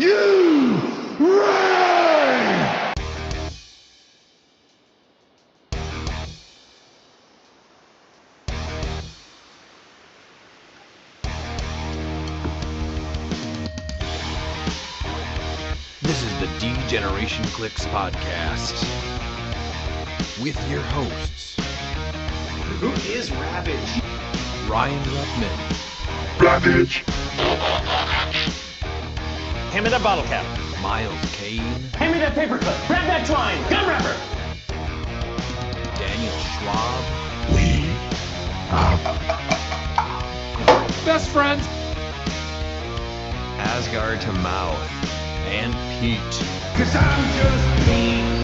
You reign! This is the Degeneration Clix podcast with your hosts, Who is Ravage? Ryan Ruckman, Ravage! Hand me that bottle cap. Miles Kane, Hand me that paperclip. Grab that twine. Gun wrapper. Daniel Schwab, We best friends, Asgard to Mouth, and Pete. 'Cause I'm just me.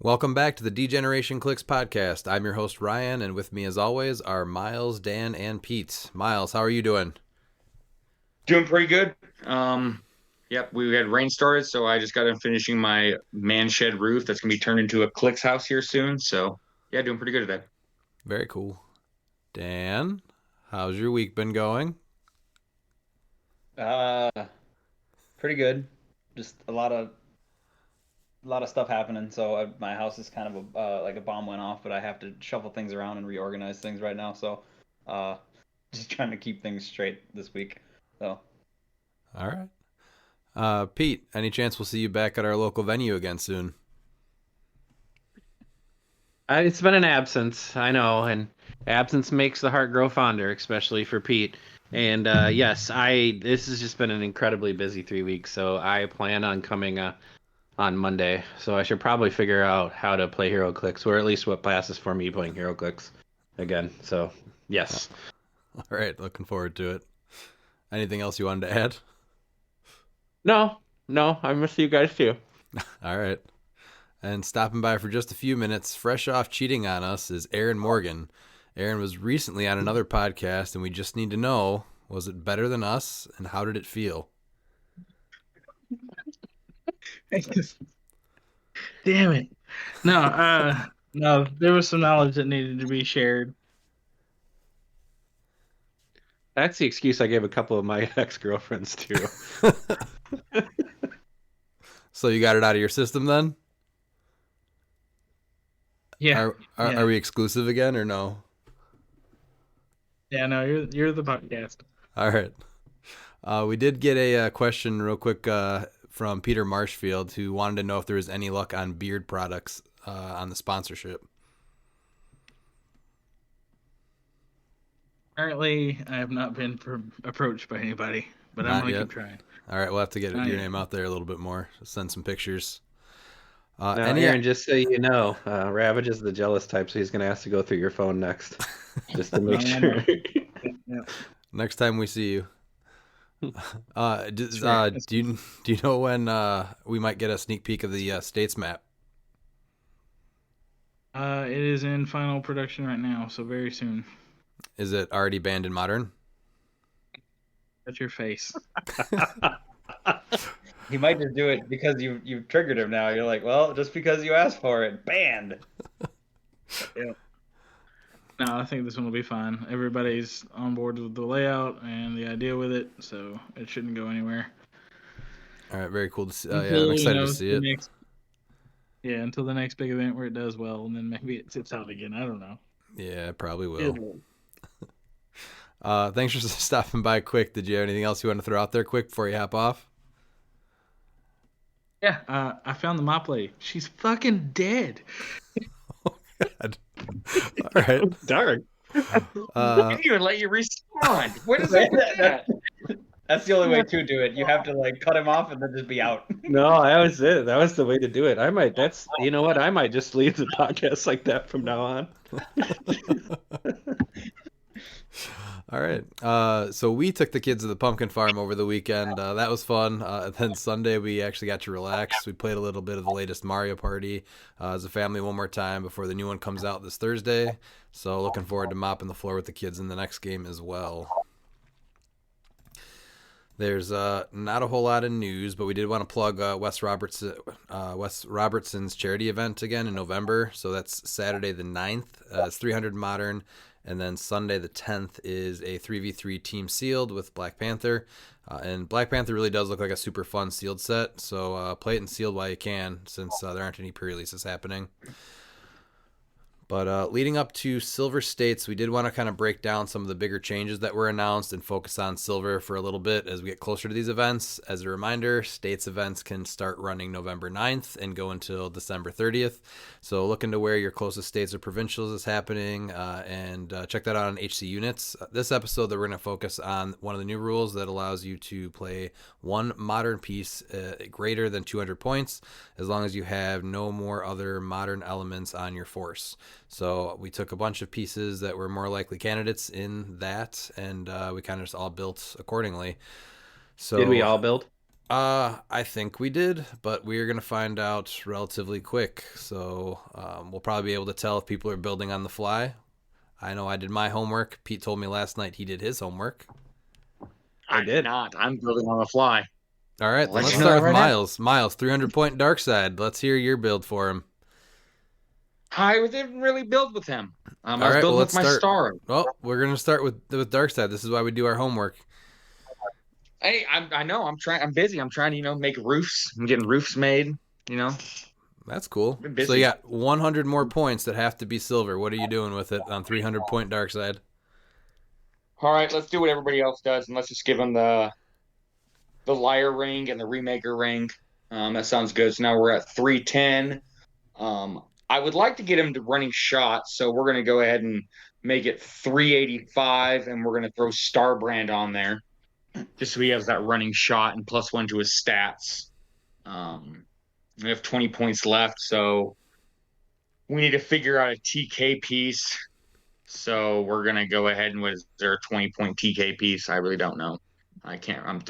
Welcome back to the Degeneration Clix podcast. I'm your host, Ryan, and with me as always are Miles, Dan, and Pete. Miles, how are you doing? Doing pretty good. Yep, we had rain started, so I just got done finishing my man shed roof that's going to be turned into a cliX house here soon. So, yeah, doing pretty good at that. Very cool. Dan, how's your week been going? Pretty good. Just a lot of stuff happening. So my house is kind of like a bomb went off, but I have to shuffle things around and reorganize things right now. So, just trying to keep things straight this week. So, All right. Pete, any chance we'll see you back at our local venue again soon? It's been an absence, I know, and absence makes the heart grow fonder, especially for Pete. And yes, this has just been an incredibly busy 3 weeks, so I plan on coming on Monday. So I should probably figure out how to play Hero Clicks, or at least what passes for me playing Hero Clicks again. So yes. All right, looking forward to it. Anything else you wanted to add? No, I miss you guys too. All right. And stopping by for just a few minutes, fresh off cheating on us, is Aaron Morgan. Aaron was recently on another podcast, and we just need to know, was it better than us, and how did it feel? Damn it. No, there was some knowledge that needed to be shared. That's the excuse I gave a couple of my ex-girlfriends too. So you got it out of your system then? Yeah. Are we exclusive again or no? Yeah, no, you're the podcast. All right. We did get a question real quick from Peter Marshfield, who wanted to know if there was any luck on beard products on the sponsorship. Apparently, I have not been approached by anybody, but I'm going to keep trying. All right, we'll have to get your name out there a little bit more. Send some pictures. Aaron, just so you know, Ravage is the jealous type, so he's going to ask to go through your phone next, just to make sure. Yeah. Next time we see you. Do you know when we might get a sneak peek of the states map? It is in final production right now, so very soon. Is it already banned in Modern? That's your face. he might just do it because you've triggered him now. You're like, well, just because you asked for it, banned. Yeah. No, I think this one will be fine. Everybody's on board with the layout and the idea with it, so it shouldn't go anywhere. All right, very cool to see. I'm excited to see it. Until the next big event where it does well, and then maybe it sits out again. I don't know. Yeah, it probably will. Thanks for stopping by quick. Did you have anything else you want to throw out there quick before you hop off? Yeah, I found the mop lady. She's fucking dead. Oh, God. All right. Darn. I didn't even let you respond. What is that? That's the only way to do it. You have to like cut him off and then just be out. No, that was it. That was the way to do it. You know what? I might just leave the podcast like that from now on. All right. So we took the kids to the pumpkin farm over the weekend. That was fun. Then Sunday we actually got to relax. We played a little bit of the latest Mario Party as a family one more time before the new one comes out this Thursday. So looking forward to mopping the floor with the kids in the next game as well. There's not a whole lot of news, but we did want to plug Wes Robertson's charity event again in November. So that's Saturday the 9th. It's 300 Modern. And then Sunday the 10th is a 3v3 team sealed with Black Panther. And Black Panther really does look like a super fun sealed set. So play it in sealed while you can, since there aren't any pre-releases happening. But leading up to Silver States, we did want to kind of break down some of the bigger changes that were announced and focus on Silver for a little bit as we get closer to these events. As a reminder, States events can start running November 9th and go until December 30th. So look into where your closest states or provincials is happening and check that out on HC Units. This episode, that we're going to focus on one of the new rules that allows you to play one modern piece greater than 200 points as long as you have no more other modern elements on your force. So we took a bunch of pieces that were more likely candidates in that, and we kind of just all built accordingly. So Did we all build? I think we did, but we're going to find out relatively quick. So we'll probably be able to tell if people are building on the fly. I know I did my homework. Pete told me last night he did his homework. I did not. I'm building on the fly. All right, then Let's let's know start with right now. Miles. Miles, 300-point dark side. Let's hear your build for him. I didn't really build with him. I was All right, building well, with my let's start. star. Well, we're going to start with dark side. This is why we do our homework. Hey, I know. I'm trying. I'm busy. I'm trying to, make roofs. I'm getting roofs made. That's cool. Been busy. So you got 100 more points that have to be silver. What are you doing with it on 300-point dark side? All right, let's do what everybody else does, and let's just give them the liar ring and the remaker ring. That sounds good. So now we're at 310. I would like to get him to running shots, so we're going to go ahead and make it 385, and we're going to throw Starbrand on there, just so he has that running shot and +1 to his stats. We have 20 points left, so we need to figure out a TK piece. So we're going to go ahead and, is there a 20-point TK piece? I really don't know. I can't. I'm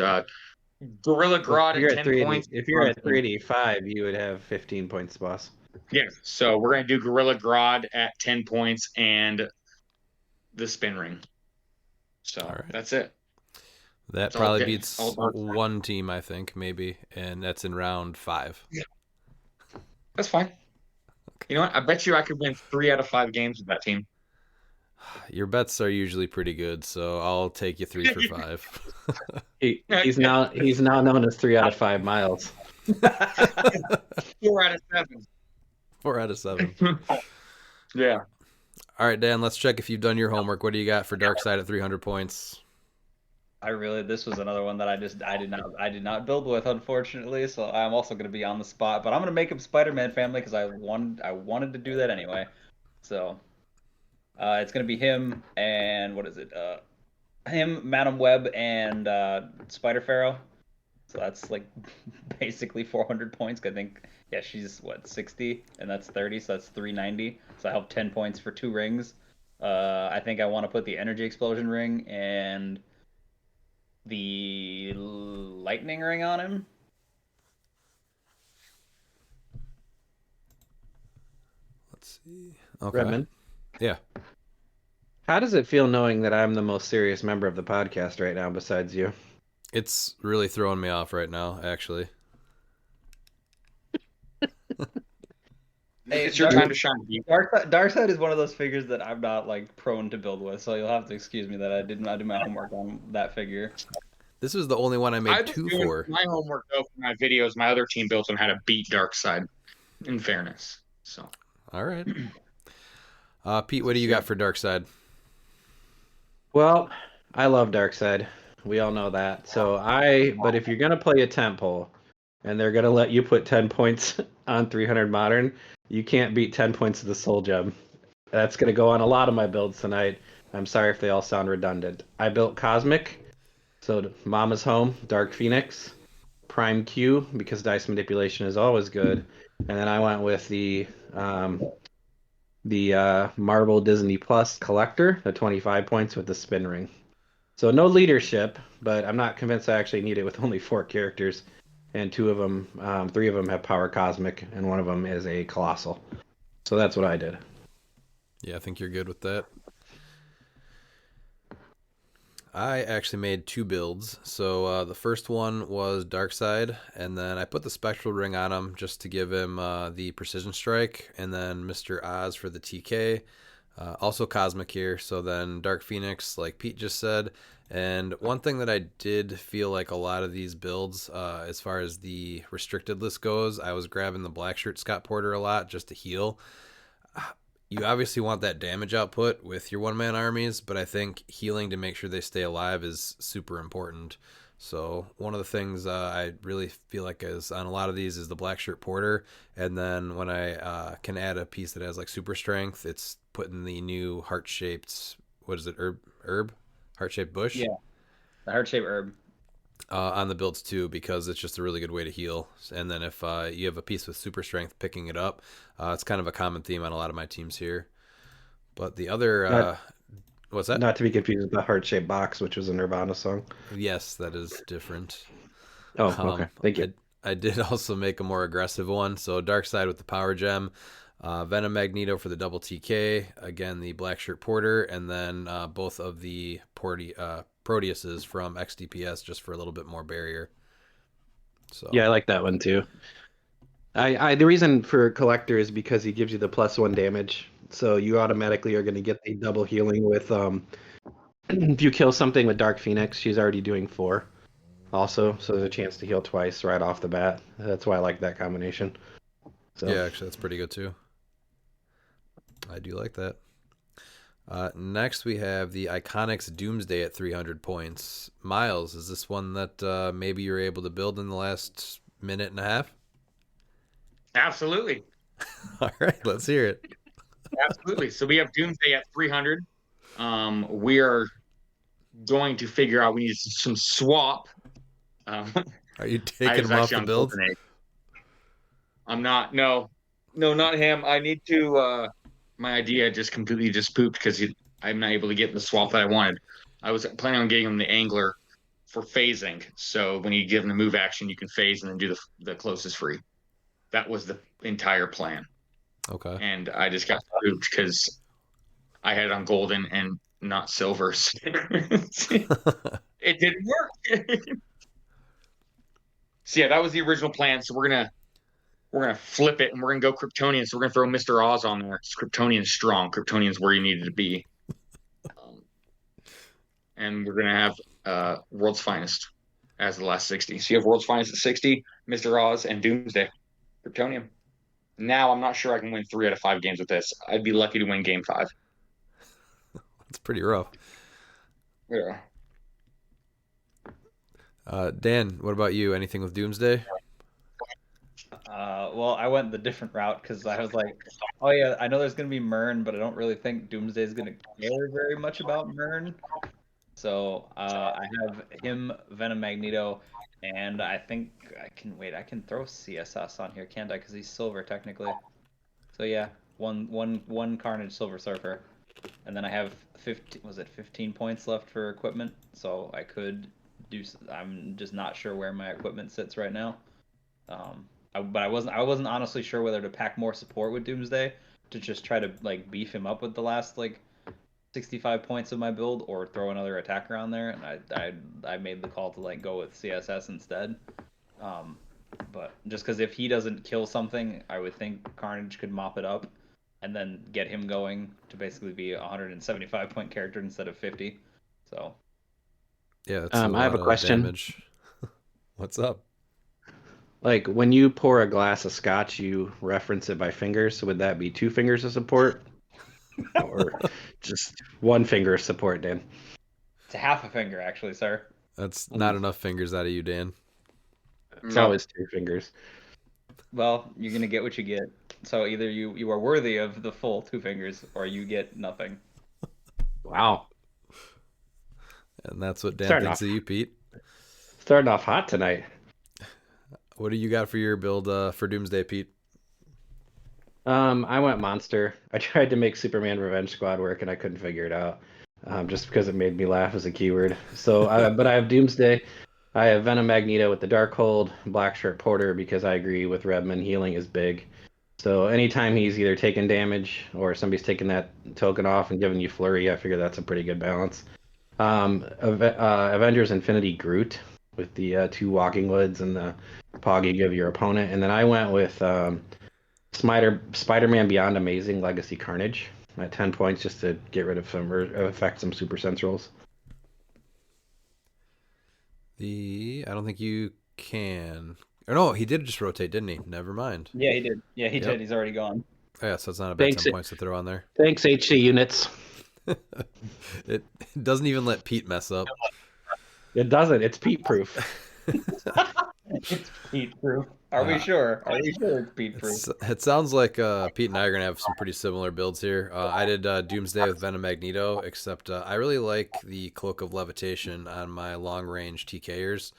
Gorilla Grodd at 10 points. If you're at 385, you would have 15 points, boss. Yeah, so we're going to do Gorilla Grodd at 10 points and the spin ring. So All right. That's it. That all probably good. beats All dark side. one team, I think, maybe, and that's in round 5. That's fine. You know what? I bet you I could win 3 out of 5 games with that team. Your bets are usually pretty good, so I'll take you 3 for 5. He's now known as 3 out of 5 miles. 4 out of 7. 4 out of 7. Yeah. All right, Dan, let's check if you've done your homework. What do you got for dark side at 300 points? This was another one that I did not build with, unfortunately. So I'm also going to be on the spot, but I'm going to make him Spider-Man family because I wanted to do that anyway. So it's going to be him and what is it? Him, Madam Web, and Spider Pharaoh. So that's like basically 400 points. I think, yeah, she's 60, and that's 30, so that's 390. So I help 10 points for 2 rings. I think I want to put the Energy Explosion ring and the Lightning ring on him. Let's see. Okay. Redmond, Yeah. how does it feel knowing that I'm the most serious member of the podcast right now besides you? It's really throwing me off right now, actually. Hey, It's your time to shine. Pete. Darkseid is one of those figures that I'm not like prone to build with, so you'll have to excuse me that I did not do my homework on that figure. This was the only one I made I've been 2 doing for. my homework though for my videos. My other team built on how to beat Darkseid. In fairness, so All right. Pete, what do you got for dark side? Well, I love Darkseid. We all know that. But if you're gonna play a Tentpole, and they're gonna let you put 10 points on 300 Modern, you can't beat 10 points of the Soul Gem. That's gonna go on a lot of my builds tonight. I'm sorry if they all sound redundant. I built Cosmic, so Mama's Home, Dark Phoenix, Prime Q because dice manipulation is always good, and then I went with the Marvel Disney Plus Collector, the 25 points with the spin ring. So no leadership, but I'm not convinced I actually need it with only 4 characters, and 3 of them have Power Cosmic, and 1 of them is a Colossal. So that's what I did. Yeah, I think you're good with that. I actually made two builds. So the first one was Darkseid, and then I put the Spectral Ring on him just to give him the Precision Strike, and then Mr. Oz for the TK. Also Cosmic here, so then Dark Phoenix, like Pete just said. And one thing that I did feel like a lot of these builds, as far as the restricted list goes, I was grabbing the Black Shirt Scott Porter a lot just to heal. You obviously want that damage output with your one-man armies, but I think healing to make sure they stay alive is super important. So one of the things I really feel like is on a lot of these is the Black Shirt Porter, and then when I can add a piece that has like super strength, it's putting the new heart-shaped, what is it, herb? Heart-shaped bush? Yeah, the heart-shaped herb. On the builds too, because it's just a really good way to heal. And then if you have a piece with super strength, picking it up, it's kind of a common theme on a lot of my teams here. But the other, what's that? Not to be confused with the heart-shaped box, which was a Nirvana song. Yes, that is different. Oh, okay. Thank you. I did also make a more aggressive one. So Darkseid with the Power Gem, Venom Magneto for the double TK, again the Black Shirt Porter, and then both of the Proteuses from XDPS just for a little bit more barrier. So Yeah, I like that one too. I the reason for Collector is because he gives you the +1 damage, so you automatically are going to get the double healing with if you kill something with Dark Phoenix, she's already doing 4 also, so there's a chance to heal twice right off the bat. That's why I like that combination. So yeah, actually that's pretty good too. I do like that. Next, we have the Iconics Doomsday at 300 points. Miles, is this one that maybe you're able to build in the last minute and a half? Absolutely. All right, let's hear it. Absolutely. So we have Doomsday at 300. We are going to figure out we need some swap. Are you taking him off the build? I'm not. No, not him. I need to. My idea just completely just pooped because I'm not able to get the swap that I wanted. I was planning on getting him the Angler for phasing. So when you give him the move action, you can phase and then do the closest free. That was the entire plan. Okay. And I just got pooped because I had it on golden and not silver. It didn't work. So yeah, that was the original plan. So we're gonna flip it and we're gonna go Kryptonian. So we're gonna throw Mr. Oz on there. Kryptonian's strong. Kryptonian's where you needed to be. And we're gonna have World's Finest as the last 60. So you have World's Finest at 60, Mr. Oz, and Doomsday. Kryptonian. Now I'm not sure I can win 3 out of 5 games with this. I'd be lucky to win game 5. That's pretty rough. Yeah. Dan, what about you? Anything with Doomsday? Well, I went the different route because I was like, oh yeah, I know there's gonna be Myrn, but I don't really think Doomsday is gonna care very much about Myrn. So I have him, Venom Magneto, and I think I can throw CSS on here, can't I? Because he's silver technically. So yeah, one Carnage Silver Surfer, and then I have 15 points left for equipment, so I could do. I'm just not sure where my equipment sits right now. But I wasn't honestly sure whether to pack more support with Doomsday to just try to like beef him up with the last like 65 points of my build, or throw another attacker on there, and I made the call to like go with CSS instead. But just because if he doesn't kill something, I would think Carnage could mop it up, and then get him going to basically be a 175 point character instead of 50. So yeah, that's I have a question. Damage. What's up? Like when you pour a glass of scotch, you reference it by fingers. So would that be 2 fingers of support, or just 1 finger of support, Dan? it's a half a finger, actually, sir. That's not enough fingers out of you, Dan. It's always 2 fingers. Well, you're gonna get what you get. So either you are worthy of the full 2 fingers, or you get nothing. Wow. And that's what Dan Starting thinks off. of you, Pete. Starting off hot tonight. What do you got for your build for Doomsday, Pete? I went monster. I tried to make Superman Revenge Squad work and I couldn't figure it out. Just because it made me laugh as a keyword. So, but I have Doomsday. I have Venom Magneto with the Darkhold, Black Shirt Porter because I agree with Redman, healing is big. So anytime he's either taking damage or somebody's taking that token off and giving you flurry, I figure that's a pretty good balance. Avengers Infinity Groot with the 2 walking woods and the pog you give your opponent. And then I went with Spider-Man Beyond Amazing Legacy Carnage at 10 points just to get rid of some or affect some super sense rolls. I don't think you can. Or no, he did just rotate, didn't he? Never mind. Yeah, he did. Yeah, he Yep. did. He's already gone. Oh, yeah, so it's not a bad Thanks, 10 points to throw on there. Thanks, HC units. It doesn't even let Pete mess up. It doesn't. It's Pete proof. It's Pete proof. Are we sure? Are we sure it's Pete proof? It sounds like Pete and I are going to have some pretty similar builds here. I did Doomsday with Venom Magneto, except I really like the Cloak of Levitation on my long-range TKers.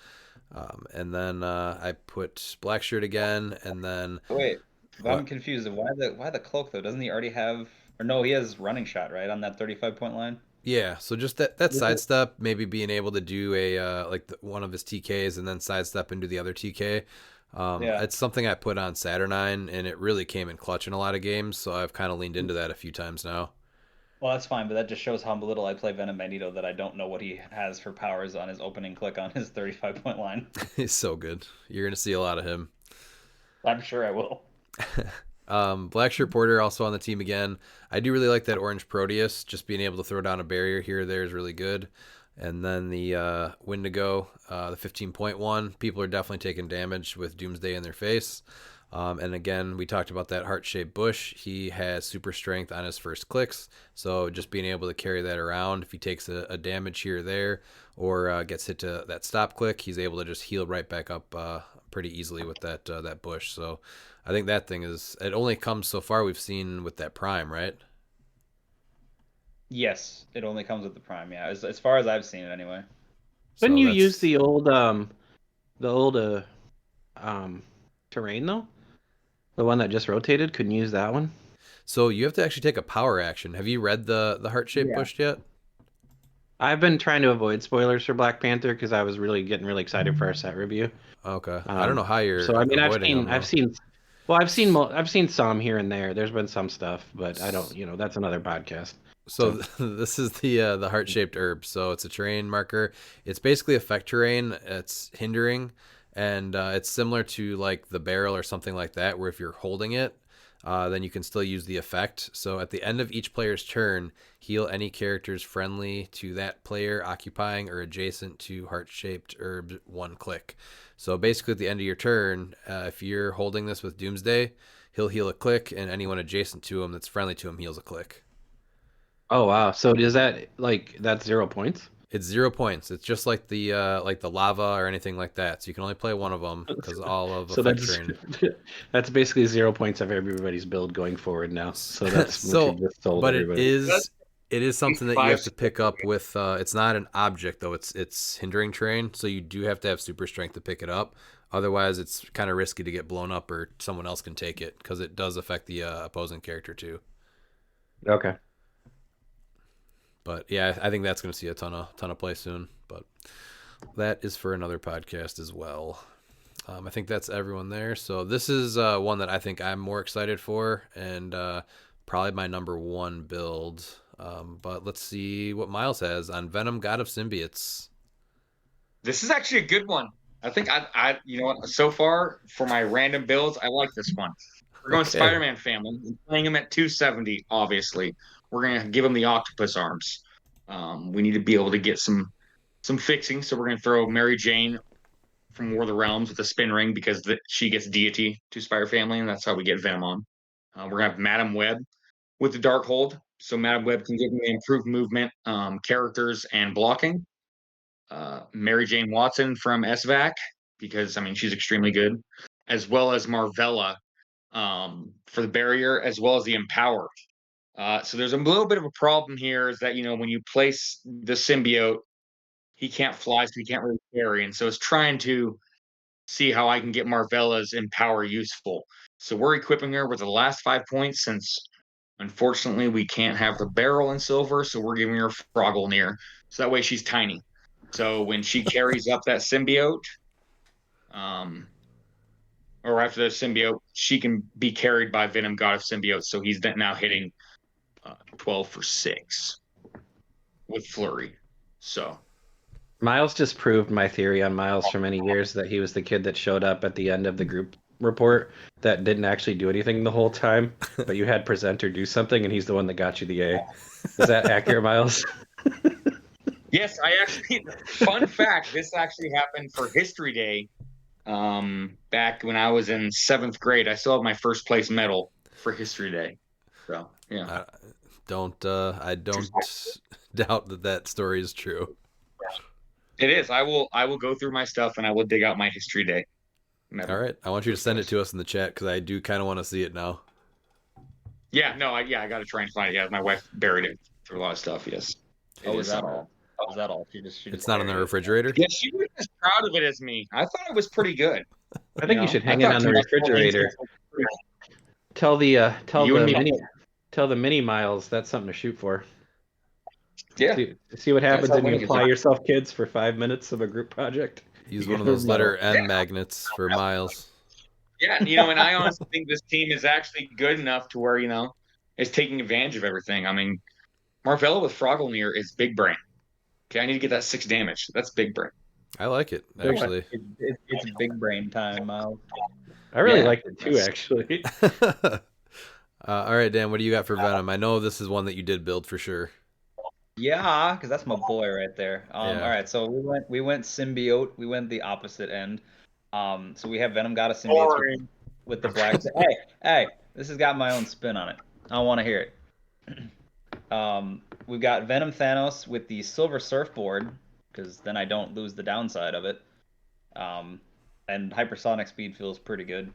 And then I put Black Shirt again, and then... Wait, What? I'm confused. Why the cloak, though? Doesn't he already have... Or no, he has running shot, right, on that 35-point line? Yeah, so just that sidestep, maybe being able to do a one of his TKs and then sidestep into the other TK. Yeah. It's something I put on Saturnine, and it really came in clutch in a lot of games, so I've kind of leaned into that a few times now. Well, that's fine, but that just shows how little I play Venom Magneto that I don't know what he has for powers on his opening click on his 35-point line. He's so good. You're going to see a lot of him. I'm sure I will. Black Shirt Porter also on the team again. I do really like that orange Proteus. Just being able to throw down a barrier here or there is really good. And then the Wendigo, the 15-point one. People are definitely taking damage with Doomsday in their face. And again, we talked about that heart-shaped bush. He has super strength on his first clicks. So just being able to carry that around, if he takes a damage here or there or gets hit to that stop click, he's able to just heal right back up pretty easily with that bush. So I think that thing it only comes so far we've seen with that prime, right? Yes, it only comes with the prime, yeah. As far as I've seen it, anyway. Couldn't So you that's- use the old terrain though? The one that just rotated? Couldn't you use that one? So you have to actually take a power action. Have you read the heart-shaped bush yet? I've been trying to avoid spoilers for Black Panther because I was getting really excited for our set review. Okay. I don't know how you're So I mean, avoiding them, I've seen some here and there. There's been some stuff, but I don't. That's another podcast. So this is the heart-shaped herb. So it's a terrain marker. It's basically effect terrain. It's hindering, and it's similar to like the barrel or something like that, where if you're holding it, then you can still use the effect. So at the end of each player's turn, heal any characters friendly to that player occupying or adjacent to heart-shaped herb 1 click. So basically at the end of your turn, if you're holding this with Doomsday, he'll heal a click, and anyone adjacent to him that's friendly to him heals a click. Oh wow! So does that's 0 points? It's 0 points. It's just like the lava or anything like that. So you can only play one of them because all of So effect that's terrain. that's basically 0 points of everybody's build going forward now. So that's So, what you just told but everybody. it is something that you have to pick up with. It's not an object though. It's hindering terrain, so you do have to have super strength to pick it up. Otherwise, it's kind of risky to get blown up, or someone else can take it because it does affect the opposing character too. Okay. But yeah, I think that's going to see a ton of play soon. But that is for another podcast as well. I think that's everyone there. So this is one that I think I'm more excited for, and probably my number 1 build. But let's see what Miles has on Venom, God of Symbiotes. This is actually a good one. I think I you know what? So far for my random builds, I like this one. We're going Okay. Spider-Man family. We're playing him at 270. Obviously, we're gonna give him the octopus arms. We need to be able to get some fixing. So we're gonna throw Mary Jane from War of the Realms with a spin ring because she gets deity to Spider Family, and that's how we get Venom on. We're gonna have Madam Web with the Dark Hold, so Madam Web can give me improved movement, characters, and blocking. Mary Jane Watson from SVAC because I mean she's extremely good, as well as Marvella for the barrier, as well as the Empower. So there's a little bit of a problem here is that when you place the symbiote, he can't fly, so he can't really carry, and so it's trying to see how I can get Marvella's Empower useful. So we're equipping her with the last 5 points since unfortunately we can't have the barrel in silver, so we're giving her Froggle near. So that way she's tiny. So when she carries up that symbiote, or after the symbiote, she can be carried by Venom God of Symbiote. So he's now hitting 12 for 6 with Flurry. So Miles just proved my theory on Miles for many years that he was the kid that showed up at the end of the group report that didn't actually do anything the whole time, but you had presenter do something, and he's the one that got you the A. Is that accurate, Miles? yes, I actually. Fun fact: this actually happened for History Day. Back when I was in 7th grade, I still have my first place medal for History Day. So yeah, I don't doubt that story is true. it is. I will go through my stuff and I will dig out my History Day medal. All right, I want you to send it to us in the chat because I do kind of want to see it now. Yeah, no, I got to try and find it. Yeah, my wife buried it through a lot of stuff. Yes. Oh, is that all? Is that all? She just It's not in the refrigerator. Yeah, she was as proud of it as me. I thought it was pretty good. I think you should hang it on the refrigerator. Tell You and me. the mini Miles that's something to shoot for. Yeah. See what happens That's when you how apply yourself, kids, for 5 minutes of a group project. Use one of those letter M magnets for Miles. Yeah, and I honestly think this team is actually good enough to where, it's taking advantage of everything. I mean, Marvella with Frogglemere is big brain. Okay, I need to get that 6 damage. That's big brain. I like it, actually. It's big brain time, Miles. I really liked it too, actually. All right, Dan, what do you got for Venom? I know this is one that you did build for sure. Yeah, because that's my boy right there. Yeah. All right, so we went symbiote. We went the opposite end. So we have Venom got a symbiote with the black. Hey, this has got my own spin on it. I want to hear it. We've got Venom Thanos with the Silver Surfboard, because then I don't lose the downside of it. And hypersonic speed feels pretty good.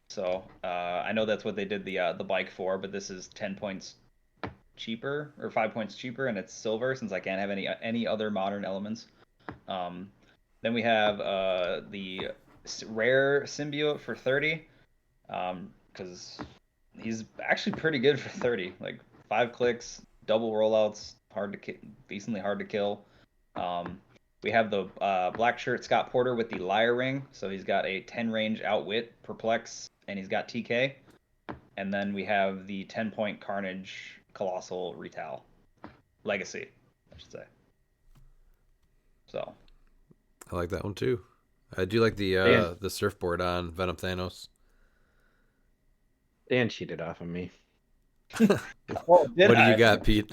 So I know that's what they did the bike for, but this is 10 points cheaper or 5 points cheaper, and it's silver since I can't have any other modern elements. Then we have the rare symbiote for 30, because he's actually pretty good for 30. Like 5 clicks, double rollouts, decently hard to kill. We have the black shirt Scott Porter with the Liar Ring, so he's got a 10 range outwit, perplex, and he's got TK. And then we have the 10-point Carnage Colossal Retail Legacy, I should say. So I like that one too. I do like the surfboard on Venom Thanos. Dan cheated off of me. What do you got, Pete?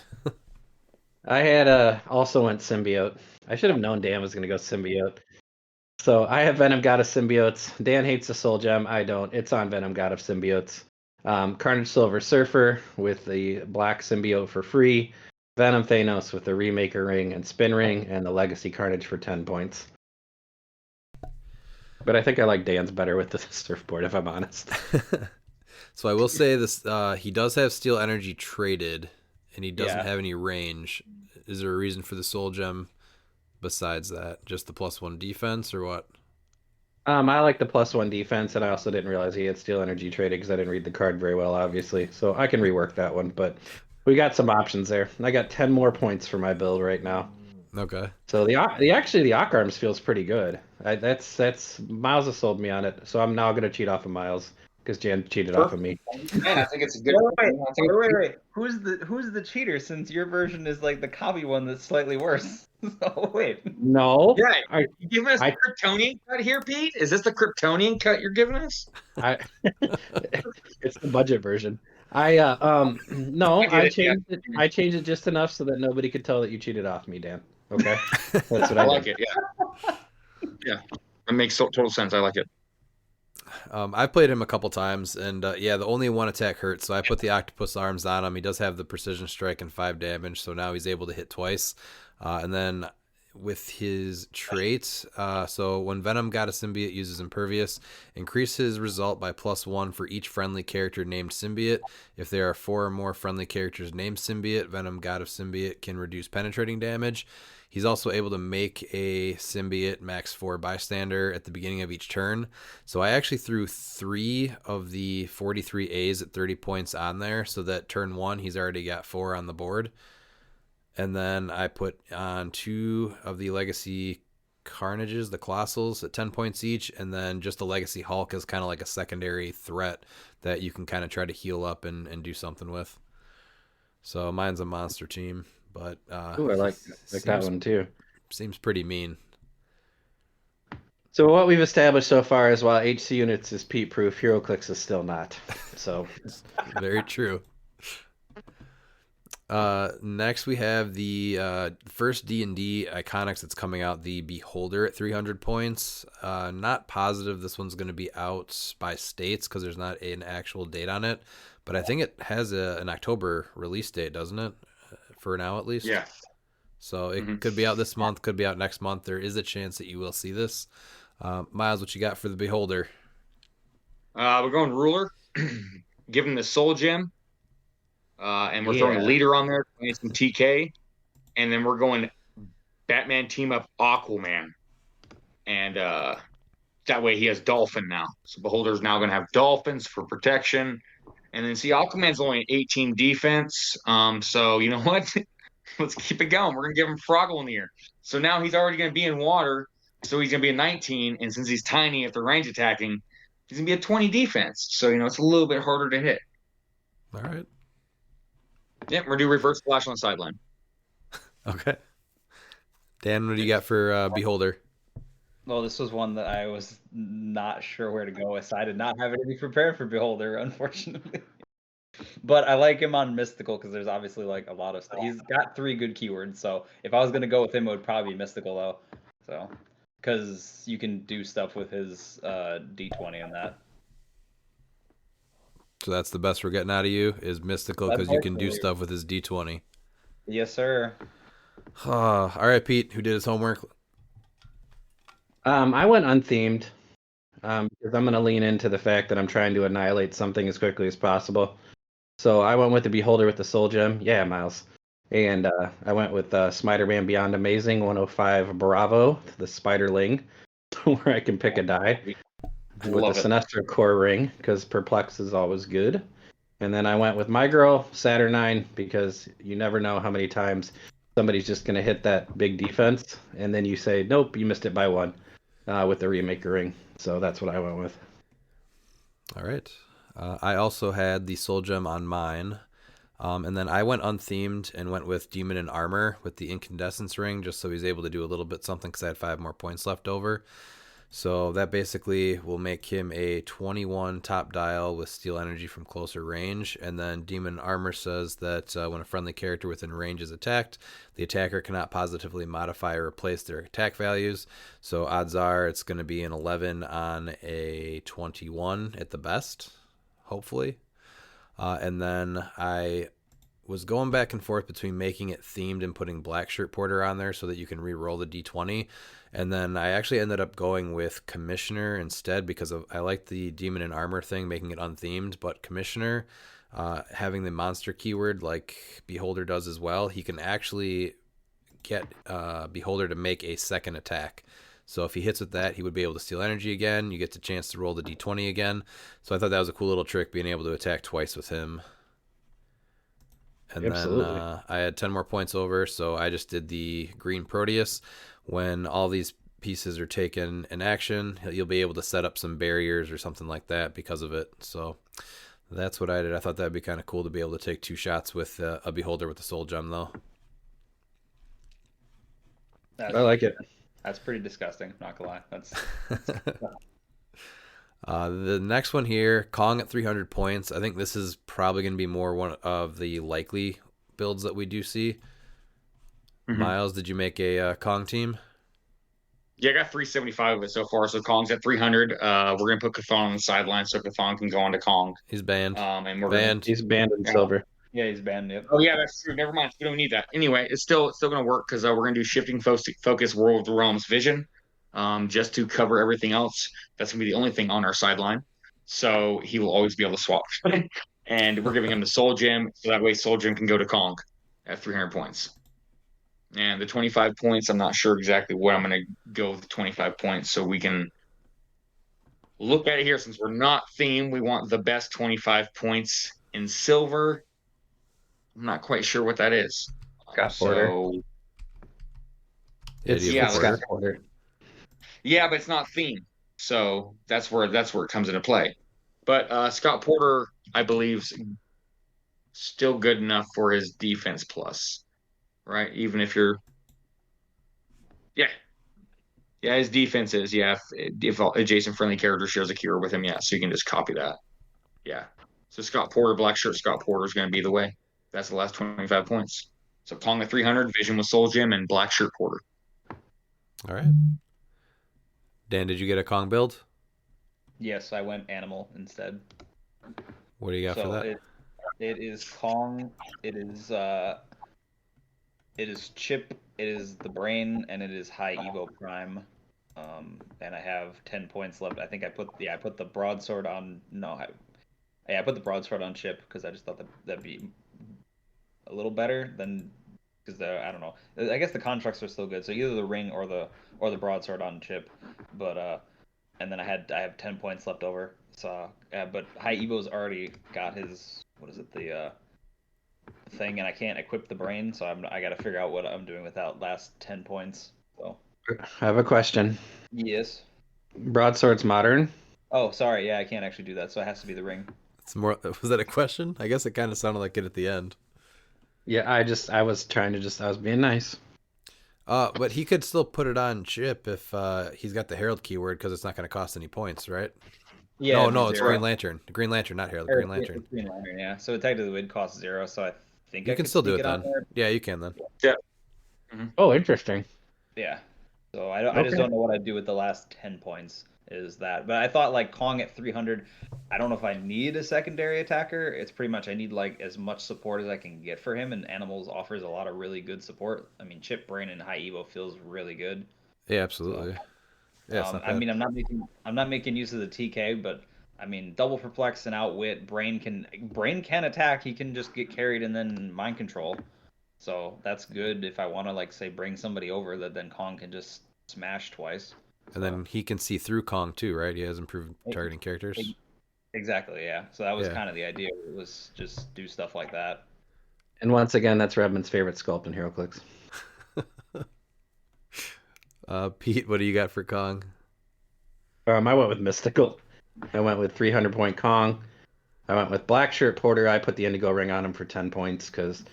I had also went symbiote. I should have known Dan was going to go symbiote. So I have Venom God of Symbiotes. Dan hates the Soul Gem. I don't. It's on Venom God of Symbiotes. Carnage Silver Surfer with the black symbiote for free. Venom Thanos with the Remaker Ring and Spin Ring, and the Legacy Carnage for 10 points. But I think I like Dan's better with the surfboard, if I'm honest. So I will say this: he does have Steel Energy traded, and he doesn't have any range. Is there a reason for the Soul Gem besides that? Just the +1 defense, or what? I like the +1 defense, and I also didn't realize he had Steel Energy traded because I didn't read the card very well, obviously. So I can rework that one, but we got some options there. I got 10 more points for my build right now. Okay. So the Ock Arms feels pretty good. That's Miles has sold me on it, so I'm now gonna cheat off of Miles because Jan cheated off of me. Man, I think it's a good. Wait. Who's the cheater? Since your version is like the copy one that's slightly worse. So wait. No. Yeah, you giving us the Kryptonian cut here, Pete? Is this the Kryptonian cut you're giving us? It's the budget version. No, I changed it. I changed it just enough so that nobody could tell that you cheated off me, Dan. Okay, that's what I like it. Yeah, yeah, it makes total sense. I like it. I've played him a couple times, and the only one attack hurts, so I put the Octopus Arms on him. He does have the Precision Strike and 5 damage, so now he's able to hit twice. And then with his traits, so when Venom God of Symbiote uses Impervious, increase his result by +1 for each friendly character named Symbiote. If there are 4 or more friendly characters named Symbiote, Venom God of Symbiote can reduce penetrating damage. He's also able to make a Symbiote max 4 bystander at the beginning of each turn. So I actually threw 3 of the 43 A's at 30 points on there, so that turn 1 he's already got 4 on the board. And then I put on 2 of the Legacy Carnages, the Colossals, at 10 points each, and then just the Legacy Hulk as kind of like a secondary threat that you can kind of try to heal up and do something with. So mine's a monster team. but Ooh, I like that one too. Seems pretty mean. So what we've established so far is while HC units is Pete proof, HeroClix is still not. So very true. Next we have the first D&D Iconics that's coming out, the Beholder at 300 points. Not positive this one's going to be out by states because there's not an actual date on it, but I think it has an October release date, doesn't it? For now, at least. Yeah. So it could be out this month, could be out next month. There is a chance that you will see this. Miles, what you got for the Beholder? We're going ruler. Give him the soul gem. And we're throwing leader on there, playing some TK. And then we're going Batman team up Aquaman. And that way he has Dolphin now. So Beholder's now going to have Dolphins for protection. And then see, Aquaman's only an 18 defense. So you know what? Let's keep it going. We're going to give him Froggle in the air. So now he's already going to be in water. So he's going to be a 19. And since he's tiny, if they're range attacking, he's going to be a 20 defense. So, it's a little bit harder to hit. All right. Yeah, we're going to do reverse splash on the sideline. Okay. Dan, what do you got for Beholder? Well, this was one that I was not sure where to go with. So I did not have anything prepared for Beholder, unfortunately. But I like him on Mystical because there's obviously like a lot of stuff. He's got 3 good keywords. So if I was going to go with him, it would probably be Mystical, though. So, because you can do stuff with his D20 on that. So that's the best we're getting out of you is Mystical because you can do stuff with his D20. Yes, sir. All right, Pete, who did his homework? I went unthemed because I'm going to lean into the fact that I'm trying to annihilate something as quickly as possible. So I went with the Beholder with the Soul Gem. Yeah, Miles. And I went with Spider-Man Beyond Amazing 105 Bravo, the Spiderling, where I can pick a die. And with the Sinestro Core Ring, because Perplex is always good. And then I went with my girl, Saturnine, because you never know how many times somebody's just going to hit that big defense. And then you say, nope, you missed it by 1 with the Remaker Ring. So that's what I went with. All right. I also had the Soul Gem on mine. And then I went unthemed and went with Demon in Armor with the Incandescence Ring, just so he's able to do a little bit something because I had 5 more points left over. So that basically will make him a 21 top dial with Steel Energy from closer range. And then Demon Armor says that when a friendly character within range is attacked, the attacker cannot positively modify or replace their attack values. So odds are it's going to be an 11 on a 21 at the best, hopefully. And then I was going back and forth between making it themed and putting Black Shirt Porter on there so that you can re-roll the D20. And then I actually ended up going with Commissioner instead because I like the Demon in Armor thing, making it unthemed. But Commissioner, having the monster keyword like Beholder does as well, he can actually get Beholder to make a second attack. So if he hits with that, he would be able to steal energy again. You get the chance to roll the D20 again. So I thought that was a cool little trick, being able to attack twice with him. And Absolutely. then I had 10 more points over, so I just did the green Proteus. When all these pieces are taken in action, you'll be able to set up some barriers or something like that because of it. So that's what I did. I thought that'd be kind of cool to be able to take 2 shots with a Beholder with the Soul Gem, though. I like it. That's pretty disgusting, not gonna lie. That's the next one here, Kong at 300 points. I think this is probably going to be more one of the likely builds that we do see. Mm-hmm. Miles, did you make a Kong team? Yeah, I got 375 of it so far. So Kong's at 300. We're gonna put Cthon on the sideline so Cthon can go on to Kong. He's banned. And we're banned. He's banned in silver. Yeah, he's banned. Yep. Oh yeah, that's true. Never mind. We don't need that. Anyway, it's still gonna work because we're gonna do shifting focus World of the Realms vision, just to cover everything else. That's gonna be the only thing on our sideline. So he will always be able to swap. And we're giving him the Soul Gem, so that way Soul Gem can go to Kong at 300 points. And the 25 points, I'm not sure exactly what I'm gonna go with the 25 points, so we can look at it here. Since we're not themed, we want the best 25 points in silver. I'm not quite sure what that is. Scott Porter. So, It's Scott Porter. Yeah, but it's not themed. So that's where it comes into play. But Scott Porter, I believe, is still good enough for his defense plus. right? Even if you're, yeah, yeah, his defense is, yeah, if adjacent friendly character shares a cure with him, yeah, so you can just copy that. Yeah. So Scott Porter, black shirt Scott Porter is going to be the way. That's the last 25 points. So Kong at 300, Vision with Soul Gem, and black shirt Porter. All right. Dan, did you get a Kong build? Yes, I went animal instead. What do you got for that? It is Kong. It is Chip. It is the Brain, and it is High Evo Prime. And I have 10 points left. I think I put the broadsword on. No, I put the broadsword on Chip because I just thought that'd be a little better than because I don't know. I guess the constructs are still good. So either the ring or the broadsword on Chip, but and then I have 10 points left over. So but High Evo's already got his what is it the thing, and I can't equip the brain, so I got to figure out what I'm doing with that last 10 points. So I have a question. yes. Broadsword's modern. Oh, sorry. Yeah, I can't actually do that, so it has to be the ring. It's more. Was that a question? I guess it kind of sounded like it at the end. Yeah, I was being nice. But he could still put it on Chip if he's got the Herald keyword because it's not going to cost any points, right? Yeah. No, it's zero. Green Lantern. Green Lantern, not Herald. Green Lantern. It's Green Lantern, yeah. So it technically would cost 0. So I think You I can could still do sneak it on then. there. Yeah, you can then. Oh, interesting. Yeah. So I just don't know what I'd do with the last 10 points. Is that? But I thought like Kong at 300. I don't know if I need a secondary attacker. It's pretty much I need like as much support as I can get for him, and Animals offers a lot of really good support. I mean, Chip Brain and High Evo feels really good. Yeah, absolutely. So, Yeah, it's not I bad. mean, I'm not making use of the TK, but I mean, double perplex and outwit. Brain can attack. He can just get carried and then mind control. So that's good if I want to like say bring somebody over that then Kong can just smash twice. And then he can see through Kong too, right? He has improved Ex- targeting characters. Exactly, yeah. So that was Yeah. kind of the idea. It was just do stuff like that. And once again, that's Redmond's favorite sculpt in HeroClix. Pete, what do you got for Kong? I went with Mystical. I went with 300 point Kong. I went with Black Shirt Porter. I put the Indigo Ring on him for 10 points because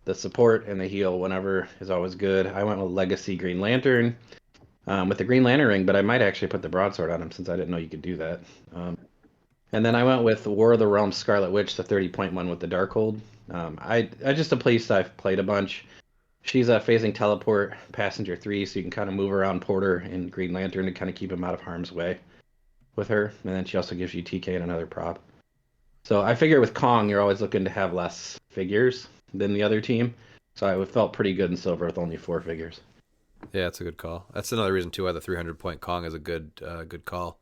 the support and the heal whenever is always good. I went with Legacy Green Lantern with the Green Lantern Ring, but I might actually put the Broadsword on him since I didn't know you could do that. And then I went with War of the Realms Scarlet Witch, the 30-point one with the Darkhold. I just a place I've played a bunch. She's a phasing teleport, passenger 3, so you can kind of move around Porter and Green Lantern to kind of keep him out of harm's way with her. And then she also gives you TK and another prop. So I figure with Kong, you're always looking to have less figures than the other team. So I felt pretty good in silver with only 4 figures. Yeah, that's a good call. That's another reason too why the 300-point Kong is a good call,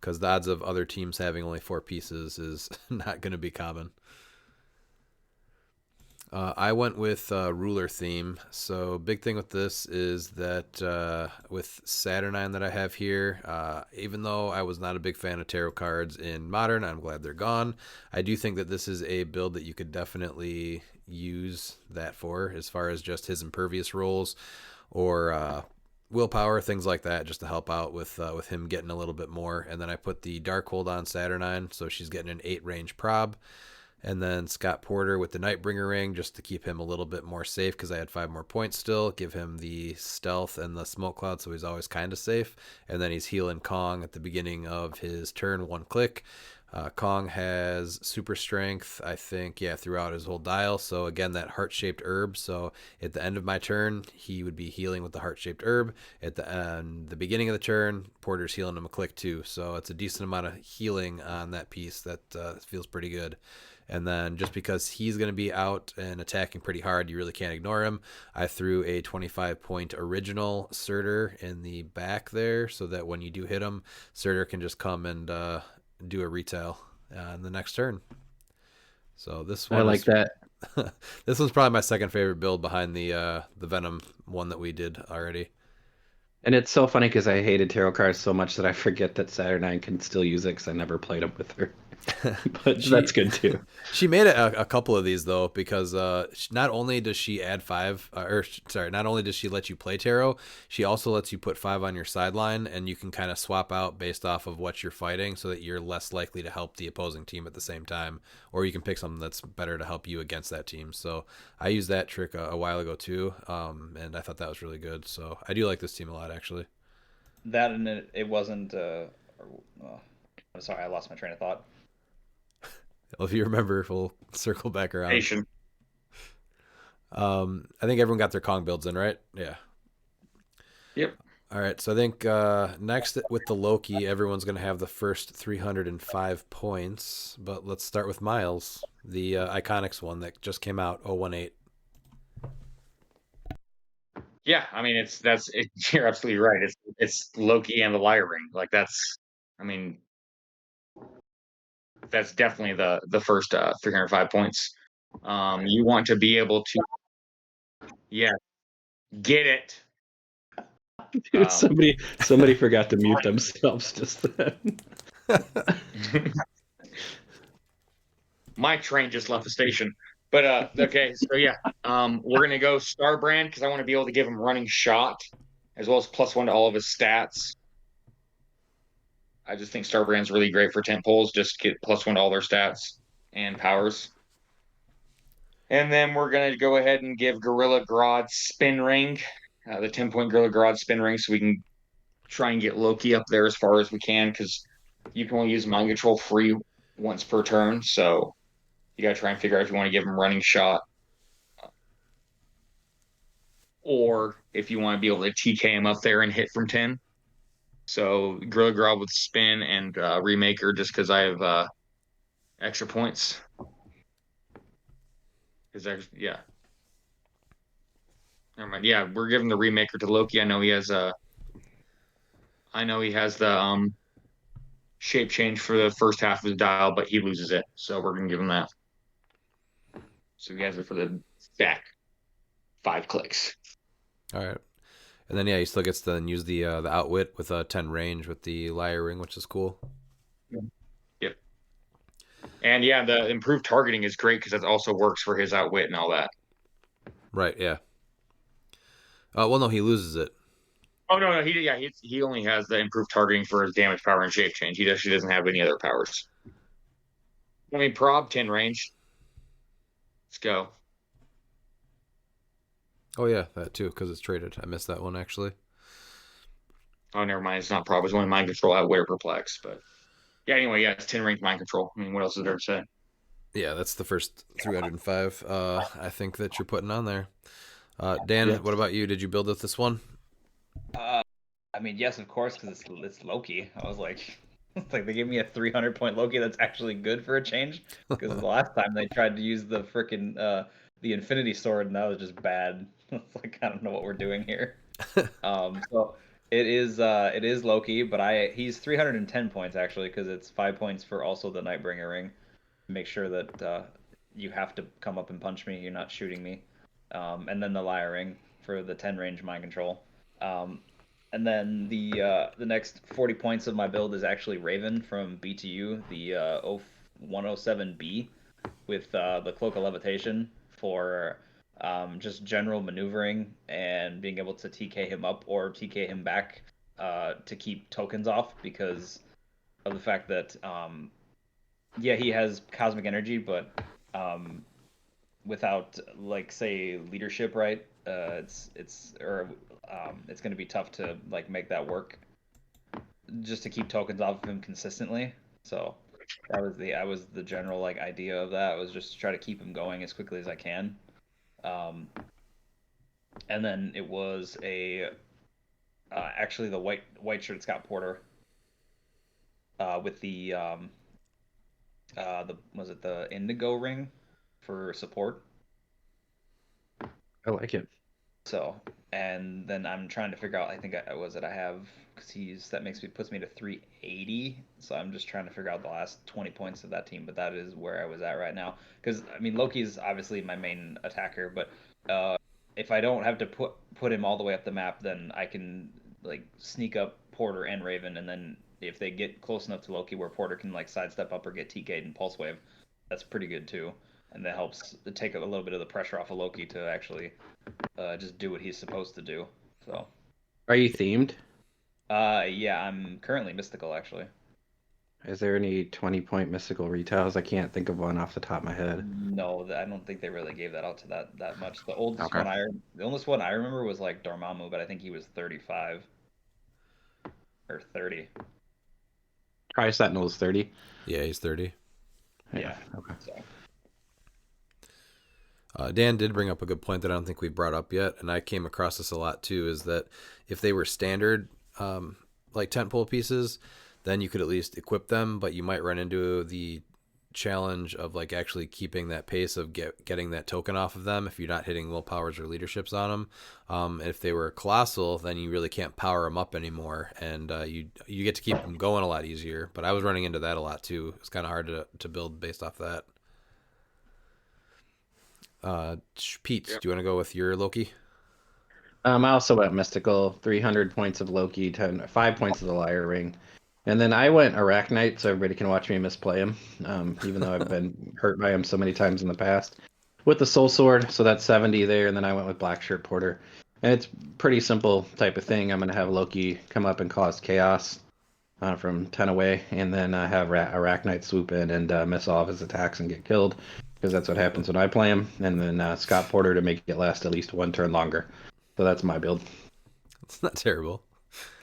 because the odds of other teams having only 4 pieces is not going to be common. I went with ruler theme. So big thing with this is that with Saturnine that I have here, even though I was not a big fan of tarot cards in Modern, I'm glad they're gone. I do think that this is a build that you could definitely use that for, as far as just his impervious rolls or willpower, things like that, just to help out with him getting a little bit more. And then I put the Darkhold on Saturnine, so she's getting an 8 range prob. And then Scott Porter with the Nightbringer ring, just to keep him a little bit more safe because I had 5 more points still. Give him the stealth and the smoke cloud, so he's always kind of safe. And then he's healing Kong at the beginning of his turn, 1 click. Kong has super strength, I think, throughout his whole dial. So again, that heart-shaped herb. So at the end of my turn, he would be healing with the heart-shaped herb. At the beginning of the turn, Porter's healing him a click too. So it's a decent amount of healing on that piece that feels pretty good. And then just because he's going to be out and attacking pretty hard, you really can't ignore him. I threw a 25-point original Surtur in the back there so that when you do hit him, Surtur can just come and do a retail in the next turn. So this one, I like that. This one's probably my second favorite build behind the Venom one that we did already. And it's so funny because I hated tarot cards so much that I forget that Saturnine can still use it because I never played them with her. but that's good too. She made a couple of these though, because not only does she add 5, not only does she let you play tarot, she also lets you put 5 on your sideline, and you can kind of swap out based off of what you're fighting, so that you're less likely to help the opposing team at the same time, or you can pick something that's better to help you against that team. So I used that trick a while ago too, and I thought that was really good. So I do like this team a lot, actually. That and it wasn't. I'm sorry, I lost my train of thought. Well, if you remember, we'll circle back around. Nation. I think everyone got their Kong builds in, right? Yeah. Yep. All right, so I think next with the Loki, everyone's going to have the first 305 points. But let's start with Miles, the Iconics one that just came out, 018. Yeah, I mean you're absolutely right. It's Loki and the Liar Ring. Like I mean that's definitely the first 305 points. You want to be able to, yeah, get it. Dude, somebody forgot to mute themselves just then. My train just left the station. But okay, so yeah, we're gonna go Starbrand because I want to be able to give him running shot as well as +1 to all of his stats. I just think Starbrand's really great for Tentpoles, just get +1 to all their stats and powers. And then we're gonna go ahead and give Gorilla Grodd Spin Ring, the 10-point Gorilla Grodd Spin Ring, so we can try and get Loki up there as far as we can, because you can only use Mind Control free once per turn, so you gotta try and figure out if you want to give him running shot, or if you want to be able to TK him up there and hit from 10. So Gorilla Grodd with Spin and Remaker, just because I have extra points. Yeah. Never mind. Yeah, we're giving the Remaker to Loki. I know he has the shape change for the first half of the dial, but he loses it, so we're gonna give him that. So he has it for the back 5 clicks. All right. And then, yeah, he still gets to use the Outwit with a 10 range with the Liar Ring, which is cool. Yep. And yeah, the improved targeting is great because it also works for his Outwit and all that. Right, yeah. Well, no, he loses it. Oh, no, he only has the improved targeting for his damage, power, and shape change. He actually doesn't have any other powers. I mean, Prob, 10 range. Let's go. Oh, yeah, that too, because it's traded. I missed that one, actually. Oh, never mind. It's not Prob. It's only Mind Control, Outwit, or Perplex. But yeah, anyway, yeah, it's 10 range Mind Control. I mean, what else is there to say? Yeah, that's the first 305, I think, that you're putting on there. Dan, What about you? Did you build with this one? I mean, yes, of course, because it's Loki. I was like, it's like they gave me a 300-point Loki that's actually good for a change. Because the last time they tried to use the freaking the Infinity Sword, and that was just bad. It's like, I don't know what we're doing here. So it is Loki, but he's 310 points actually, because it's 5 points for also the Nightbringer ring. Make sure that you have to come up and punch me. You're not shooting me. And then the Liar ring for the 10 range mind control. And then the next 40 points of my build is actually Raven from BTU, the 107B, with the Cloak of Levitation for just general maneuvering and being able to TK him up or TK him back to keep tokens off, because of the fact that he has cosmic energy, but without, like, say, leadership, right? It's going to be tough to like make that work just to keep tokens off of him consistently. So that was the general like idea of that, was just to try to keep him going as quickly as I can. And then it was actually the white shirt Scott Porter with the was it the Indigo ring for support. I like it. So, and then I'm trying to figure out, I think I have, because puts me to 380. So I'm just trying to figure out the last 20 points of that team, but that is where I was at right now. Because I mean, Loki's obviously my main attacker, but if I don't have to put him all the way up the map, then I can like sneak up Porter and Raven, and then if they get close enough to Loki where Porter can like sidestep up or get TK'd and Pulse Wave, that's pretty good too. And that helps take a little bit of the pressure off of Loki to actually just do what he's supposed to do. So. Are you themed? Yeah, I'm currently mystical actually. Is there any 20-point mystical retails? I can't think of one off the top of my head. No, I don't think they really gave that out to that much. The oldest Okay. the oldest one I remember was like Dormammu, but I think he was 35 or 30. Tri Sentinel is 30. Yeah, he's 30. Yeah. Okay. So. Dan did bring up a good point that I don't think we brought up yet, and I came across this a lot too, is that if they were standard like tentpole pieces, then you could at least equip them, but you might run into the challenge of like actually keeping that pace of getting that token off of them if you're not hitting willpowers or leaderships on them. If they were colossal, then you really can't power them up anymore, and you get to keep them going a lot easier. But I was running into that a lot too. It's kind of hard to build based off that. Pete, do you want to go with your Loki? I also went mystical, 300 points of Loki, 5 points of the Liar Ring. And then I went Arachnite so everybody can watch me misplay him, even though I've been hurt by him so many times in the past. With the Soul Sword, so that's 70 there, and then I went with Black Shirt Porter. And it's pretty simple type of thing. I'm going to have Loki come up and cause chaos from 10 away, and then have Arachnite swoop in and miss all of his attacks and get killed, because that's what happens when I play him. And then Scott Porter to make it last at least one turn longer. So that's my build. It's not terrible.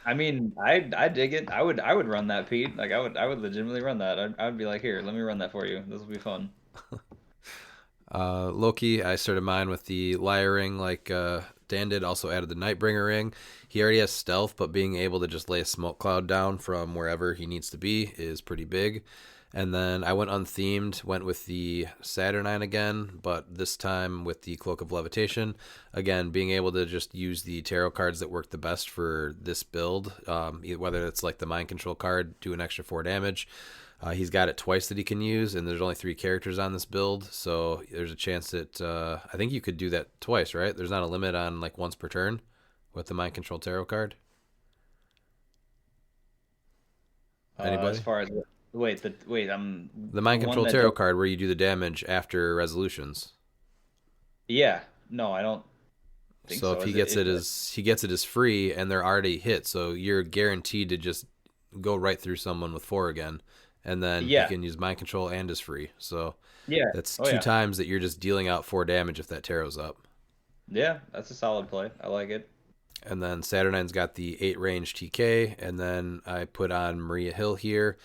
I mean, I dig it. I would run that, Pete. Like I would legitimately run that. I would be like, here, let me run that for you. This will be fun. Loki, I started mine with the Liar Ring, like Dan did. Also added the Nightbringer Ring. He already has stealth, but being able to just lay a smoke cloud down from wherever he needs to be is pretty big. And then I went unthemed, went with the Saturnine again, but this time with the Cloak of Levitation. Again, being able to just use the tarot cards that work the best for this build, whether it's like the Mind Control card, do an extra 4 damage. He's got it twice that he can use, and there's only 3 characters on this build, so there's a chance that I think you could do that twice, right? There's not a limit on like once per turn with the Mind Control tarot card. Anybody? As far as wait, the Mind Control tarot card where you do the damage after resolutions. Yeah, no, I don't think so. So if he gets it as free, and they're already hit, so you're guaranteed to just go right through someone with 4 again. And then he can use Mind Control and is free. So that's 2 times that you're just dealing out 4 damage if that tarot's up. Yeah, that's a solid play. I like it. And then Saturnine's got the 8 range TK. And then I put on Maria Hill here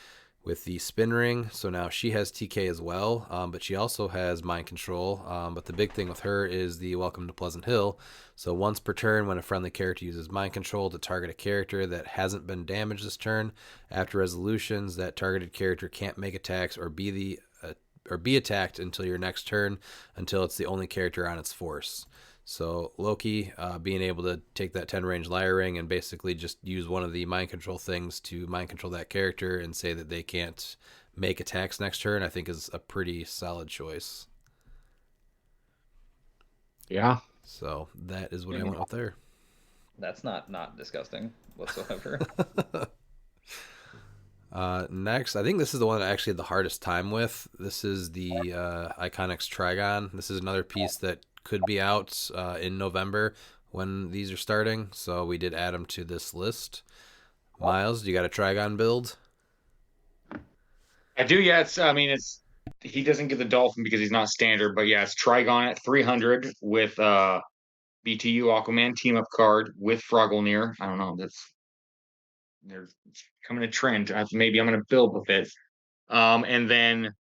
with the Spin Ring. So now she has TK as well, but she also has Mind Control. But the big thing with her is the Welcome to Pleasant Hill. So once per turn, when a friendly character uses Mind Control to target a character that hasn't been damaged this turn, after resolutions, that targeted character can't make attacks or be attacked until your next turn, until it's the only character on its force. So Loki being able to take that 10 range Liar Ring and basically just use one of the Mind Control things to Mind Control that character and say that they can't make attacks next turn, I think is a pretty solid choice. Yeah. So that is what I went with there. That's not disgusting whatsoever. Next, I think this is the one I actually had the hardest time with. This is the Iconics Trigon. This is another piece that could be out in November when these are starting. So we did add them to this list. Miles, you got a Trigon build? I do, yeah. He doesn't get the Dolphin because he's not standard, but yeah, it's Trigon at 300 with BTU Aquaman team up card with Frogglnear. I don't know, they're coming a trend. Maybe I'm gonna build with it. And then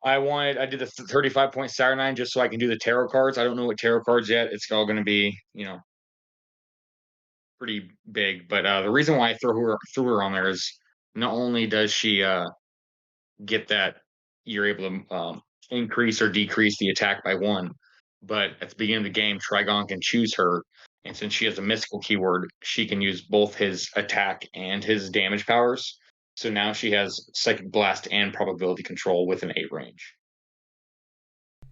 I did the 35-point Saturnine just so I can do the tarot cards. I don't know what tarot cards yet. It's all gonna be, pretty big. But the reason why I threw her on there is not only does she get that you're able to increase or decrease the attack by 1, but at the beginning of the game, Trigon can choose her, and since she has a mystical keyword, she can use both his attack and his damage powers. So now she has Psychic Blast and Probability Control with an 8 range,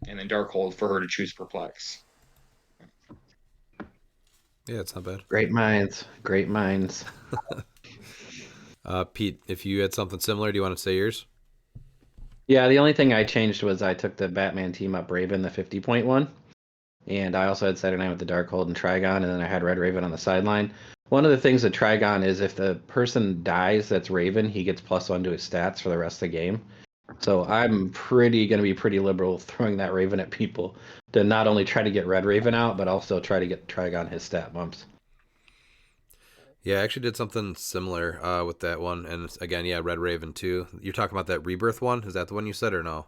and then Darkhold for her to choose Perplex. Yeah, it's not bad. Great minds. Great minds. Pete, if you had something similar, do you want to say yours? Yeah, the only thing I changed was I took the Batman team up Raven, the 50-point one. And I also had Saturday Night with the Darkhold and Trigon, and then I had Red Raven on the sideline. One of the things with Trigon is if the person dies that's Raven, he gets +1 to his stats for the rest of the game. So I'm going to be pretty liberal throwing that Raven at people to not only try to get Red Raven out, but also try to get Trigon his stat bumps. Yeah, I actually did something similar with that one. And again, yeah, Red Raven too. You're talking about that Rebirth one? Is that the one you said or no?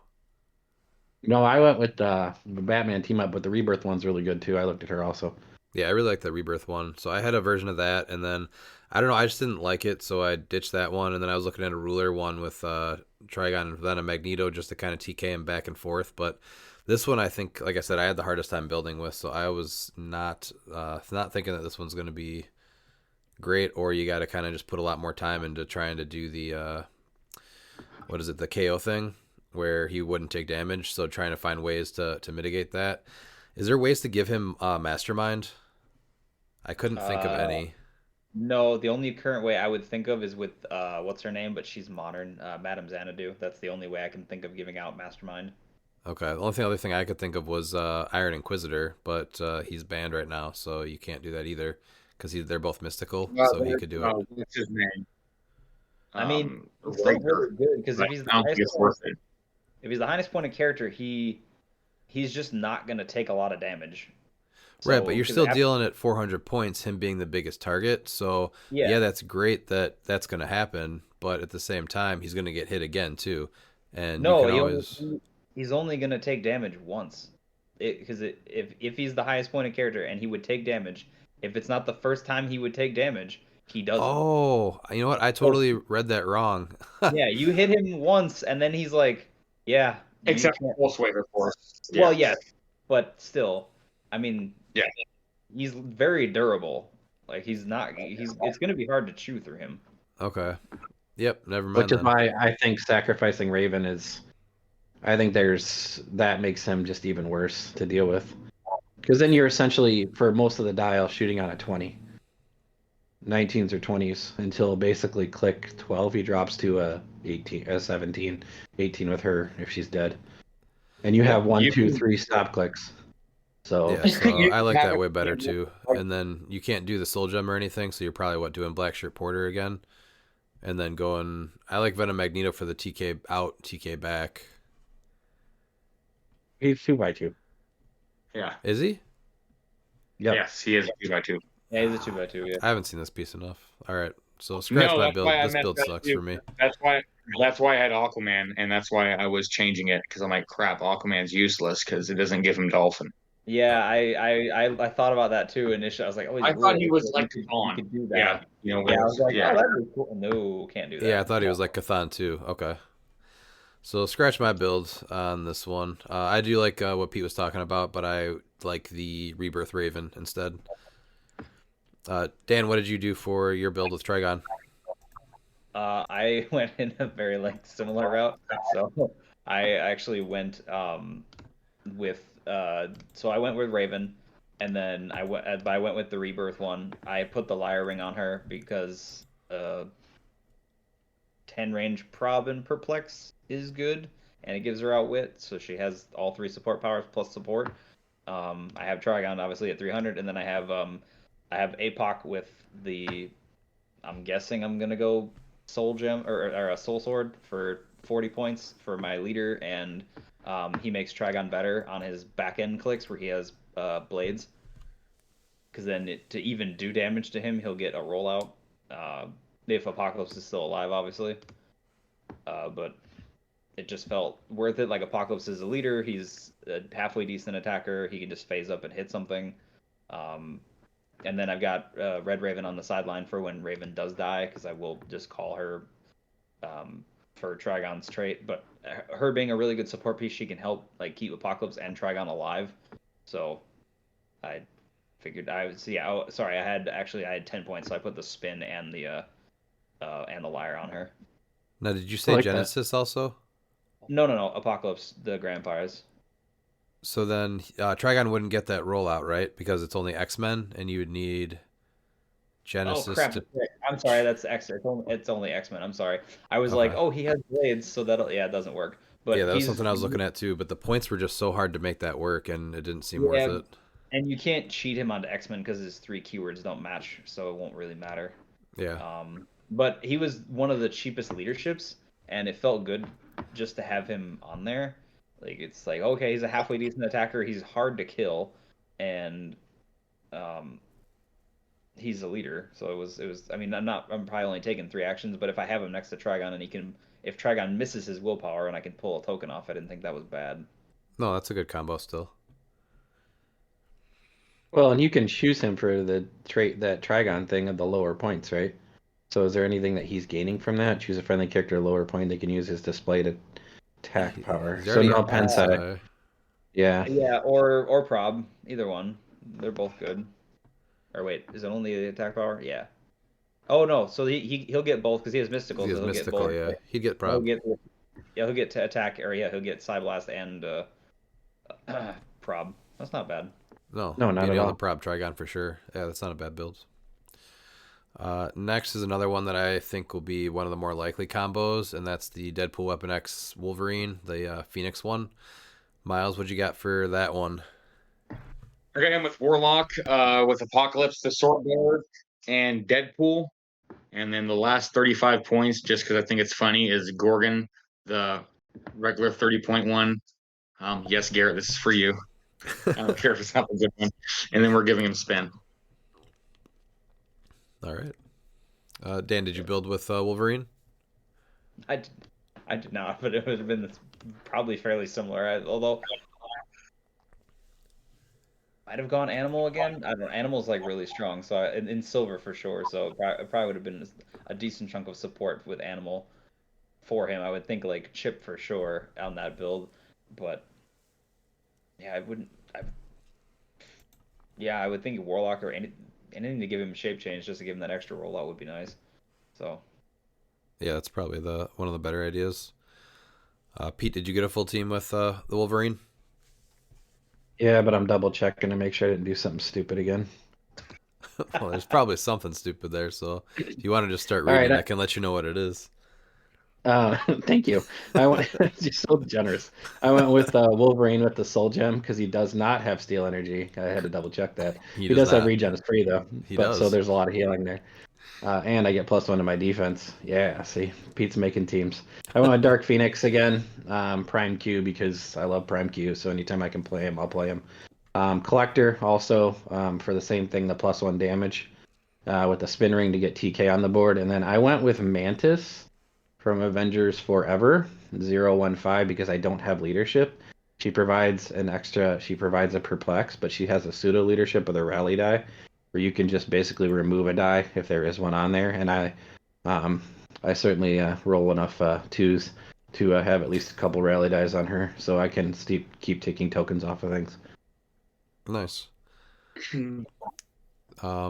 No, I went with the Batman team up, but the Rebirth one's really good too. I looked at her also. Yeah, I really like the Rebirth one. So I had a version of that, and then I don't know, I just didn't like it, so I ditched that one. And then I was looking at a ruler one with Trigon and then a Magneto just to kind of TK him back and forth. But this one, I think, like I said, I had the hardest time building with, so I was not thinking that this one's going to be great, or you got to kind of just put a lot more time into trying to do the what is it, the KO thing, where he wouldn't take damage. So trying to find ways to mitigate that. Is there ways to give him Mastermind? I couldn't think of any. No, the only current way I would think of is with what's her name, but she's modern, Madame Xanadu. That's the only way I can think of giving out Mastermind. Okay, the only other thing I could think of was Iron Inquisitor, but he's banned right now, so you can't do that either because they're both mystical, so he could do it. What's his name? I mean, it's still really good because if he's the highest pointed character, he's just not gonna take a lot of damage. Right, So, but you're 'cause still dealing at 400 points, him being the biggest target. So yeah, that's great that that's going to happen, but at the same time, he's going to get hit again too, and you No, can always. he's only gonna take damage once. If he's the highest pointed character and he would take damage, if it's not the first time he would take damage, he doesn't. Oh, you know what? I totally read that wrong. Yeah, you hit him once and then he's like, yeah, you Except can't. Pulse Wave, of course. Well, yes, but still, I mean, Yeah. he's very durable. Like it's gonna be hard to chew through him. Okay. Yep. Never mind. Which is then. why I think sacrificing Raven is. I think that makes him just even worse to deal with. Because then you're essentially, for most of the dial, shooting on a 20. 19s or 20s until basically click 12. He drops to a 18, a 17, 18 with her if she's dead. And you have 1, 2, 3 stop clicks. So Yeah, so I like that way better too. And then you can't do the soul gem or anything, so you're probably doing Black Shirt Porter again, and then going. I like Venom Magneto for the TK out, TK back. he's 2x2. Yeah. Is he? Yep. Yes, he is a 2x2. Yeah, he's a 2x2. Yeah. I haven't seen this piece enough. All right, so scratch my that's build. why I This messed build up sucks too. for me. That's why I had Aquaman, and that's why I was changing it because I'm like, crap, Aquaman's useless because it doesn't give him Dolphin. Yeah, I thought about that too initially. I was like, oh, he's I thought he rural, was so like you Vaughn. could do that. Yeah, you know, Yeah, I was like, yeah. oh, that'd be cool. No, can't do that. Yeah, I thought he was like Cathan too. Okay. So scratch my build on this one. I do like what Pete was talking about, but I like the Rebirth Raven instead. Dan, what did you do for your build with Trigon? I went in a very similar route. So I actually went with so I went with Raven, and then I went with the Rebirth one. I put the Liar Ring on her because 10 range prob and perplex is good, and it gives her outwit, so she has all 3 support powers plus support. I have Trigon obviously at 300, and then I have APOC with the. I'm guessing I'm gonna go Soul Gem or a Soul Sword for 40 points for my leader, and he makes Trigon better on his back end clicks where he has blades. Because then to even do damage to him, he'll get a rollout. If Apocalypse is still alive, obviously. But it just felt worth it. Like Apocalypse is a leader, he's a halfway decent attacker. He can just phase up and hit something. And then I've got Red Raven on the sideline for when Raven does die, because I will just call her for Trigon's trait. But her being a really good support piece, she can help keep Apocalypse and Trigon alive. So I figured I would see. Sorry, I had 10 points, so I put the spin and the Liar on her. Now, did you say Genesis also? No, Apocalypse, the Grandpires. So then Trigon wouldn't get that rollout, right? Because it's only X-Men, and you would need Genesis Oh crap! to. I'm sorry, that's X. It's only X-Men. I'm sorry. I was like, Okay. oh, he has blades, so it doesn't work. Yeah, But that was something I was looking at too, but the points were just so hard to make that work, and it didn't seem worth yeah, it. and you can't cheat him onto X-Men because his 3 keywords don't match, so it won't really matter. Yeah. But he was one of the cheapest leaderships, and it felt good just to have him on there. Like it's like, okay, he's a halfway decent attacker. He's hard to kill, and um, he's a leader. So it was. I mean, I'm probably only taking 3 actions, but if I have him next to Trigon and if Trigon misses his willpower and I can pull a token off, I didn't think that was bad. No, that's a good combo still. Well, and you can choose him for the trait that Trigon thing of the lower points, right? So is there anything that he's gaining from that? Choose a friendly character lower point. They can use his displayed attack power. He's So already no up pen this side. high. Yeah. Yeah, or prob, either one. They're both good. Or wait, is it only the attack power? Yeah. Oh no, so he'll get both because he has mystical. He So has he'll mystical, get both. yeah. He'd get He'll prob. get he'll get to attack, or yeah, he'll get Psyblast and prob. That's not bad. No, No, not being at able all. to prob Trigon for sure. Yeah, that's not a bad build. Next is another one that I think will be one of the more likely combos, and that's the Deadpool Weapon X Wolverine, the Phoenix one. Miles, what you got for that one? I got him with Warlock, with Apocalypse, the Swordbearer, and Deadpool. And then the last 35 points, just because I think it's funny, is Gorgon, the regular 30-point one. Yes, Garrett, this is for you. I don't care if it's not a good one. And then we're giving him spin. All right. Dan, did you build with Wolverine? I did not, but it would have been probably fairly similar. Although might have gone animal again. I don't know. Animal's like really strong, so in silver for sure. So it probably would have been a decent chunk of support with animal for him. I would think like chip for sure on that build, but yeah, I wouldn't. I would think Warlock or anything to give him shape change, just to give him that extra rollout would be nice. So Yeah, that's probably one of the better ideas. Pete, did you get a full team with the Wolverine? Yeah, but I'm double checking to make sure I didn't do something stupid again. Well, there's probably something stupid there, so if you want to just start All right, reading, I can let you know what it is. Thank you. You're so generous. I went with Wolverine with the Soul Gem because he does not have Steel Energy. I had to double check that. He does have not. regen free though. He So does. there's a lot of healing there. And I get +1 to my defense. Yeah, see, Pete's making teams. I went with Dark Phoenix again, Prime Q because I love Prime Q. So anytime I can play him, I'll play him. Collector also for the same thing, the +1 damage with the spin ring to get TK on the board. And then I went with Mantis from Avengers Forever 015 because I don't have leadership. She provides a perplex, but she has a pseudo leadership with a rally die where you can just basically remove a die if there is one on there. And I certainly roll enough twos to have at least a couple rally dies on her so I can keep taking tokens off of things. Nice.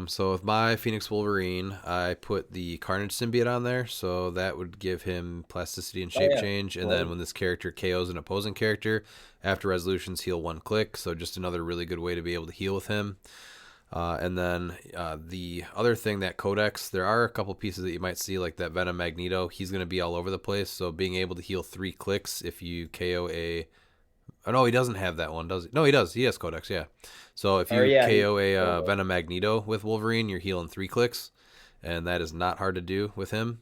So with my Phoenix Wolverine, I put the Carnage symbiote on there, so that would give him plasticity and shape change. And then when this character KOs an opposing character, after resolutions, heal 1 click. So just another really good way to be able to heal with him. And then the other thing, that Codex, there are a couple pieces that you might see, like that Venom Magneto. He's going to be all over the place. So being able to heal 3 clicks if you KO a... Oh, no, he doesn't have that one, does he? No, he does. He has Codex, yeah. So if you KO a Venom Magneto with Wolverine, you're healing 3 clicks. And that is not hard to do with him.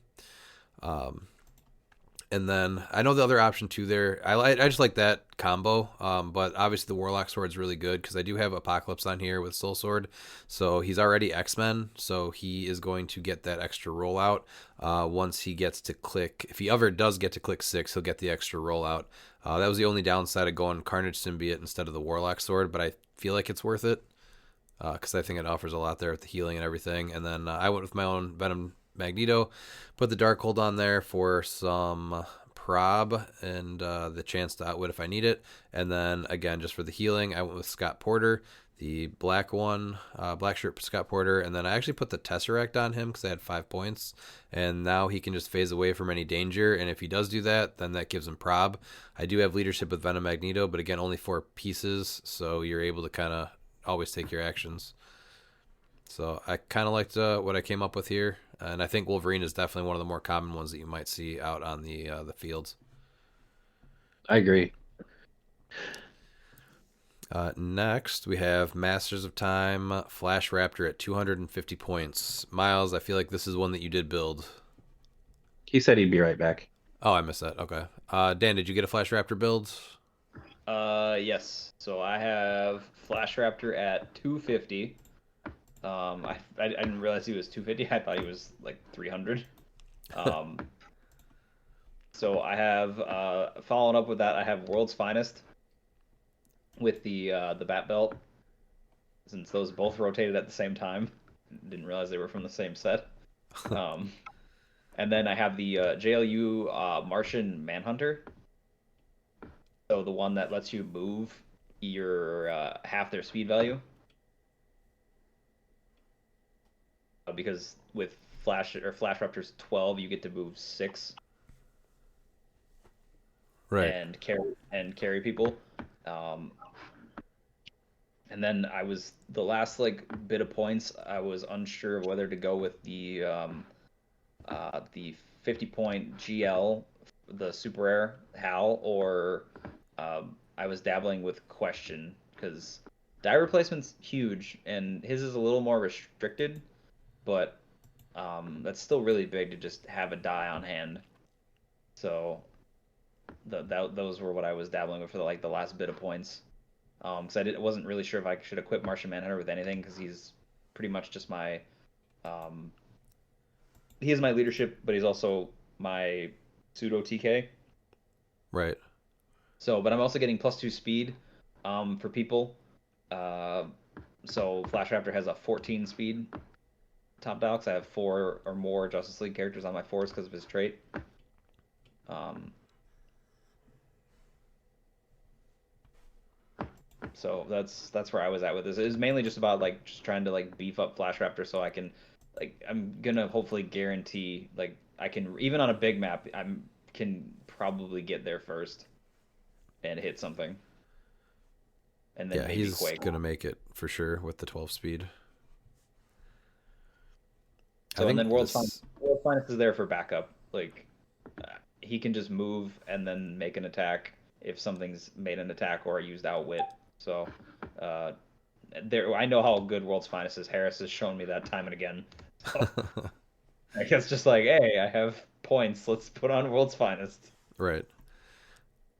And then I know the other option too there. I just like that combo. But obviously the Warlock Sword is really good because I do have Apocalypse on here with Soul Sword. So he's already X-Men. So he is going to get that extra rollout once he gets to click. If he ever does get to click 6, he'll get the extra rollout. That was the only downside of going Carnage Symbiote instead of the Warlock Sword. But I feel like it's worth it because I think it offers a lot there with the healing and everything. And then I went with my own Venom Magneto, put the Darkhold on there for some prob and the chance to outwit if I need it. And then again, just for the healing, I went with Scott Porter, the black one, black shirt Scott Porter, and then I actually put the Tesseract on him because I had 5 points, and now he can just phase away from any danger, and if he does do that, then that gives him prob. I do have leadership with Venom Magneto, but again, only 4 pieces, so you're able to kind of always take your actions. So I kind of liked what I came up with here, and I think Wolverine is definitely one of the more common ones that you might see out on the fields. I agree. Next, we have Masters of Time, Flash Raptor at 250 points. Miles, I feel like this is one that you did build. He said he'd be right back. Oh, I missed that. Okay. Dan, did you get a Flash Raptor build? Yes. So I have Flash Raptor at 250. I didn't realize he was 250. I thought he was like 300. So I have following up with that. I have World's Finest with the Bat Belt, since those both rotated at the same time. Didn't realize they were from the same set. And then I have the JLU Martian Manhunter. So the one that lets you move your half their speed value. Because with Flash Raptor's 12, you get to move 6. Right. And carry people. And then I was the last bit of points. I was unsure of whether to go with the 50-point GL, the super rare Hal, or I was dabbling with Question, because die replacement's huge and his is a little more restricted, but that's still really big to just have a die on hand. So those were what I was dabbling with for the last bit of points. Because I wasn't really sure if I should equip Martian Manhunter with anything, because he's pretty much just my he is my leadership, but he's also my pseudo TK. Right. So, but I'm also getting +2 speed for people. So Flash Raptor has a 14 speed top dial, because I have 4 or more Justice League characters on my force because of his trait. So that's where I was at with this. It was mainly just about just trying to beef up Flash Raptor, so I can I'm gonna hopefully guarantee I can, even on a big map, can probably get there first and hit something. And then yeah, maybe he's Quake. gonna make it for sure with the 12 speed. So and then World's Finest is there for backup. He can just move and then make an attack if something's made an attack or used outwit. So I know how good World's Finest is. Harris has shown me that time and again. So, I guess just hey, I have points. Let's put on World's Finest. Right.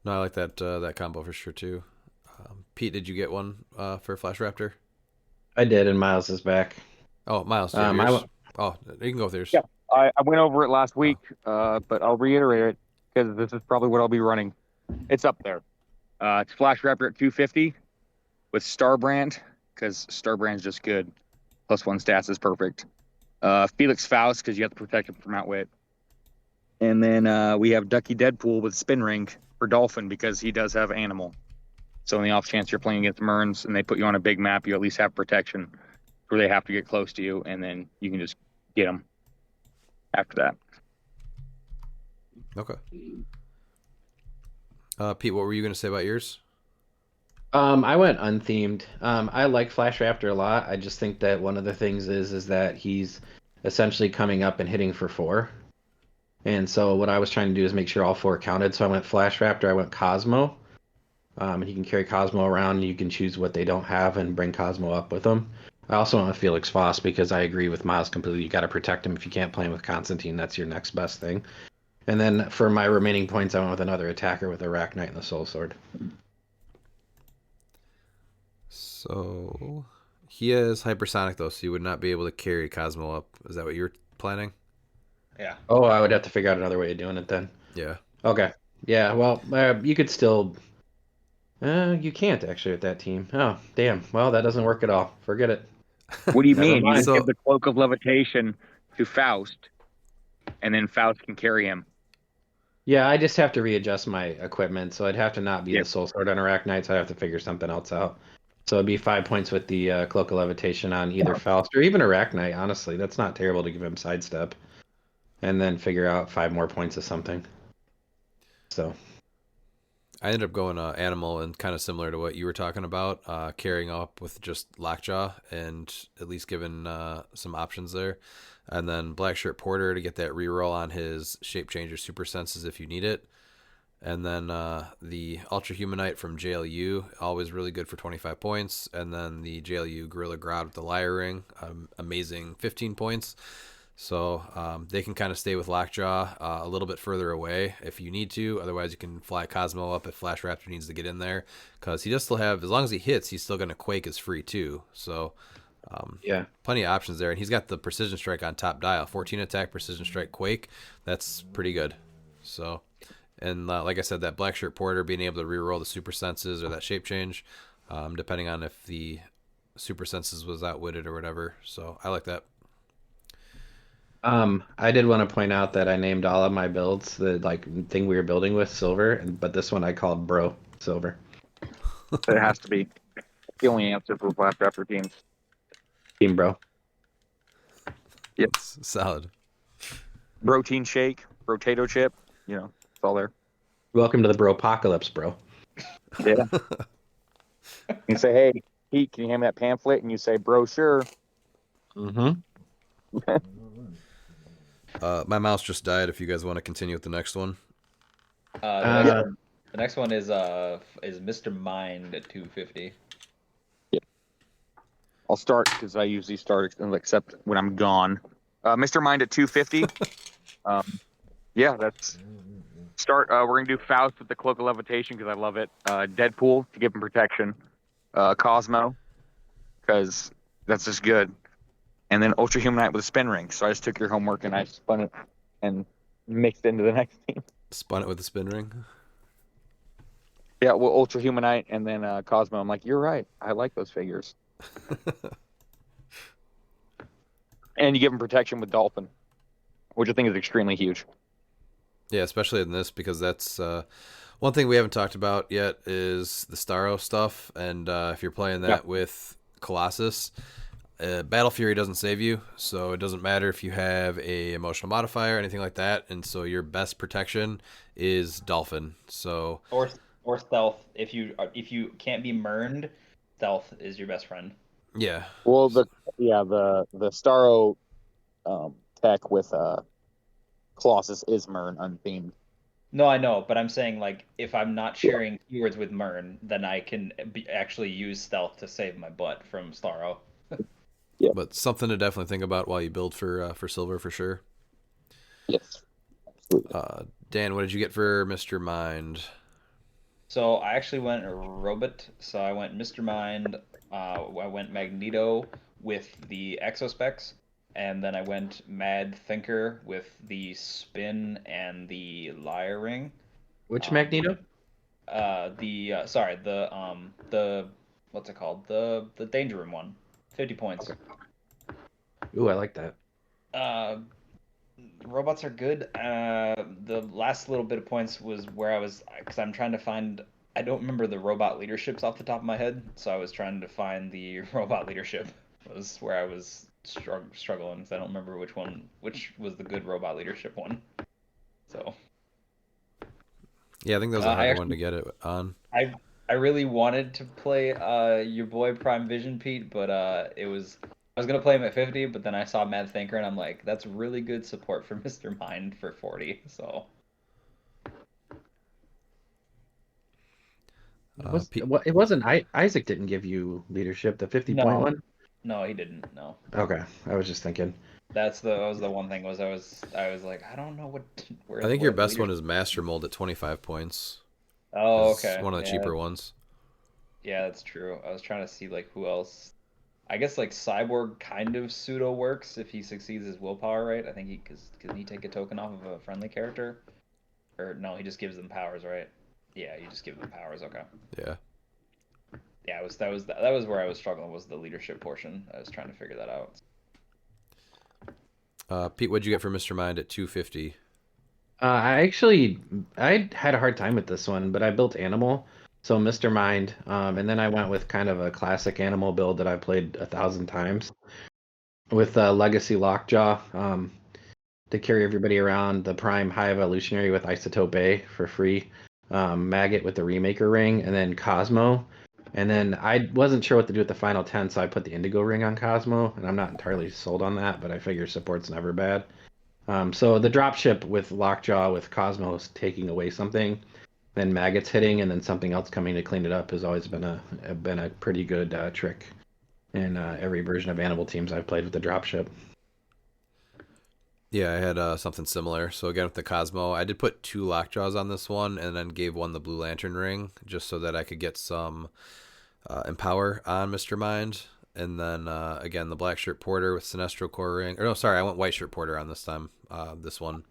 No, I like that combo for sure too. Pete, did you get one for Flash Raptor? I did, and Miles is back. Oh, Miles, you can go with yours. Yeah, I went over it last week, but I'll reiterate it because this is probably what I'll be running. It's up there. It's Flash Raptor at 250 with Starbrand, because Starbrand's just good. +1 stats is perfect. Felix Faust, because you have to protect him from outwit. And then we have Ducky Deadpool with Spin Ring for Dolphin, because he does have Animal. So in the off chance you're playing against Merns and they put you on a big map, you at least have protection where they have to get close to you, and then you can just get them after that. Okay. Pete, what were you going to say about yours? I went unthemed. I like Flash Raptor a lot. I just think that one of the things is that he's essentially coming up and hitting for 4. And so what I was trying to do is make sure all 4 counted. So I went Flash Raptor, I went Cosmo. And he can carry Cosmo around, and you can choose what they don't have and bring Cosmo up with them. I also went with Felix Faust because I agree with Miles completely. You got to protect him. If you can't play him with Constantine, that's your next best thing. And then for my remaining points, I went with another attacker with Arachnite and the Soul Sword. So he is hypersonic though, so you would not be able to carry Cosmo up. Is that what you were planning? Yeah. Oh, I would have to figure out another way of doing it then. Yeah. Okay. Yeah, well, you could still... you can't actually with that team. Oh, damn. Well, that doesn't work at all. Forget it. What do you mean? You mind. just give the Cloak of Levitation to Faust, and then Faust can carry him. Yeah, I just have to readjust my equipment, so I'd have to not be Yep. the Soul Sword on Arachnite, so I'd have to figure something else out. So it'd be 5 points with the Cloak of Levitation on either Faust or even Arachnite, honestly. That's not terrible to give him sidestep. And then figure out 5 more points of something. So I ended up going animal and kind of similar to what you were talking about, carrying up with just Lockjaw and at least giving some options there. And then Black Shirt Porter to get that reroll on his Shape Changer Super Senses if you need it. And then the Ultra Humanite from JLU, always really good for 25 points. And then the JLU Gorilla Grodd with the Lyre Ring, amazing 15 points. So they can kind of stay with Lockjaw a little bit further away if you need to. Otherwise, you can fly Cosmo up if Flash Raptor needs to get in there. Because he does still have, as long as he hits, he's still going to Quake as free too. So yeah, plenty of options there. And he's got the Precision Strike on top dial. 14 attack, Precision Strike, Quake. That's pretty good. So... And like I said, that Black Shirt Porter being able to reroll the Super Senses or that Shape Change, depending on if the Super Senses was outwitted or whatever. So I like that. I did want to point out that I named all of my builds the thing we were building with silver, but this one I called Bro Silver. It has to be the only answer for Black Raptor teams. Team Bro. Yep. Solid. Protein shake, potato chip, it's all there. Welcome to the Bro-apocalypse, bro. Yeah. You say, hey, Pete, can you hand me that pamphlet? And you say, bro, sure. Mm-hmm. My mouse just died. If you guys want to continue with the next one. The next one is Mr. Mind at 250. Yeah. I'll start because I usually start except when I'm gone. Mr. Mind at 250. Yeah, that's start. We're gonna do Faust with the Cloak of Levitation because I love it. Deadpool to give him protection. Cosmo because that's just good. And then Ultra Humanite with a spin ring. So I just took your homework and I spun it and mixed it into the next team. Spun it with a spin ring? Yeah, well, Ultra Humanite and then Cosmo. I'm like, you're right. I like those figures. And you give him protection with Dolphin, which I think is extremely huge. Yeah, especially in this because that's one thing we haven't talked about yet is the Starro stuff. And if you're playing that with Colossus, Battle Fury doesn't save you, so it doesn't matter if you have a emotional modifier or anything like that. And so your best protection is Dolphin. So or stealth. If you can't be murned, stealth is your best friend. Yeah. Well, the Starro tech with Colossus is Mern unthemed. No, I know, but I'm saying if I'm not sharing keywords with Mern, then I can actually use stealth to save my butt from Starro. Yeah. But something to definitely think about while you build for silver for sure. Yes. Absolutely. Dan, what did you get for Mr. Mind? So I actually went Robot. So I went Mr. Mind. I went Magneto with the Exospecs, and then I went Mad Thinker with the Spin and the Lyre Ring. Which Magneto? The what's it called? The Danger Room one. 50 points. Ooh, I like that. Robots are good. The last little bit of points was where I was, because I'm trying to find. I don't remember the robot leaderships off the top of my head, so I was trying to find the robot leadership. Was where I was struggling because I don't remember which was the good robot leadership one. So. Yeah, I think that was a hard one to get it on. I really wanted to play your boy Prime Vision Pete, but I was gonna play him at 50, but then I saw Mad Thinker and I'm like, that's really good support for Mr. Mind for 40. So it wasn't. Isaac didn't give you leadership. The 50-point one. No, he didn't. No. Okay, I was just thinking. That was the one thing I was like, I don't know where. I think your best one is Master Mold at 25 points. Oh, okay. It's one of the cheaper ones. Yeah, that's true. I was trying to see who else. I guess Cyborg kind of pseudo works if he succeeds his willpower, right? I think can he take a token off of a friendly character? Or no, he just gives them powers, right? Yeah, you just give them powers. Okay. Yeah. Yeah, that was where I was struggling, was the leadership portion. I was trying to figure that out. Pete, what'd you get for Mr. Mind at 250? I had a hard time with this one, but I built Animal. So Mr. Mind, and then I went with kind of a classic animal build that I've played 1,000 times with Legacy Lockjaw to carry everybody around, the Prime High Evolutionary with Isotope A for free, Maggot with the Remaker Ring, and then Cosmo. And then I wasn't sure what to do with the final 10, so I put the Indigo Ring on Cosmo, and I'm not entirely sold on that, but I figure support's never bad. So the dropship with Lockjaw with Cosmos taking away something, then Maggots hitting, and then something else coming to clean it up has always been a pretty good trick in every version of Animal Teams I've played with the dropship. Yeah, I had something similar. So again with the Cosmo, I did put 2 Lockjaws on this one, and then gave one the Blue Lantern ring just so that I could get some Empower on Mr. Mind. And then again the Black Shirt Porter with Sinestro Core ring. Or no, sorry, I went White Shirt Porter on this time. This one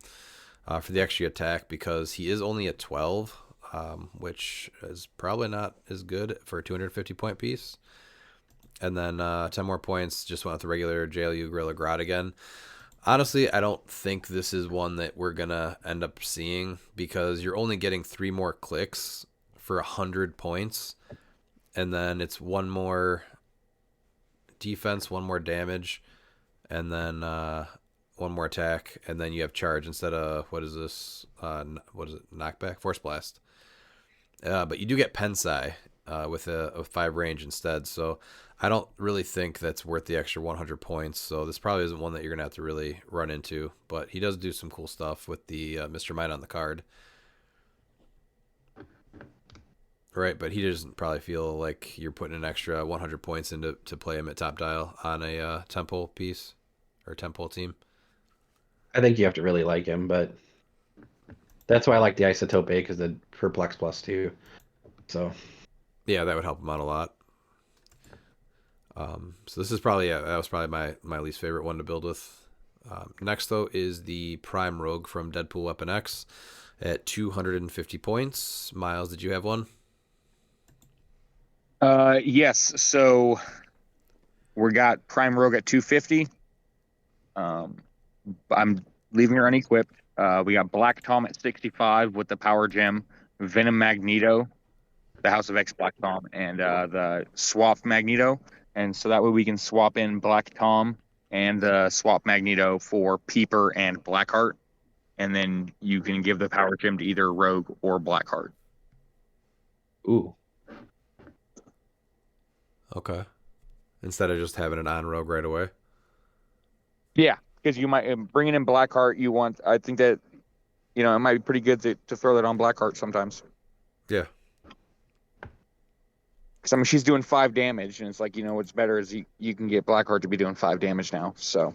for the extra attack because he is only a 12, which is probably not as good for a 250 point piece. And then 10 more points. Just went with the regular JLU Gorilla Grodd again. Honestly, I don't think this is one that we're going to end up seeing because you're only getting 3 more clicks for 100 points. And then it's 1 more defense, 1 more damage, and then 1 more attack. And then you have charge instead of, what is this? What is it? Knockback? Force Blast. But you do get Pensai with a 5 range instead. So I don't really think that's worth the extra 100 points. So this probably isn't one that you're going to have to really run into. But he does do some cool stuff with the Mr. Mind on the card. Right, but he doesn't probably feel like you're putting an extra 100 points into to play him at top dial on a Temple piece or Temple team. I think you have to really like him, but that's why I like the Isotope A because the Perplex plus 2. So yeah, that would help him out a lot. So this is probably that was probably my least favorite one to build with. Next though is the Prime Rogue from Deadpool Weapon X at 250 points. Miles, did you have one? Yes. So we got Prime Rogue at 250. I'm leaving her unequipped. We got Black Tom at 65 with the Power Gem, Venom Magneto, the House of X Black Tom, and the Swap Magneto. And so that way we can swap in Black Tom and the Swap Magneto for Peeper and Blackheart. And then you can give the Power Gem to either Rogue or Blackheart. ooh. Okay. Instead of just having it on Rogue right away. Yeah, because you might bringing in Blackheart. I think that it might be pretty good to throw that on Blackheart sometimes. Yeah. Because I mean, she's doing 5 damage, and it's like what's better is you can get Blackheart to be doing 5 damage now. So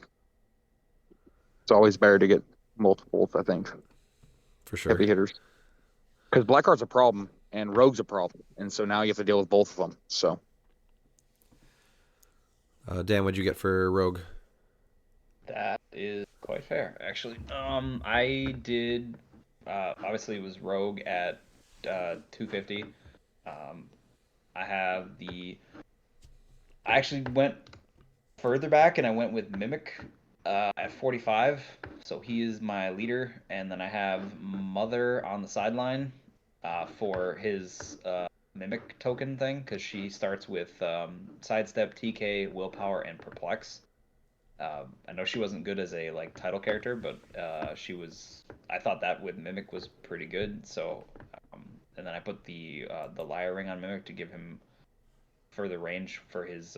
it's always better to get multiples, I think. For sure. Heavy hitters. Because Blackheart's a problem and Rogue's a problem, and so now you have to deal with both of them. So. Dan, what'd you get for Rogue? That is quite fair, actually. I did. Obviously, it was Rogue at 250. I actually went further back, and I went with Mimic at 45. So he is my leader, and then I have Mother on the sideline for his Mimic token thing, because she starts with Sidestep, TK, Willpower, and Perplex. I know she wasn't good as a title character, but I thought that with Mimic was pretty good. So, and then I put the Liar Ring on Mimic to give him further range for his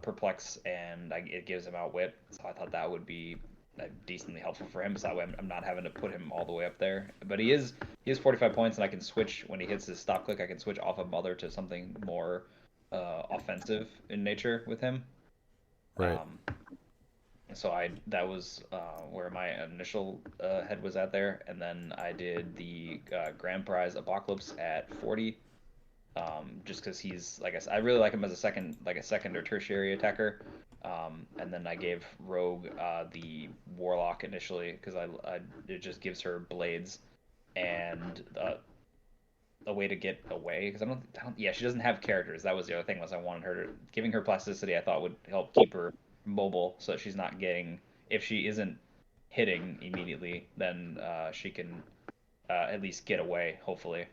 Perplex, and it gives him Outwit. So I thought that would be decently helpful for him. So that way I'm not having to put him all the way up there. But he is 45 points, and I can switch when he hits his stop click. I can switch off of Mother to something more offensive in nature with him. Right. So that was where my initial head was at there, and then I did the grand prize Apocalypse at 40, just because he's I really like him as a second or tertiary attacker, and then I gave Rogue the Warlock initially because it just gives her blades and a way to get away, because she doesn't have characters. That was the other thing, was I wanted her giving her plasticity. I thought would help keep her mobile, so that she's not getting, if she isn't hitting immediately, then she can at least get away, hopefully.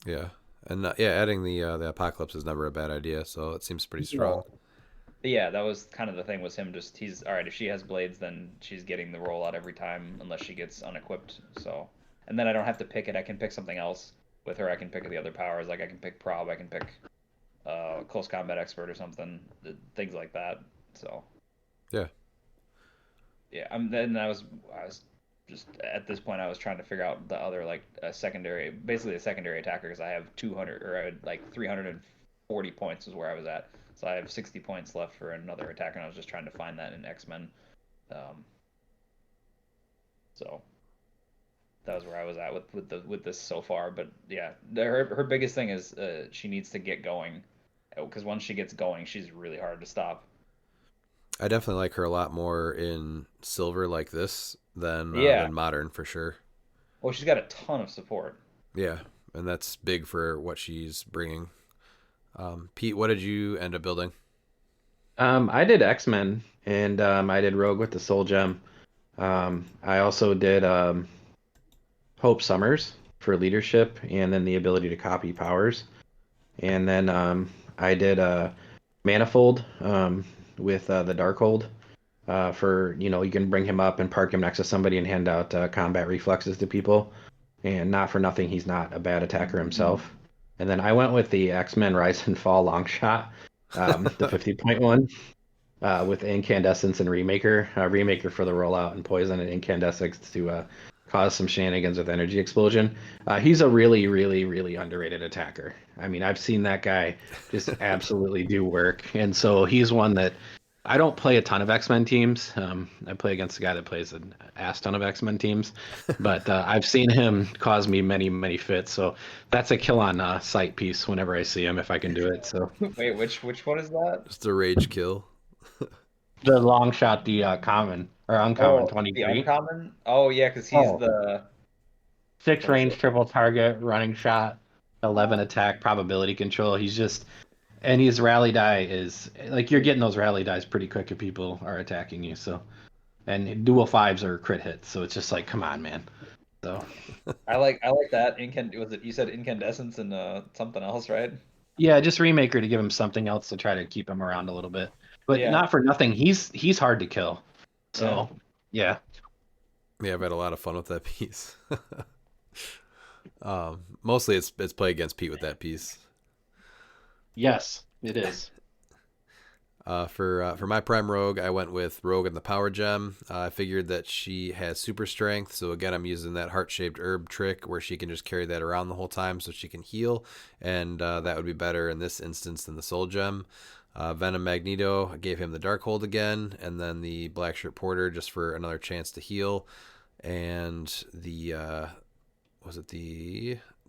Yeah, and adding the Apocalypse is never a bad idea. So it seems pretty strong. Yeah, that was kind of the thing, was him just, he's all right, if she has blades, then she's getting the rollout every time unless she gets unequipped. So, and then I don't have to pick it. I can pick something else with her. I can pick the other powers. Like I can pick prob. I can pick close combat expert or something. Things like that. So Yeah. yeah, then I was just at this point I was trying to figure out the other, like a secondary, basically a secondary attacker, because I have 200, or I had like 340 points is where I was at. So I have 60 points left for another attacker, and I was just trying to find that in X-Men. So that was where I was at with this so far. But yeah, her biggest thing is she needs to get going, because once she gets going, she's really hard to stop. I definitely like her a lot more in silver like this than modern, for sure. Well, she's got a ton of support. Yeah, and that's big for what she's bringing. Pete, what did you end up building? I did X-Men, and I did Rogue with the Soul Gem. I also did Hope Summers for leadership, and then the ability to copy powers. And then I did Manifold with the Darkhold. For, you can bring him up and park him next to somebody and hand out combat reflexes to people. And not for nothing, he's not a bad attacker himself. And then I went with the X-Men Rise and Fall long shot, the 50-point one, with Incandescence and Remaker. Remaker for the rollout, and Poison, and Incandescence to cause some shenanigans with Energy Explosion. He's a really, really, really underrated attacker. I mean, I've seen that guy just absolutely do work. And so he's one that I don't play a ton of X-Men teams. I play against a guy that plays an ass ton of X-Men teams, but I've seen him cause me many, many fits. So that's a kill on sight piece whenever I see him, if I can do it. So Wait, which one is that? Just a rage kill. the long shot, the common or uncommon 23. The uncommon? Oh yeah, because he's the 6 range triple target running shot, 11 attack, probability control. And his rally die is like, you're getting those rally dies pretty quick if people are attacking you. So, and dual 5s are crit hits. So it's just like, come on, man. So I like that. Was it, you said Incandescence and something else, right? yeah, just Remaker to give him something else to try to keep him around a little bit. But Yeah. not for nothing, he's hard to kill. So yeah. Yeah, I've had a lot of fun with that piece. Mostly it's play against Pete with that piece. Yes, it is. For my Prime Rogue, I went with Rogue and the Power Gem. I figured that she has super strength, so again, I'm using that heart-shaped herb trick where she can just carry that around the whole time so she can heal, and that would be better in this instance than the Soul Gem. Venom Magneto, I gave him the Darkhold again, and then the Black Shirt Porter just for another chance to heal, and the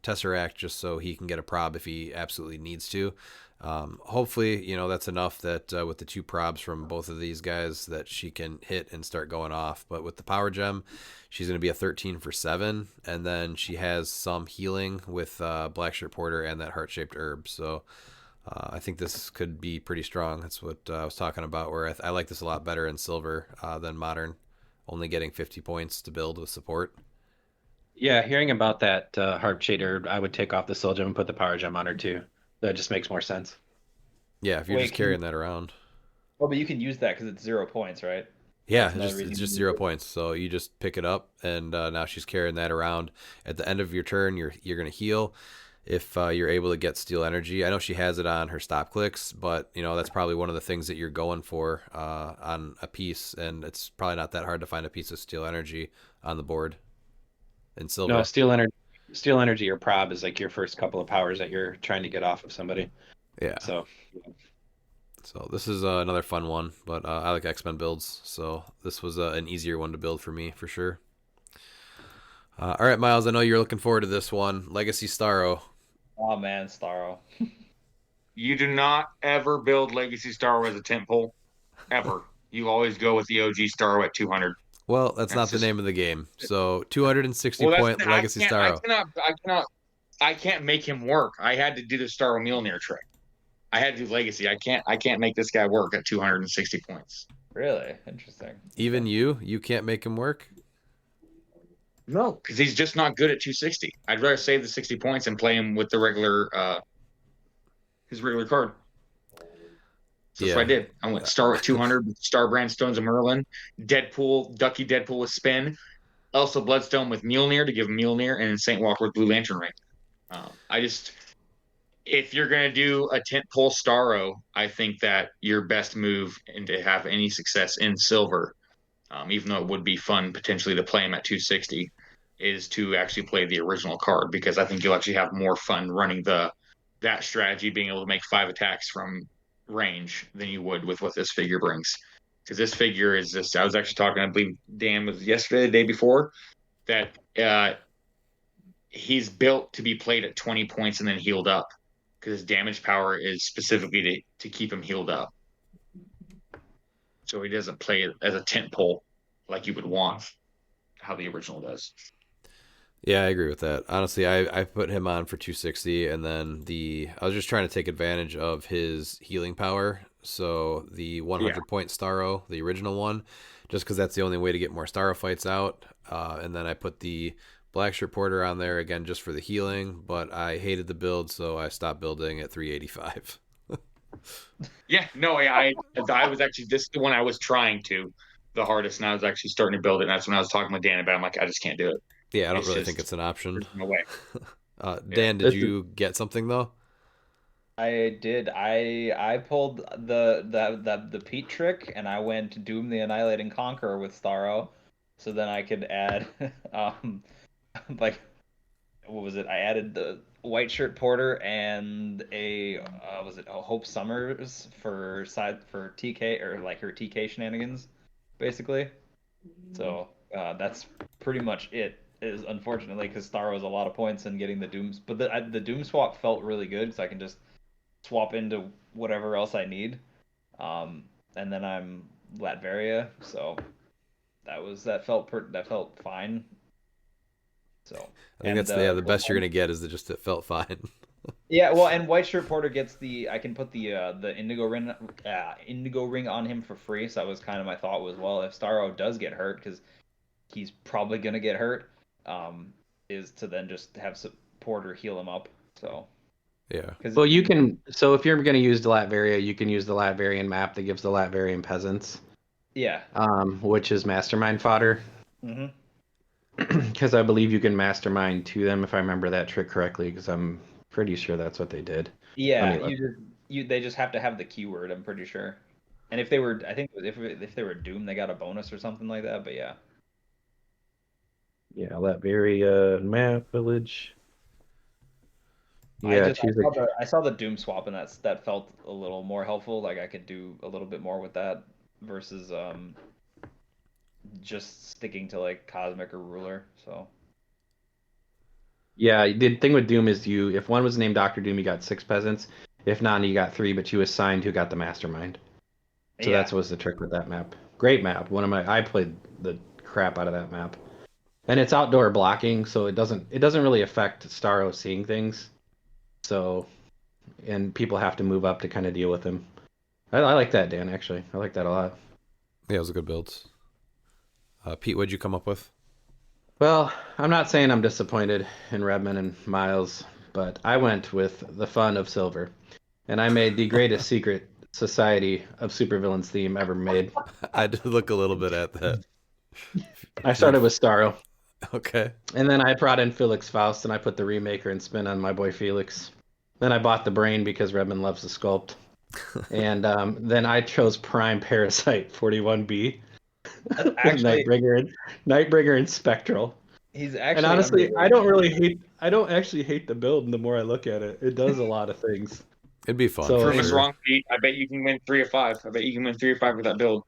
Tesseract just so he can get a prob if he absolutely needs to. Hopefully, that's enough that with the 2 probs from both of these guys that she can hit and start going off. But with the Power Gem, she's going to be a 13 for 7, and then she has some healing with Black Shirt Porter and that heart-shaped herb. So I think this could be pretty strong. That's what I was talking about, where I like this a lot better in silver than modern, only getting 50 points to build with support. Yeah, hearing about that heart shader, I would take off the Soul Gem and put the Power Gem on her too. That just makes more sense. Yeah, if you're just carrying that around. Oh, but you can use that because it's 0 points, right? Yeah, it's just 0 points. So you just pick it up, and now she's carrying that around. At the end of your turn, you're going to heal. If you're able to get Steel Energy, I know she has it on her stop clicks, but that's probably one of the things that you're going for on a piece, and it's probably not that hard to find a piece of Steel Energy on the board in silver. No, Steel Energy or prob is like your first couple of powers that you're trying to get off of somebody. Yeah. So this is another fun one, but I like X-Men builds, so this was an easier one to build for me for sure. All right, Miles, I know you're looking forward to this one, Legacy Starro. Oh man, Starro. You do not ever build Legacy Starro as a Tentpole, ever. You always go with the OG Starro at 200. Well, that's not the name of the game. So 260-point Legacy Starro. I can't make him work. I had to do the Starro Mjolnir trick. I had to do Legacy. I can't make this guy work at 260 points. Really interesting. Even you can't make him work. No, because he's just not good at 260. I'd rather save the 60 points and play him with the regular his regular card. So that's what I did. I went Star with 200, Star Brand Stones of Merlin, Ducky Deadpool with Spin, Elsa Bloodstone with Mjolnir to give him Mjolnir, and then St. Walker with Blue Lantern Ring. If you're going to do a Tentpole Starro, I think that your best move and to have any success in silver, even though it would be fun potentially to play him at 260, is to actually play the original card, because I think you'll actually have more fun running that strategy, being able to make 5 attacks from range than you would with what this figure brings. Because this figure is just, I was actually talking, I believe Dan was yesterday, the day before, that he's built to be played at 20 points and then healed up, because his damage power is specifically to keep him healed up. So he doesn't play it as a tent pole like you would want, how the original does. Yeah, I agree with that. Honestly, I put him on for 260, and then I was just trying to take advantage of his healing power. So the 100 point Starro, the original one, just because that's the only way to get more Starro fights out. And then I put the Black Shirt Porter on there again just for the healing, but I hated the build, so I stopped building at 385. I was actually, this is the one I was trying to the hardest, and I was actually starting to build it, and that's when I was talking with Dan about it. I'm like, I just can't do it. Yeah, I don't really think it's an option. No way. Dan, did you get something though? I did. I pulled the Pete trick, and I went Doom the Annihilating Conqueror with Starro, so then I could add like, what was it? I added the White Shirt Porter and a Hope Summers for TK, or like her TK shenanigans, basically. So that's pretty much it. Is unfortunately, because Starro was a lot of points and getting the Dooms, but the Doom swap felt really good, so I can just swap into whatever else I need. And then I'm Latveria, so that felt fine. So I think that's the best you're gonna get, is that just it felt fine. Yeah, well, and White Shirt Porter gets I can put the Indigo ring on him for free. So that was kind of my thought was, well, if Starro does get hurt, because he's probably gonna get hurt, is to then just have Porter heal him up. So yeah. Well, you can. So if you're gonna use the Latveria, you can use the Latverian map that gives the Latverian peasants. Yeah. Which is Mastermind fodder. Mm-hmm. Because I believe you can Mastermind to them, if I remember that trick correctly, because I'm pretty sure that's what they did. Yeah, they just have to have the keyword, I'm pretty sure. And if they were, I think if they were Doom, they got a bonus or something like that. But yeah. Yeah, Latveria map village. Yeah, I saw the Doom swap, and that felt a little more helpful. Like I could do a little bit more with that versus just sticking to like Cosmic or Ruler. So yeah, the thing with Doom is if one was named Dr. Doom, you got 6 peasants. If not, you got 3, but you assigned who got the Mastermind. So that was the trick with that map. Great map. I played the crap out of that map. And it's outdoor blocking, so it doesn't really affect Starro seeing things. So, and people have to move up to kind of deal with him. I like that, Dan, actually. I like that a lot. Yeah, it was a good build. Pete, what'd you come up with? Well, I'm not saying I'm disappointed in Redman and Miles, but I went with the fun of silver. And I made the greatest secret society of supervillains theme ever made. I did look a little bit at that. I started with Starro. Okay. And then I brought in Felix Faust, and I put the remaker and spin on my boy Felix. Then I bought the brain because Redman loves the sculpt. And then I chose Prime Parasite 41B. Actually, Nightbringer and Spectral. He's actually. And honestly, I don't actually hate the build. And the more I look at it, it does a lot of things. It'd be fun. So, Prove us wrong, Pete. I bet you can win 3 of 5. I bet you can win 3 of 5 with that build.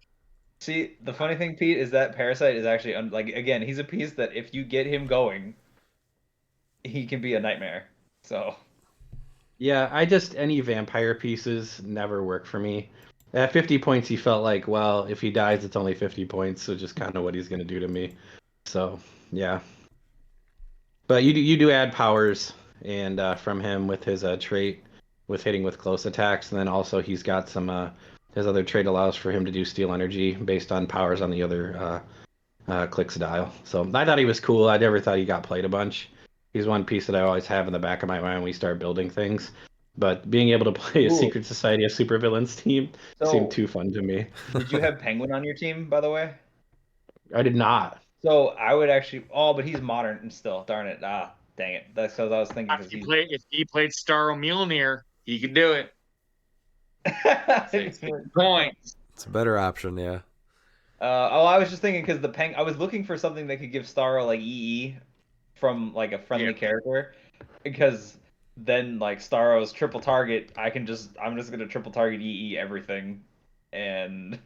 See, the funny thing, Pete, is that Parasite is actually again, he's a piece that if you get him going, he can be a nightmare. So. Yeah, any vampire pieces never work for me. At 50 points, he felt like, well, if he dies, it's only 50 points, so just kind of what he's going to do to me. So, yeah. But you do add powers and from him with his trait with hitting with close attacks, and then also he's got some his other trait allows for him to do steal energy based on powers on the other cliX dial. So I thought he was cool. I never thought he got played a bunch. He's one piece that I always have in the back of my mind when we start building things. But being able to play a Cool. Secret Society of Supervillains team seemed So, too fun to me. did you have Penguin on your team, by the way? I did not. So I would actually. Oh, but he's modern and still. Darn it. Ah, dang it. That's because I was thinking because he's. If he played Starro Mjolnir, he could do it. 6 points. It's a better option, yeah. I was just thinking because I was looking for something that could give Starro like EE from like a friendly character, because then like Starro's triple target, I'm just gonna triple target EE everything, and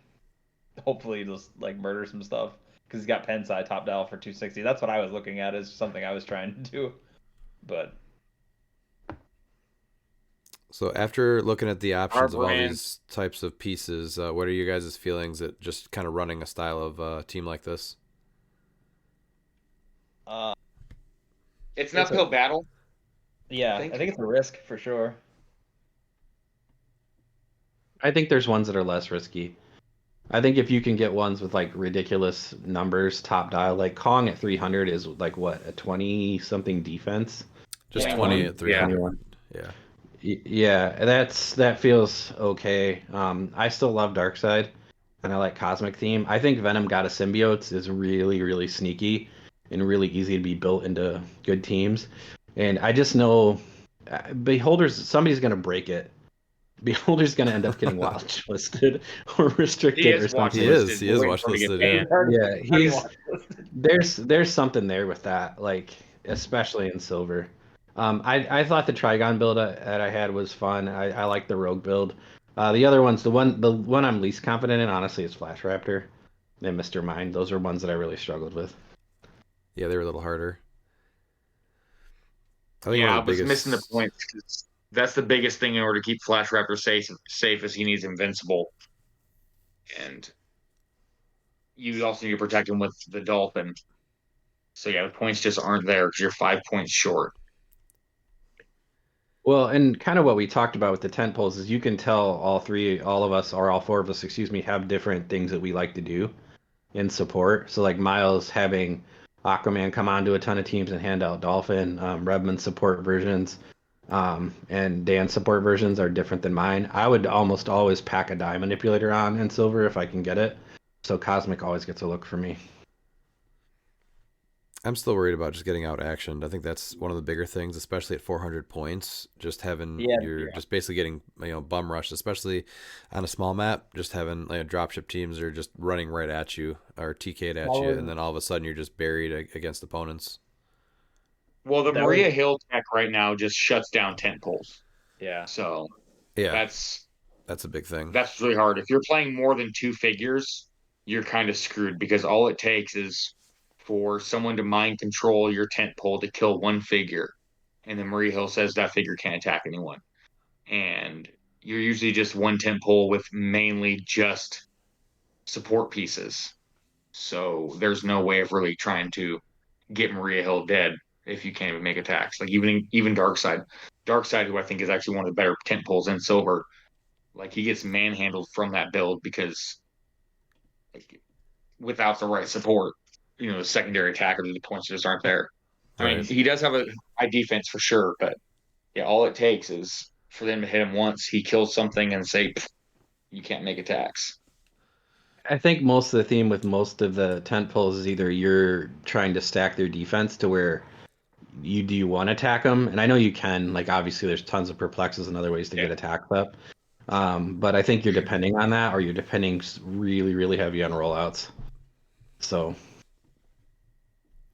hopefully just like murder some stuff because he's got pen side top dial for 260. That's what I was looking at as something I was trying to do, but. So after looking at the options of all brand. these types of pieces, what are you guys' feelings at just kind of running a style of team like this? It's an uphill battle. Yeah, I think it's a risk for sure. I think there's ones that are less risky. I think if you can get ones with like ridiculous numbers, top dial, like Kong at 300 is like what, a 20 something defense? Just Yeah. 20 at 300. Yeah. Yeah. Yeah, that feels okay. I still love Darkseid, and I like Cosmic Theme. I think Venom got a symbiotes is really, really sneaky and really easy to be built into good teams. And I just know Beholder's somebody's gonna break it. Beholder's gonna end up getting watchlisted or restricted or something. He is watchlisted. Yeah, there's something there with that, like especially in silver. I thought the Trigon build that I had was fun. I like the Rogue build. The other ones, the one I'm least confident in, honestly, is Flash Raptor and Mr. Mind. Those are ones that I really struggled with. Yeah, they were a little harder. I think Yeah, I one of the was biggest... missing the points because that's the biggest thing in order to keep Flash Raptor safe is he needs invincible. And you also need to protect him with the Dolphin. So yeah, the points just aren't there because you're 5 points short. Well, and kind of what we talked about with the Tentpoles is you can tell all of us, or all four of us, excuse me, have different things that we like to do in support. So like Miles having Aquaman come onto a ton of teams and hand out Dolphin, Redmond's support versions, and Dan's support versions are different than mine. I would almost always pack a die manipulator on in silver if I can get it. So Cosmic always gets a look for me. I'm still worried about just getting out actioned. I think that's one of the bigger things, especially at 400 points. Just having just basically getting bum rushed, especially on a small map. Just having dropship teams are just running right at you or TK'd at you, and then all of a sudden you're just buried against opponents. Well, the Maria Hill tech right now just shuts down Tentpoles. Yeah. So yeah, that's a big thing. That's really hard. If you're playing more than 2 figures, you're kind of screwed because all it takes is for someone to mind control your tent pole to kill 1 figure. And then Maria Hill says that figure can't attack anyone. And you're usually just 1 tent pole with mainly just support pieces. So there's no way of really trying to get Maria Hill dead if you can't even make attacks. Like even Darkseid, who I think is actually one of the better tent poles in silver, like he gets manhandled from that build because like, without the right support, the secondary attackers, the points just aren't there. I mean, he does have a high defense for sure, but yeah, all it takes is for them to hit him once, he kills something and say, you can't make attacks. I think most of the theme with most of the Tentpoles is either you're trying to stack their defense to where you want to attack them, and I know you can. Like obviously, there's tons of perplexes and other ways to get attacks up. But I think you're depending on that, or you're depending really, really heavy on rollouts. So,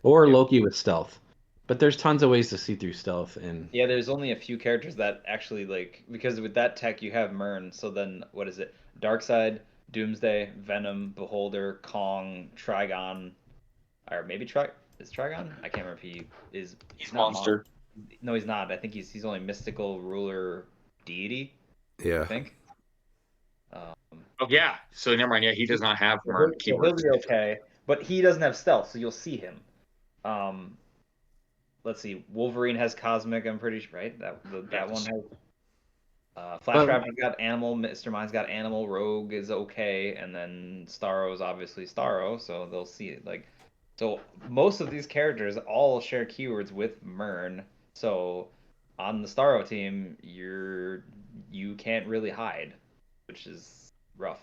or Loki with stealth. But there's tons of ways to see through stealth. And yeah, there's only a few characters that actually because with that tech you have Mern. So then what is it? Darkseid, Doomsday, Venom, Beholder, Kong, Trigon, or maybe is Trigon? I can't remember if he is. He's monster. No, he's not. I think he's only mystical ruler deity. Yeah. I think. Oh yeah. So never mind. Yeah, he does not have Mern keywords. He'll be okay, but he doesn't have stealth, so you'll see him. Let's see. Wolverine has Cosmic. I'm pretty sure, right? That one has. Flash Raptor's got Animal. Mr. Mind's got Animal. Rogue is okay, and then Starro is obviously Starro, so they'll see it. Like So most of these characters all share keywords with Mern. So on the Starro team, you can't really hide, which is rough.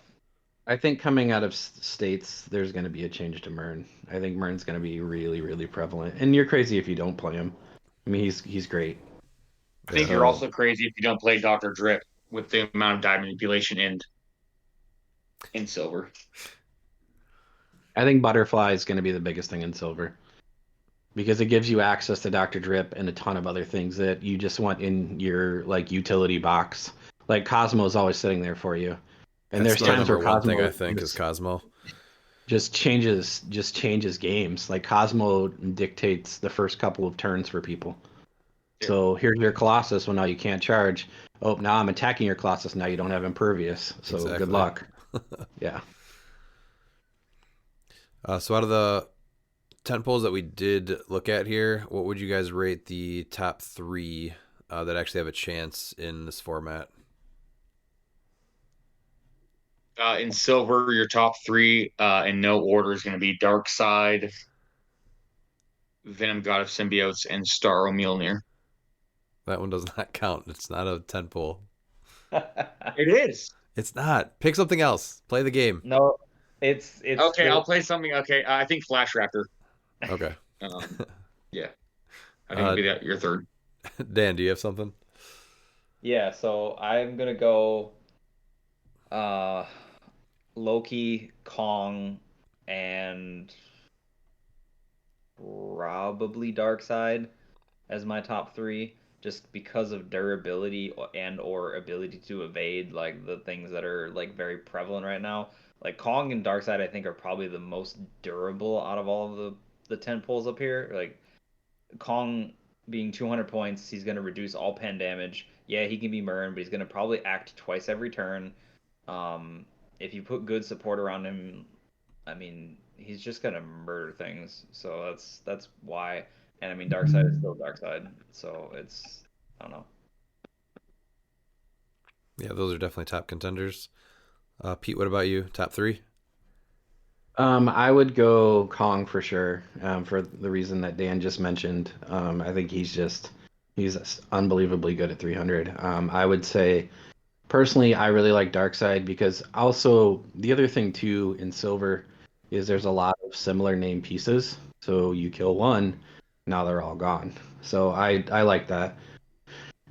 I think coming out of states, there's going to be a change to Mern. I think Mern's going to be really, really prevalent. And you're crazy if you don't play him. I mean, he's great. I think you're also crazy if you don't play Dr. Drip with the amount of die manipulation in silver. I think Butterfly is going to be the biggest thing in silver because it gives you access to Dr. Drip and a ton of other things that you just want in your like utility box. Like Cosmo is always sitting there for you, and That's there's times where one Cosmo thing I think is Cosmo just changes games. Like Cosmo dictates the first couple of turns for people. Yeah. So here's your Colossus. Well, now you can't charge. Oh, now I'm attacking your Colossus. Now you don't have Impervious. So exactly. Good luck. Yeah. So out of the tentpoles that we did look at here, what would you guys rate the top 3 that actually have a chance in this format? In silver, your top 3 in no order is going to be Dark Side, Venom God of Symbiotes, and Starro Mjolnir. That one does not count. It's not a tentpole. It is. It's not. Pick something else. Play the game. No, it's okay. I'll play something. Okay, I think Flash Raptor. Okay. Yeah, I think it'd be that your third. Dan, do you have something? Yeah, so I'm gonna go Loki, Kong, and probably Darkseid as my top 3, just because of durability and or ability to evade like the things that are like very prevalent right now. Like Kong and Darkseid, I think are probably the most durable out of all of the tentpoles up here. Like Kong being 200 points, he's going to reduce all pen damage. Yeah, he can be Mern, but he's going to probably act twice every turn. If you put good support around him, I mean, he's just going to murder things. So that's why. And I mean, Darkseid is still Darkseid. So it's, I don't know. Yeah, those are definitely top contenders. Pete, what about you? Top 3? I would go Kong for sure, for the reason that Dan just mentioned. I think he's unbelievably good at 300. I would say, personally, I really like Darkseid because also the other thing too in Silver is there's a lot of similar name pieces. So you kill one, now they're all gone. So I like that.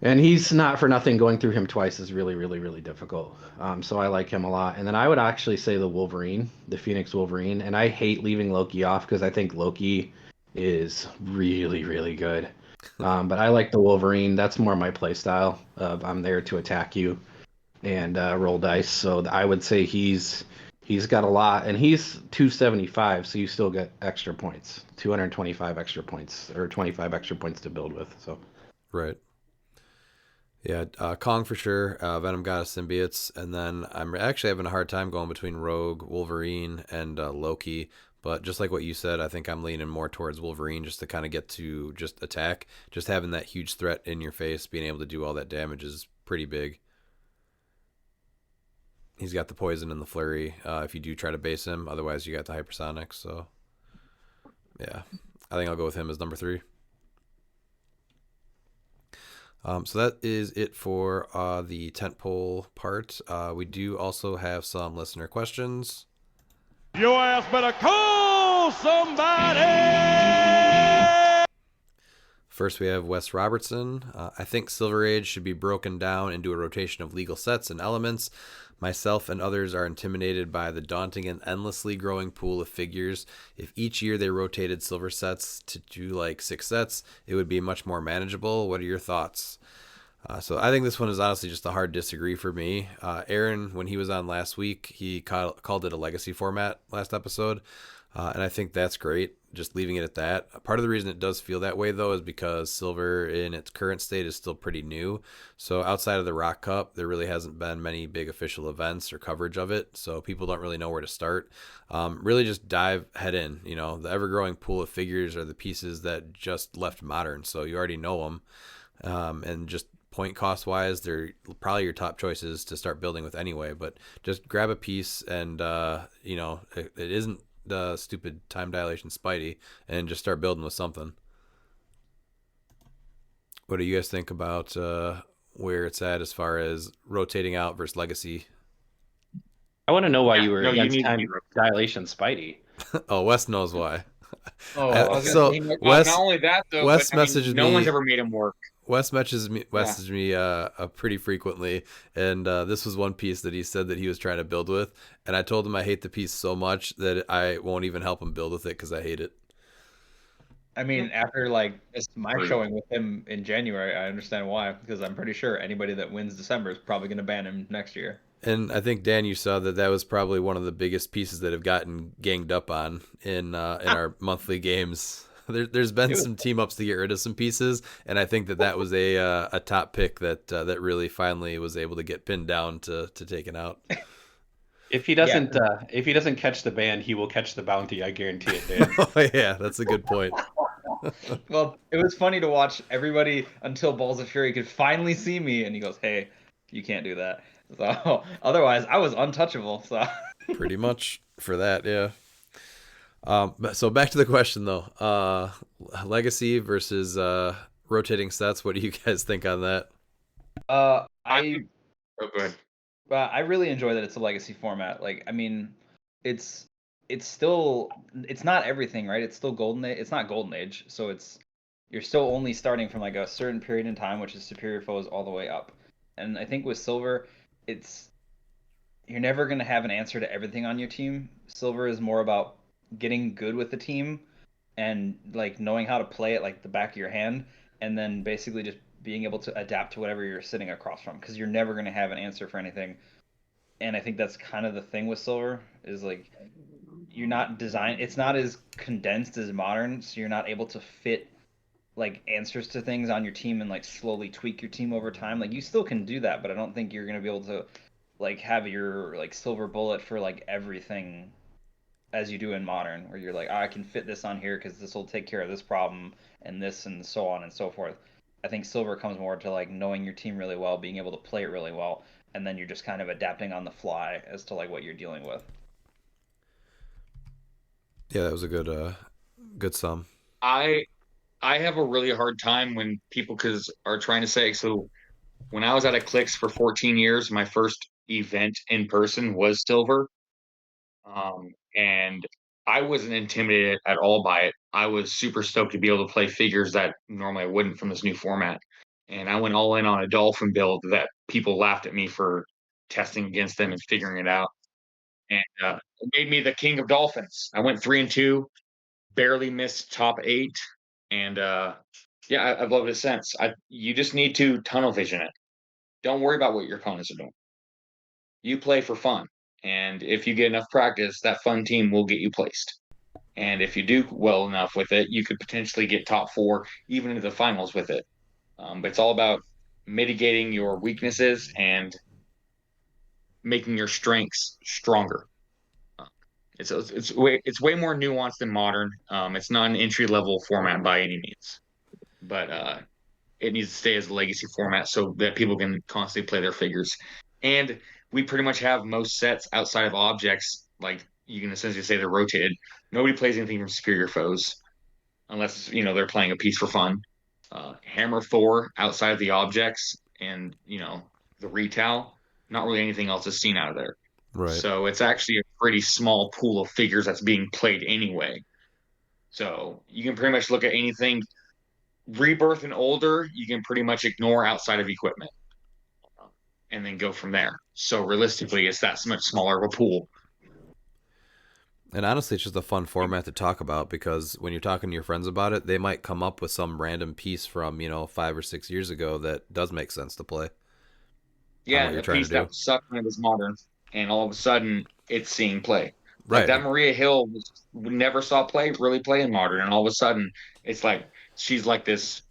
And he's not for nothing. Going through him twice is really, really, really difficult. So I like him a lot. And then I would actually say the Wolverine, the Phoenix Wolverine. And I hate leaving Loki off because I think Loki is really, really good. But I like the Wolverine. That's more my play style. I'm there to attack you and roll dice. So I would say he's got a lot. And he's 275, so you still get extra points. 225 extra points, or 25 extra points to build with. So right. Yeah, Kong for sure, Venom God of Symbiotes, and then I'm actually having a hard time going between Rogue, Wolverine, and Loki, but just like what you said, I think I'm leaning more towards Wolverine just to kind of get to just attack. Just having that huge threat in your face, being able to do all that damage is pretty big. He's got the poison and the flurry if you do try to base him, otherwise you got the hypersonic, so yeah, I think I'll go with him as number 3. So that is it for the tentpole part. We do also have some listener questions. Your ass better call somebody! First, we have Wes Robertson. I think Silver Age should be broken down into a rotation of legal sets and elements. Myself and others are intimidated by the daunting and endlessly growing pool of figures. If each year they rotated silver sets to do like 6 sets, it would be much more manageable. What are your thoughts? So I think this one is honestly just a hard disagree for me. Aaron, when he was on last week, he called it a legacy format last episode. And I think that's great, just leaving it at that. Part of the reason it does feel that way, though, is because Silver in its current state is still pretty new. So outside of the Rock Cup, there really hasn't been many big official events or coverage of it. So people don't really know where to start. Really just head in. You know, the ever-growing pool of figures are the pieces that just left Modern. So you already know them. And just point cost wise, they're probably your top choices to start building with anyway. But just grab a piece and, it isn't stupid time dilation Spidey and just start building with something. What do you guys think about where it's at as far as rotating out versus legacy? I want to know why you were No, you against need to time be dilation Spidey. Oh, Wes knows why. Oh, I was So gonna say, Wes, not only that though, Wes but, I mean, messages no me. one's ever made him work. Wes messages me pretty frequently, and this was one piece that he said that he was trying to build with, and I told him I hate the piece so much that I won't even help him build with it because I hate it. I mean, after like my Right. showing with him in January, I understand why, because I'm pretty sure anybody that wins December is probably going to ban him next year. And I think Dan, you saw that was probably one of the biggest pieces that have gotten ganged up on in our monthly games. There's been some team ups to get rid of some pieces, and I think that was a top pick that really finally was able to get pinned down to taken out. If he doesn't catch the ban, he will catch the bounty. I guarantee it, Dan. Oh, yeah, that's a good point. Well, it was funny to watch everybody until Balls of Fury could finally see me, and he goes, "Hey, you can't do that." So otherwise, I was untouchable. So Pretty much for that, yeah. So back to the question though, legacy versus rotating sets. What do you guys think on that? Oh, go ahead. I really enjoy that it's a legacy format. Like, I mean, it's still it's not everything, right? It's still golden age. It's not golden age, so you're still only starting from like a certain period in time, which is superior foes all the way up. And I think with silver, it's you're never gonna have an answer to everything on your team. Silver is more about getting good with the team and like knowing how to play it like the back of your hand, and then basically just being able to adapt to whatever you're sitting across from, because you're never going to have an answer for anything. And I think that's kind of the thing with silver is like you're not designed, it's not as condensed as modern, so you're not able to fit like answers to things on your team and like slowly tweak your team over time. Like you still can do that, but I don't think you're going to be able to like have your like silver bullet for like everything as you do in modern, where you're like, oh, I can fit this on here because this will take care of this problem and this and so on and so forth. I think silver comes more to like knowing your team really well, being able to play it really well, and then you're just kind of adapting on the fly as to like what you're dealing with. Yeah, that was a good sum. I have a really hard time when people are trying to say, so when I was at a cliX for 14 years, my first event in person was silver. And I wasn't intimidated at all by it. I was super stoked to be able to play figures that normally I wouldn't from this new format. And I went all in on a dolphin build that people laughed at me for testing against them and figuring it out. And it made me the king of dolphins. I went 3-2, barely missed top 8. And yeah, I've loved it since. You just need to tunnel vision it. Don't worry about what your opponents are doing. You play for fun. And if you get enough practice, that fun team will get you placed. And if you do well enough with it, you could potentially get top 4, even into the finals with it. But it's all about mitigating your weaknesses and making your strengths stronger. It's way more nuanced than modern. It's not an entry level format by any means, but it needs to stay as a legacy format so that people can constantly play their figures. And we pretty much have most sets outside of objects, like you can essentially say they're rotated. Nobody plays anything from superior foes unless they're playing a piece for fun. Hammer Thor outside of the objects and the retail, not really anything else is seen out of there. Right. So it's actually a pretty small pool of figures that's being played anyway. So you can pretty much look at anything Rebirth and older, you can pretty much ignore outside of equipment and then go from there. So realistically, it's that much smaller of a pool. And honestly, it's just a fun format to talk about because when you're talking to your friends about it, they might come up with some random piece from 5 or 6 years ago that does make sense to play. Yeah, a piece that sucked when it was modern, and all of a sudden it's seeing play. Right. Like that Maria Hill we never saw really play in modern, and all of a sudden it's like she's like this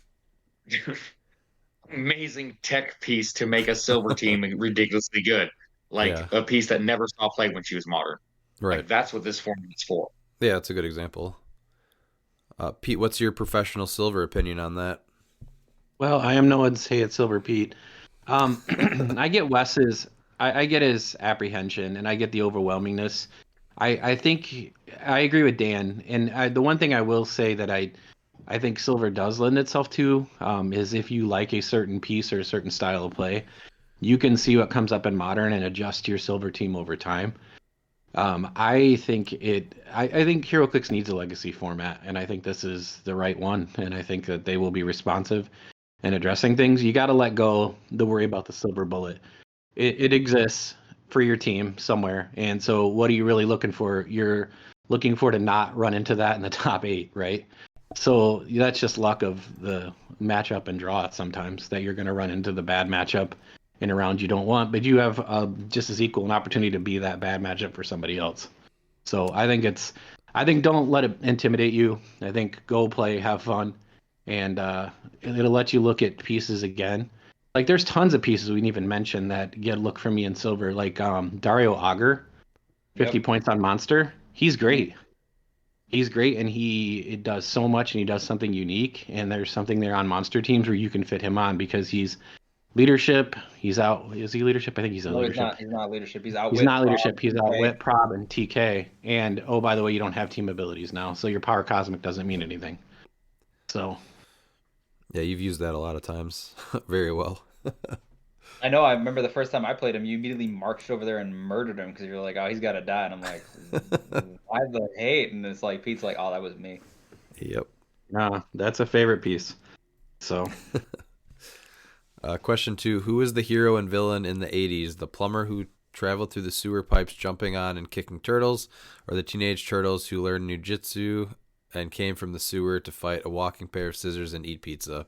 amazing tech piece to make a silver team ridiculously good. Like a piece that never saw play when she was modern. Right. Like that's what this format is for. Yeah, that's a good example. Pete, what's your professional silver opinion on that? Well, I am no one to say it's Silver Pete. I get Wes's, I get his apprehension, and I get the overwhelmingness. I think I agree with Dan, and the one thing I will say that I think silver does lend itself to is if you like a certain piece or a certain style of play, you can see what comes up in modern and adjust your silver team over time. I think HeroClix needs a legacy format, and I think this is the right one. And I think that they will be responsive and addressing things. You got to let go the worry about the silver bullet. It exists for your team somewhere, and so what are you really looking for? You're looking for to not run into that in the top 8, right? So that's just luck of the matchup and draw it sometimes that you're going to run into the bad matchup in a round you don't want, but you have just as equal an opportunity to be that bad matchup for somebody else. So I think don't let it intimidate you. I think go play, have fun, and it'll let you look at pieces again. Like there's tons of pieces we didn't even mention that get a look from me in silver, like Dario Auger, 50 points on Monster. He's great. He's great, and it does so much, and he does something unique. And there's something there on Monster teams where you can fit him on because he's leadership. He's out. Is he leadership? I think he's leadership. He's not leadership. He's out. He's not leadership. He's outwit, prob, and TK. And oh, by the way, you don't have team abilities now, so your power cosmic doesn't mean anything. So, yeah, you've used that a lot of times, very well. I know. I remember the first time I played him, you immediately marched over there and murdered him because you're like, "Oh, he's got to die," and I'm like, "Why the hate?" And it's like Pete's like, "Oh, that was me." Yep. Nah, that's a favorite piece. So. Question 2: Who is the hero and villain in the 80s? The plumber who traveled through the sewer pipes jumping on and kicking turtles, or the teenage turtles who learned ninjutsu and came from the sewer to fight a walking pair of scissors and eat pizza?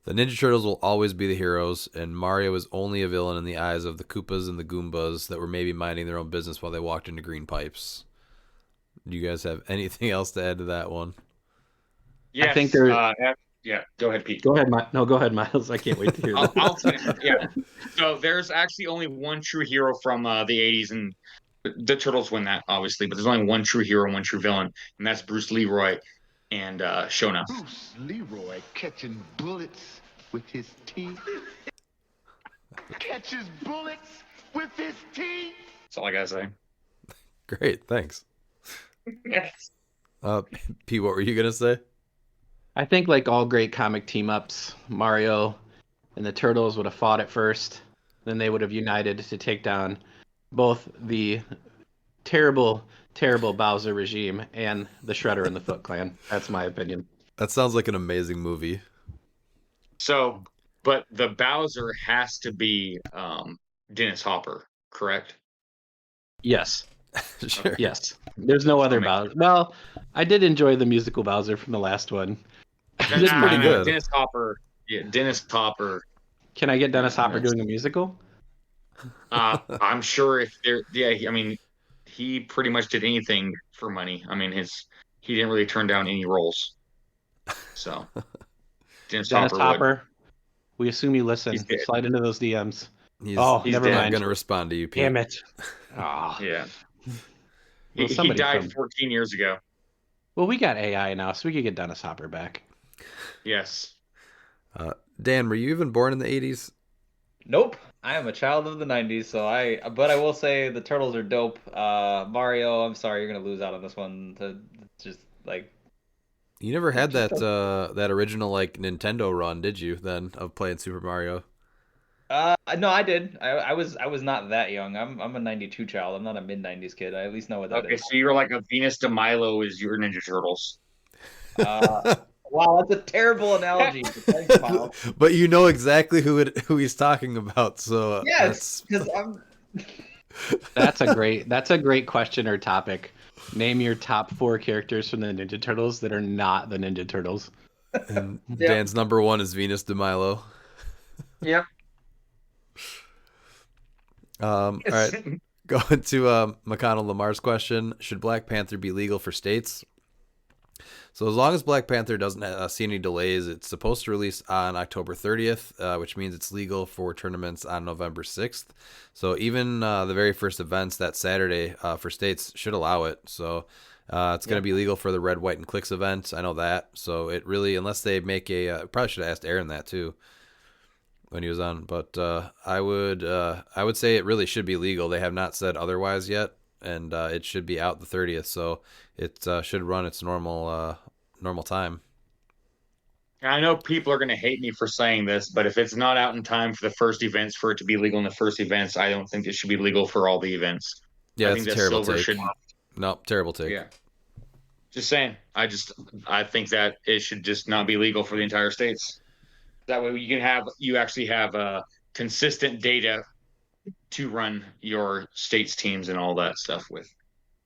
The Ninja Turtles will always be the heroes, and Mario is only a villain in the eyes of the Koopas and the Goombas that were maybe minding their own business while they walked into green pipes. Do you guys have anything else to add to that one? Yes. I think there. Yeah, go ahead, Pete. Go ahead, go ahead, Miles. I can't wait to hear that. I'll finish. Yeah. So there's actually only one true hero from the 80s, and the Turtles win that, obviously, but there's only one true hero and one true villain, and that's Bruce Leroy and Shona. Bruce Leroy catching bullets with his teeth. Catches bullets with his teeth. That's all I gotta say. Great, thanks. Yes. Pete, what were you gonna say? I think like all great comic team ups, Mario and the Turtles would have fought at first. Then they would have united to take down both the terrible, terrible Bowser regime and the Shredder and the Foot Clan. That's my opinion. That sounds like an amazing movie. So, but the Bowser has to be Dennis Hopper, correct? Yes. Sure. Yes. There's no other Bowser. Well, I did enjoy the musical Bowser from the last one. It's pretty good. Dennis Hopper. Yeah, Dennis Hopper. Can I get Dennis Hopper doing a musical? I'm sure if there. Yeah, I mean, he pretty much did anything for money. I mean, he didn't really turn down any roles. So, Dennis Hopper. We assume you listen. Slide into those DMs. He's never mind. I'm going to respond to you, Pete. Damn it. Oh. Yeah. Well, he died 14 years ago. Well, we got AI now, so we could get Dennis Hopper back. Yes. Dan, were you even born in the 80s? Nope. I am a child of the 90s, but I will say the Turtles are dope. Mario, I'm sorry, you're going to lose out on this one. Just like you never had that original like Nintendo run, did you? Then of playing Super Mario. No, I did. I was not that young. I'm a 92 child. I'm not a mid 90s kid. I at least know what that is. Okay, so you're like a Venus de Milo is your Ninja Turtles. Wow, that's a terrible analogy. But you know exactly who he's talking about. So yes, because I'm. That's a great question or topic. Name your top 4 characters from the Ninja Turtles that are not the Ninja Turtles. And Dan's number 1 is Venus de Milo. Yep. All right. Going to McConnell Lamar's question: should Black Panther be legal for states? So as long as Black Panther doesn't see any delays, it's supposed to release on October 30th, which means it's legal for tournaments on November 6th. So even the very first events that Saturday for states should allow it. So it's going to be legal for the Red, White, and Clix event. I know that. So it really, unless they make probably should have asked Aaron that too when he was on. But I would say it really should be legal. They have not said otherwise yet. and it should be out the 30th, so it should run its normal time. I know people are going to hate me for saying this, but if it's not out in time for the first events, for it to be legal in the first events, I don't think it should be legal for all the events. Yeah, I it's think a that terrible silver take. should. Nope, terrible take. Yeah. Just saying. I think that it should just not be legal for the entire states. That way you actually have consistent data to run your state's teams and all that stuff with.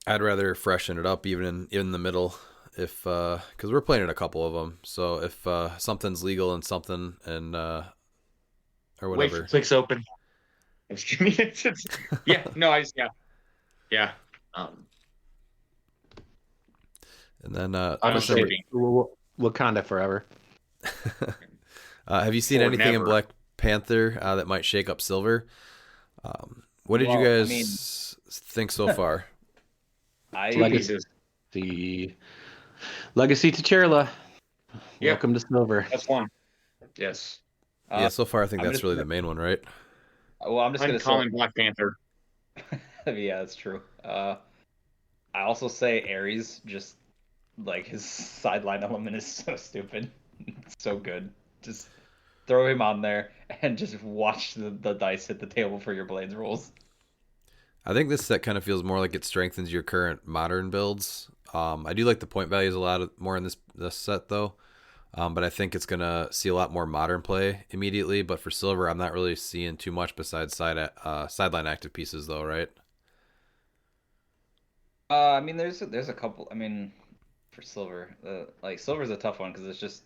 I'd rather freshen it up even in the middle, if because we're playing in a couple of them. So if something's legal and something and or whatever. Wait for cliX open. Yeah. No. Yeah. And then I'm Wakanda forever. have you seen Or anything in never. Black Panther that might shake up Silver? What did you guys think so far? Legacy to Chirla. Yep. Welcome to Silver. That's one. Yes. Yeah, so far I think I'm that's just really gonna- the main one, right? Well, I'm just I'm gonna calling Black Panther. Yeah, that's true. I also say Ares, just like his sideline element is so stupid. It's so good. Just throw him on there and just watch the dice hit the table for your blades rolls. I think this set kind of feels more like it strengthens your current modern builds. I do like the point values a lot more in this set though, but I think it's gonna see a lot more modern play immediately. But for Silver, I'm not really seeing too much besides sideline active pieces though, right? I mean, there's a couple. I mean, for Silver, like Silver's a tough one because it's just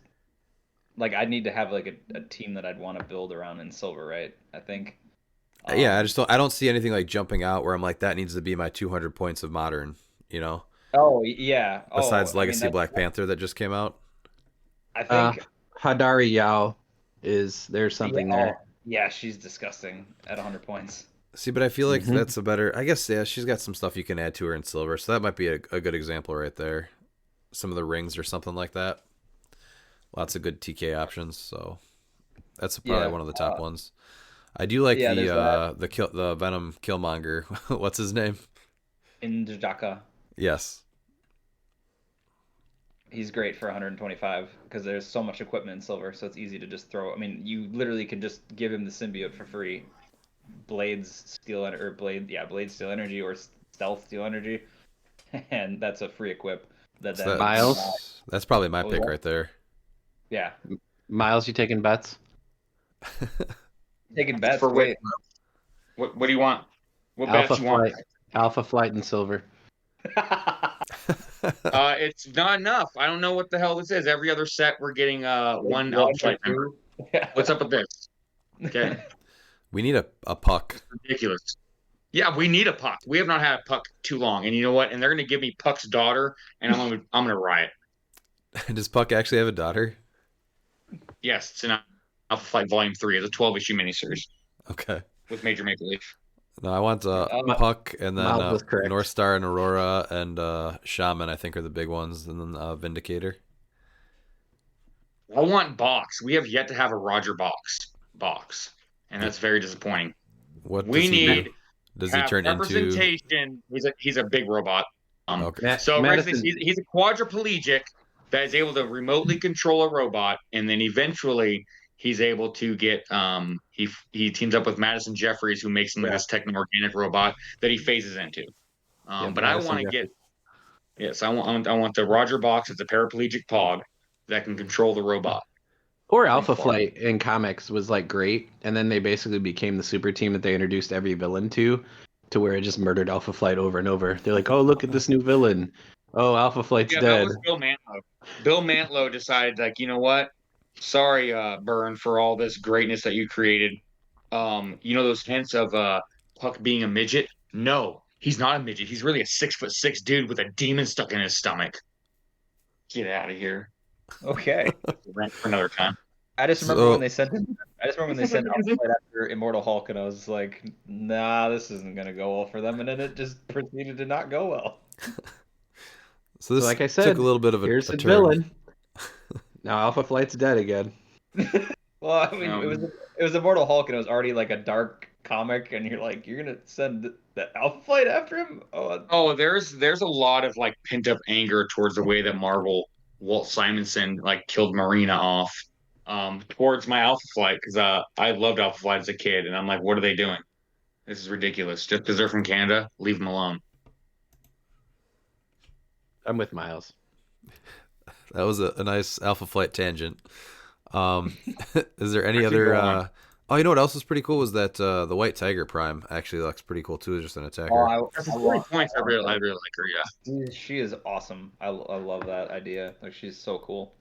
like I'd need to have like a team that I'd want to build around in Silver, right? I think. Yeah, I don't see anything like jumping out where I'm like that needs to be my 200 points of modern, you know. Oh yeah. Besides I mean, Legacy Black Panther that just came out. I think Hadari Yao there's something there. Yeah, she's disgusting at 100 points. See, but I feel like that's a better. I guess yeah, she's got some stuff you can add to her in Silver, so that might be a good example right there. Some of the rings or something like that. Lots of good TK options, so that's probably one of the top ones. I do like the Venom Killmonger. What's his name? Indjaka. Yes. He's great for 125 because there's so much equipment in Silver, so it's easy to just throw. I mean, you literally can just give him the symbiote for free. Blades steel energy or stealth steel energy, and that's a free equip. Miles. That's probably my pick right there. Yeah. Miles, you taking bets? Taking bets for wait. What do you want? What Alpha bets you want? Alpha Flight and Silver. It's not enough. I don't know what the hell this is. Every other set we're getting one Alpha Flight member. What's up with this? Okay. We need a puck. Ridiculous. Yeah, we need a puck. We have not had a puck too long, and you know what? And they're gonna give me Puck's daughter, and I'm gonna riot. Does Puck actually have a daughter? Yes, it's an Alpha Flight Volume 3. It's a 12-issue miniseries. Okay. With Major Maple Leaf. No, I want Puck and then correct. North Star and Aurora and Shaman, I think, are the big ones, and then Vindicator. I want Box. We have yet to have a Roger box, and that's very disappointing. What we need? Does he turn into? Representation. He's a big robot. Okay. So Madison... he's a quadriplegic that is able to remotely control a robot, and then eventually he's able to get he teams up with Madison Jeffries, who makes him this techno-organic robot that he phases into. But I want to get I want the Roger box as a paraplegic pog that can control the robot. Or Alpha Flight in comics was like great, and then they basically became the super team that they introduced every villain to where it just murdered Alpha Flight over and over. They're like, oh, look at this new villain. Oh, Alpha Flight's dead. That was Bill Mantlo. Bill Mantlo decided, like, you know what? Sorry, Byrne, for all this greatness that you created. You know those hints of Puck being a midget? No, he's not a midget. He's really a 6'6" dude with a demon stuck in his stomach. Get out of here. Okay. Rent for another time. I just remember when they sent Alpha Flight after Immortal Hulk, and I was like, nah, this isn't gonna go well for them, and then it just proceeded to not go well. So this, like I said, took a little bit of a here's a turn. villain. Now Alpha Flight's dead again. Well, I mean, it was Immortal Hulk, and it was already like a dark comic, and you're gonna send that Alpha Flight after him? Oh, there's a lot of like pent up anger towards the way that Marvel Walt Simonson like killed Marina off towards my Alpha Flight because I loved Alpha Flight as a kid and I'm like, what are they doing? This is ridiculous. Just because they're from Canada, leave them alone. I'm with Miles. That was a nice Alpha Flight tangent. Is there any I could other? go on. Oh, you know what else was pretty cool was that the White Tiger Prime actually looks pretty cool too, just an attacker. For 40 points, I really like her. Yeah. She is awesome. I love that idea. Like she's so cool.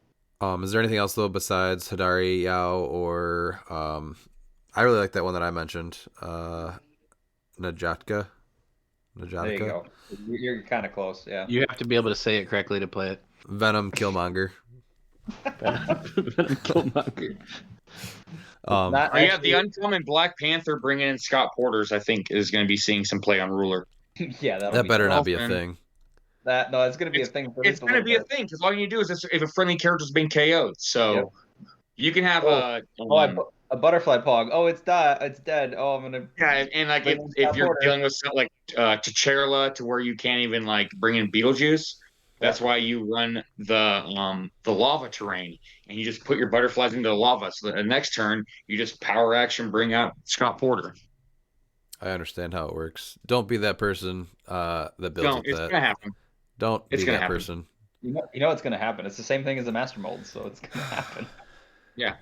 Is there anything else though besides Hidari Yao or I really like that one that I mentioned, Najatka. There you go. You're kind of close. Yeah. You have to be able to say it correctly to play it. Venom Killmonger. Venom Killmonger. The uncommon Black Panther bringing in Scott Porters, I think, is going to be seeing some play on Ruler. Yeah, that better not be a thing. It's going to be a thing. It's going to be a thing because all you need to do is if a friendly character's been KO'd, so you can have a butterfly pog. Oh, it's dead. Oh, I'm gonna. Yeah, and like if you're dealing with something like T'Challa to where you can't even like bring in Beetlejuice. That's why you run the lava terrain, and you just put your butterflies into the lava. So the next turn, you just power action bring out Scott Porter. I understand how it works. Don't be that person that builds with it's that. Gonna happen. Don't be that person. You know what's gonna happen. It's the same thing as the master mold, so it's gonna happen. Yeah.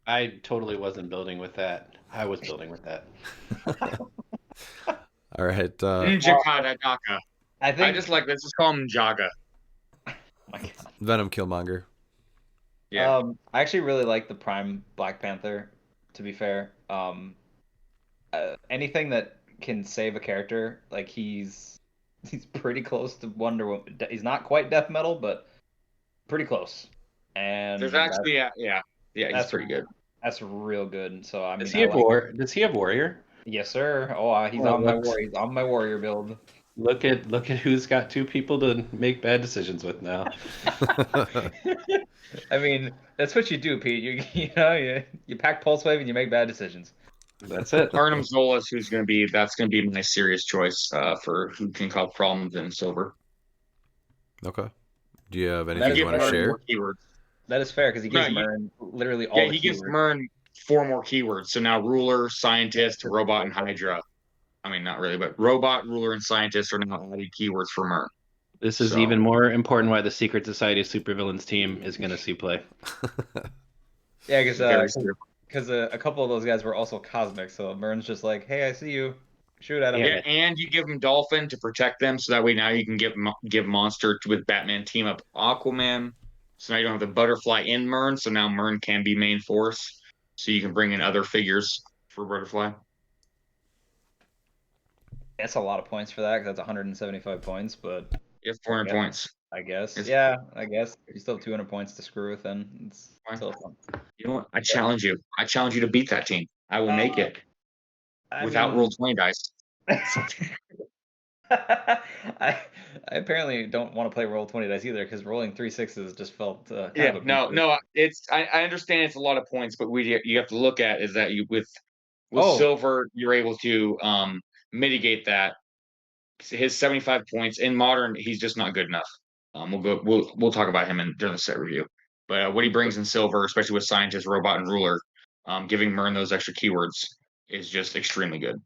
I totally wasn't building with that. I was building with that. All right. Njaka Daka. I just like let's just call him Jaga. Venom Killmonger. Yeah. I actually really like the Prime Black Panther. To be fair, anything that can save a character, like he's pretty close to Wonder Woman. He's not quite Death Metal, but pretty close. And there's actually he's pretty good. That's real good. So I mean, does he have Warrior? Yes, sir. Oh, he's on my warrior. He's on my warrior build. Look at who's got two people to make bad decisions with now. I mean, that's what you do, Pete. You pack Pulse Wave and you make bad decisions. That's it. Arnim Zolas, that's gonna be my serious choice for who can cause problems in silver. Okay. Do you have anything you want to share? That is fair because he gives Mern literally all. Yeah, he gives Mern 4 more keywords. So now ruler, scientist, robot, and Hydra. I mean, not really, but robot, ruler, and scientist are now added keywords for Mern. This is even more important why the Secret Society of Supervillains team is going to see play. Yeah, because a couple of those guys were also cosmic, so Mern's just like, hey, I see you. Shoot at him. Yeah, and you give him Dolphin to protect them, so that way now you can give Monster with Batman team up Aquaman. So now you don't have the Butterfly in Mern, so now Mern can be main force. So you can bring in other figures for Butterfly. That's a lot of points for that, because that's 175 points, but... You have 400 points. I guess. You still have 200 points to screw with, then. It's still fun. You know what? I challenge you. I challenge you to beat that team. I will make it. Without roll 20 dice. I apparently don't want to play roll 20 dice either, because rolling 3 6s just felt I understand it's a lot of points, but you have to look at is that with silver you're able to mitigate that. His 75 points in modern, he's just not good enough. We'll talk about him during the set review, but what he brings in silver, especially with scientist, robot, and ruler, giving Mern those extra keywords is just extremely good.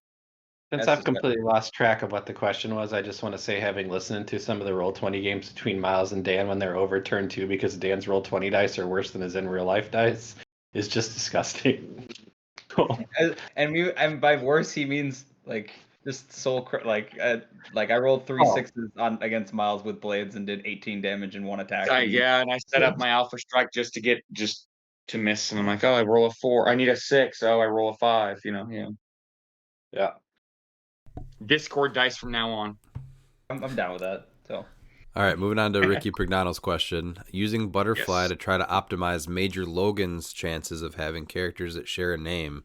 Since I've completely lost track of what the question was, I just want to say, having listened to some of the Roll20 games between Miles and Dan when they're over turn 2 because Dan's Roll20 dice are worse than his in real life dice, is just disgusting. and by worse he means like just I rolled 3 6s on against Miles with blades and did 18 damage in one attack. And I set up my Alpha Strike just to miss, and I'm like, oh, I roll a 4. I need a 6. Oh, I roll a 5. Yeah. Discord dice from now on. I'm down with that. So. All right, moving on to Ricky Prignano's question. Using Butterfly to try to optimize Major Logan's chances of having characters that share a name.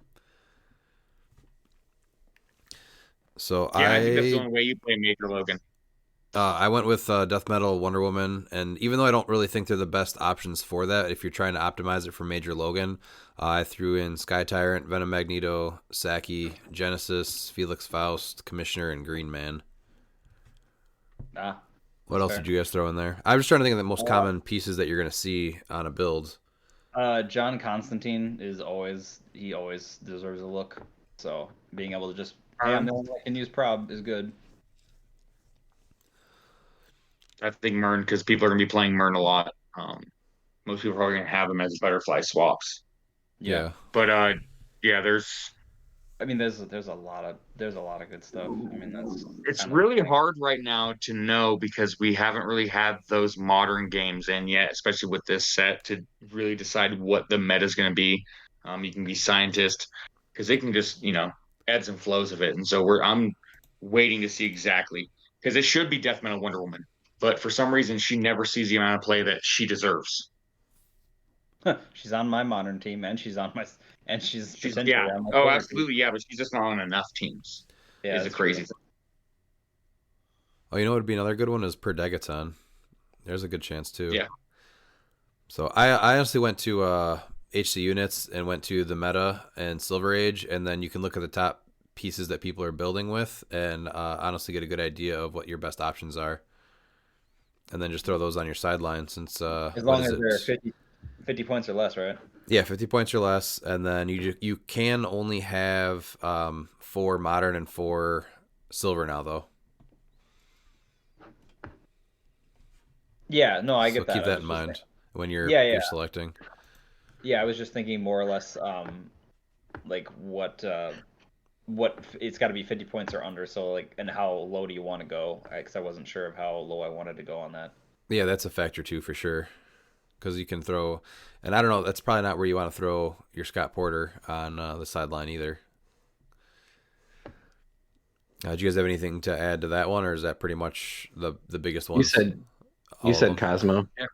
So I think that's the only way you play Major Logan. I went with Death Metal Wonder Woman, and even though I don't really think they're the best options for that, if you're trying to optimize it for Major Logan, I threw in Sky Tyrant, Venom Magneto, Saki, Genesis, Felix Faust, Commissioner, and Green Man. What else did you guys throw in there? I was trying to think of the most common pieces that you're going to see on a build. John Constantine always deserves a look. So being able to just, hey, I'm the only one that can use prob is good. I think Mern, because people are going to be playing Mern a lot. Most people are probably going to have him as butterfly swaps. Yeah. But yeah, there's a lot of good stuff. I mean, it's really hard right now to know because we haven't really had those modern games in yet, especially with this set, to really decide what the meta is going to be. You can be scientist because they can just ebbs and flows of it, and so I'm waiting to see exactly because it should be Death Metal Wonder Woman, but for some reason she never sees the amount of play that she deserves. She's on my modern team, and she's on my, and she's potentially on my absolutely, yeah, but she's just not on enough teams. Yeah, is a crazy thing. Oh, you know what would be another good one is Per Degaton. There's a good chance too. Yeah. So I honestly went to HC units and went to the meta and Silver Age, and then you can look at the top pieces that people are building with, and honestly get a good idea of what your best options are, and then just throw those on your sideline. Since as long as they're 50 points or less, right? Yeah, 50 points or less, and then you can only have 4 modern and 4 silver now, though. Yeah, no, I get so that. Keep that in mind when you're selecting. Yeah, I was just thinking more or less like what it's got to be 50 points or under. So like, and how low do you want to go? Because I wasn't sure of how low I wanted to go on that. Yeah, that's a factor too for sure. Because you can throw, and I don't know, that's probably not where you want to throw your Scott Porter on the sideline either. Do you guys have anything to add to that one, or is that pretty much the biggest one? You said Cosmo. Yeah.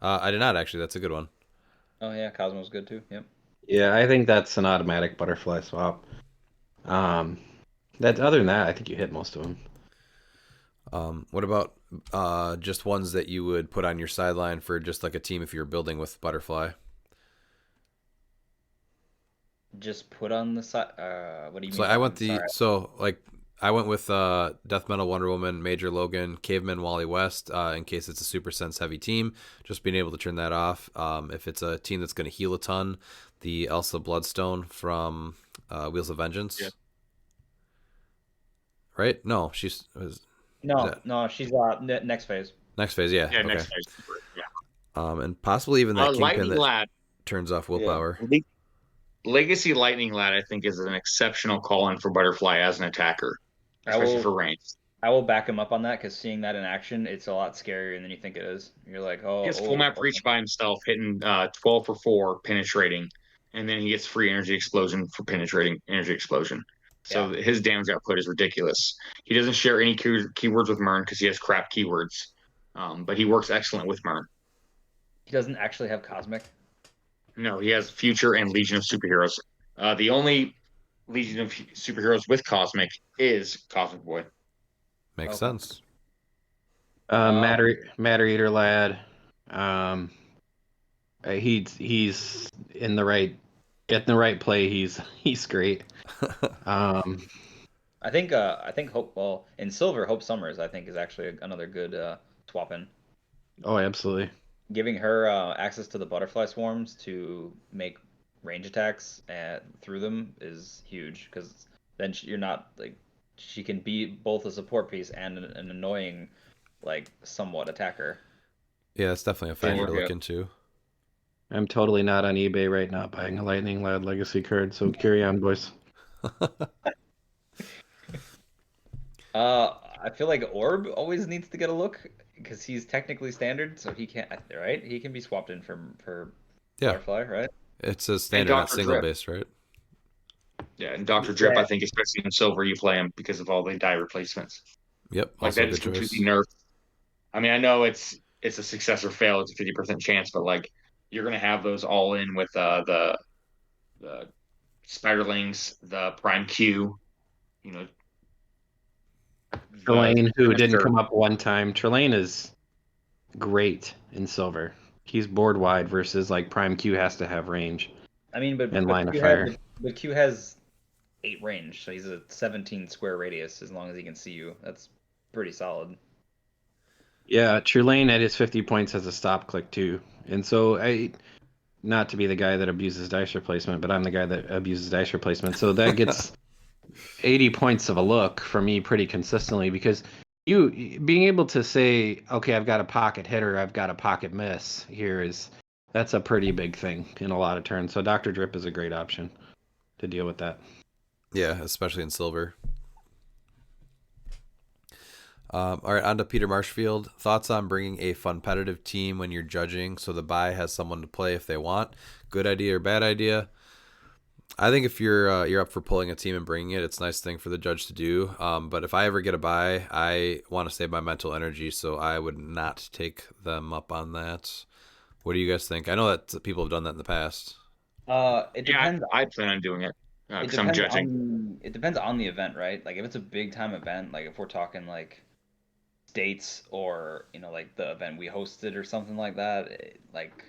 I did not actually. That's a good one. Oh yeah, Cosmo's good too. Yep. Yeah, I think that's an automatic butterfly swap. Other than that, I think you hit most of them. What about just ones that you would put on your sideline for just like a team if you were building with butterfly? Just put on the side. What do you mean? I went with Death Metal Wonder Woman, Major Logan, Caveman Wally West, in case it's a Super Sense heavy team. Just being able to turn that off. If it's a team that's going to heal a ton, the Elsa Bloodstone from Wheels of Vengeance. Yeah. Right? No, she's. No, she's next phase. Next phase, yeah. Yeah, okay. next phase. Yeah. And possibly even that Kingpin that Lad turns off willpower. Yeah. Legacy Lightning Lad, I think, is an exceptional call-in for Butterfly as an attacker, especially for range. I will back him up on that because seeing that in action, it's a lot scarier than you think it is. You're like, oh, he has full map reach by himself, hitting 12 for 4, penetrating, and then he gets free energy explosion for penetrating energy explosion. So his damage output is ridiculous. He doesn't share any keywords with Mern because he has crap keywords, but he works excellent with Mern. He doesn't actually have Cosmic? No, he has Future and Legion of Superheroes. The only Legion of Superheroes with Cosmic is Cosmic Boy. Makes sense. Matter Eater Lad. He's in the right play. He's great. I think Hope. Well, in Silver, Hope Summers I think is actually another good swap in. Oh, absolutely. Giving her access to the butterfly swarms to make range attacks through them is huge because then you're not like she can be both a support piece and an annoying, like somewhat attacker. Yeah, that's definitely a factor to look into. I'm totally not on eBay right now buying a Lightning Lad Legacy card, so carry on, boys. I feel like Orb always needs to get a look because he's technically standard, so he can't. Right? He can be swapped in for Butterfly, right? It's a standard, not single base, right? Yeah, and Dr. Drip, I think, especially in Silver, you play him because of all the die replacements. Yep, like that is completely nerfed. I mean, I know it's a success or fail; it's a 50% chance, but like you're gonna have those all in with the Spiderlings, the Prime Q, Trelane, who didn't Mr. come up one time. Trelane is great in silver. He's board wide versus like Prime Q has to have range I mean, and line of Q fire. but Q has 8 range, so he's a 17 square radius as long as he can see you. That's pretty solid. Yeah, Trelane at his 50 points has a stop click too. And so not to be the guy that abuses dice replacement, but I'm the guy that abuses dice replacement. So that gets 80 points of a look for me pretty consistently because you being able to say, okay, I've got a pocket hitter, I've got a pocket miss that's a pretty big thing in a lot of turns. So Dr. Drip is a great option to deal with that. Yeah, especially in silver. All right, on to Peter Marshfield. Thoughts on bringing a competitive team when you're judging so the buy has someone to play if they want? Good idea or bad idea? I think if you're up for pulling a team and bringing it, it's a nice thing for the judge to do. But if I ever get a buy, I want to save my mental energy, so I would not take them up on that. What do you guys think? I know that people have done that in the past. It depends. I plan on doing it It because I'm depends judging. it depends on the event, right? Like if it's a big time event, like if we're talking like states or like the event we hosted or something like that, like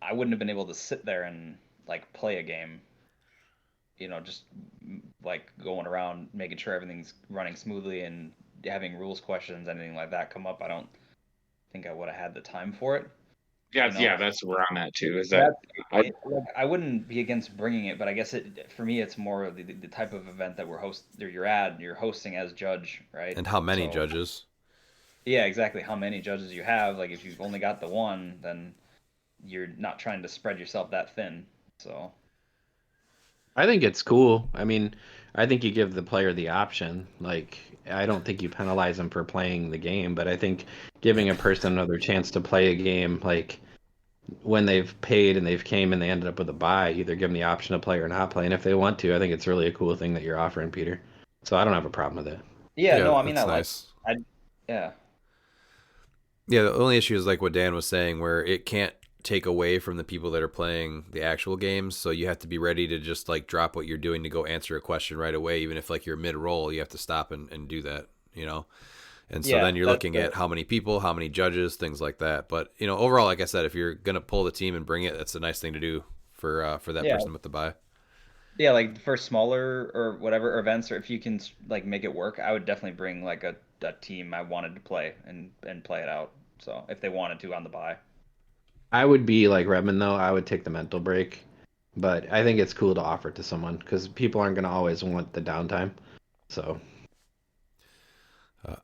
I wouldn't have been able to sit there and like play a game, just like going around making sure everything's running smoothly and having rules questions, anything like that come up. I don't think I would have had the time for it. Yeah, that's where I'm at too. Is that I wouldn't be against bringing it, but I guess for me it's more of the type of event that you're hosting as judge, right? And how many So, judges? yeah, exactly. How many judges you have? Like if you've only got the one, then you're not trying to spread yourself that thin. So I think it's cool. I mean, I think you give the player the option. Like, I don't think you penalize them for playing the game, but I think giving a person another chance to play a game, like when they've paid and they've came and they ended up with a buy, either give them the option to play or not play. And if they want to, I think it's really a cool thing that you're offering, Peter. So I don't have a problem with it. yeah, Yeah, no, I mean that's nice. yeah. Yeah, the only issue is like what Dan was saying, where it can't take away from the people that are playing the actual games. So you have to be ready to just like drop what you're doing to go answer a question right away. Even if like you're mid roll, you have to stop and do that, And so Yeah, then you're looking at how many people, how many judges, things like that. But, overall, like I said, if you're going to pull the team and bring it, that's a nice thing to do for that Yeah. person with the buy. Yeah, like for smaller or whatever events, or if you can like make it work, I would definitely bring like a team I wanted to play and play it out. So if they wanted to on the buy. I would be like Redmond, though. I would take the mental break. But I think it's cool to offer it to someone because people aren't going to always want the downtime. So.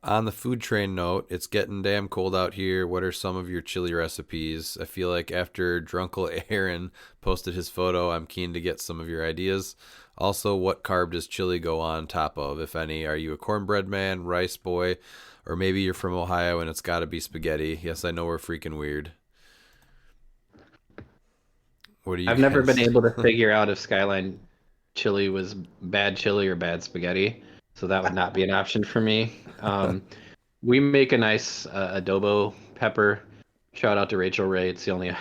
On the food train note, it's getting damn cold out here. What are some of your chili recipes? I feel like after Drunkle Aaron posted his photo, I'm keen to get some of your ideas. Also, what carb does chili go on top of, if any? Are you a cornbread man, rice boy, or maybe you're from Ohio and it's got to be spaghetti? Yes, I know we're freaking weird. What do you I've never guys- been able to figure out if Skyline chili was bad chili or bad spaghetti, so that would not be an option for me. We make a nice adobo pepper. Shout out to Rachel Ray. It's the only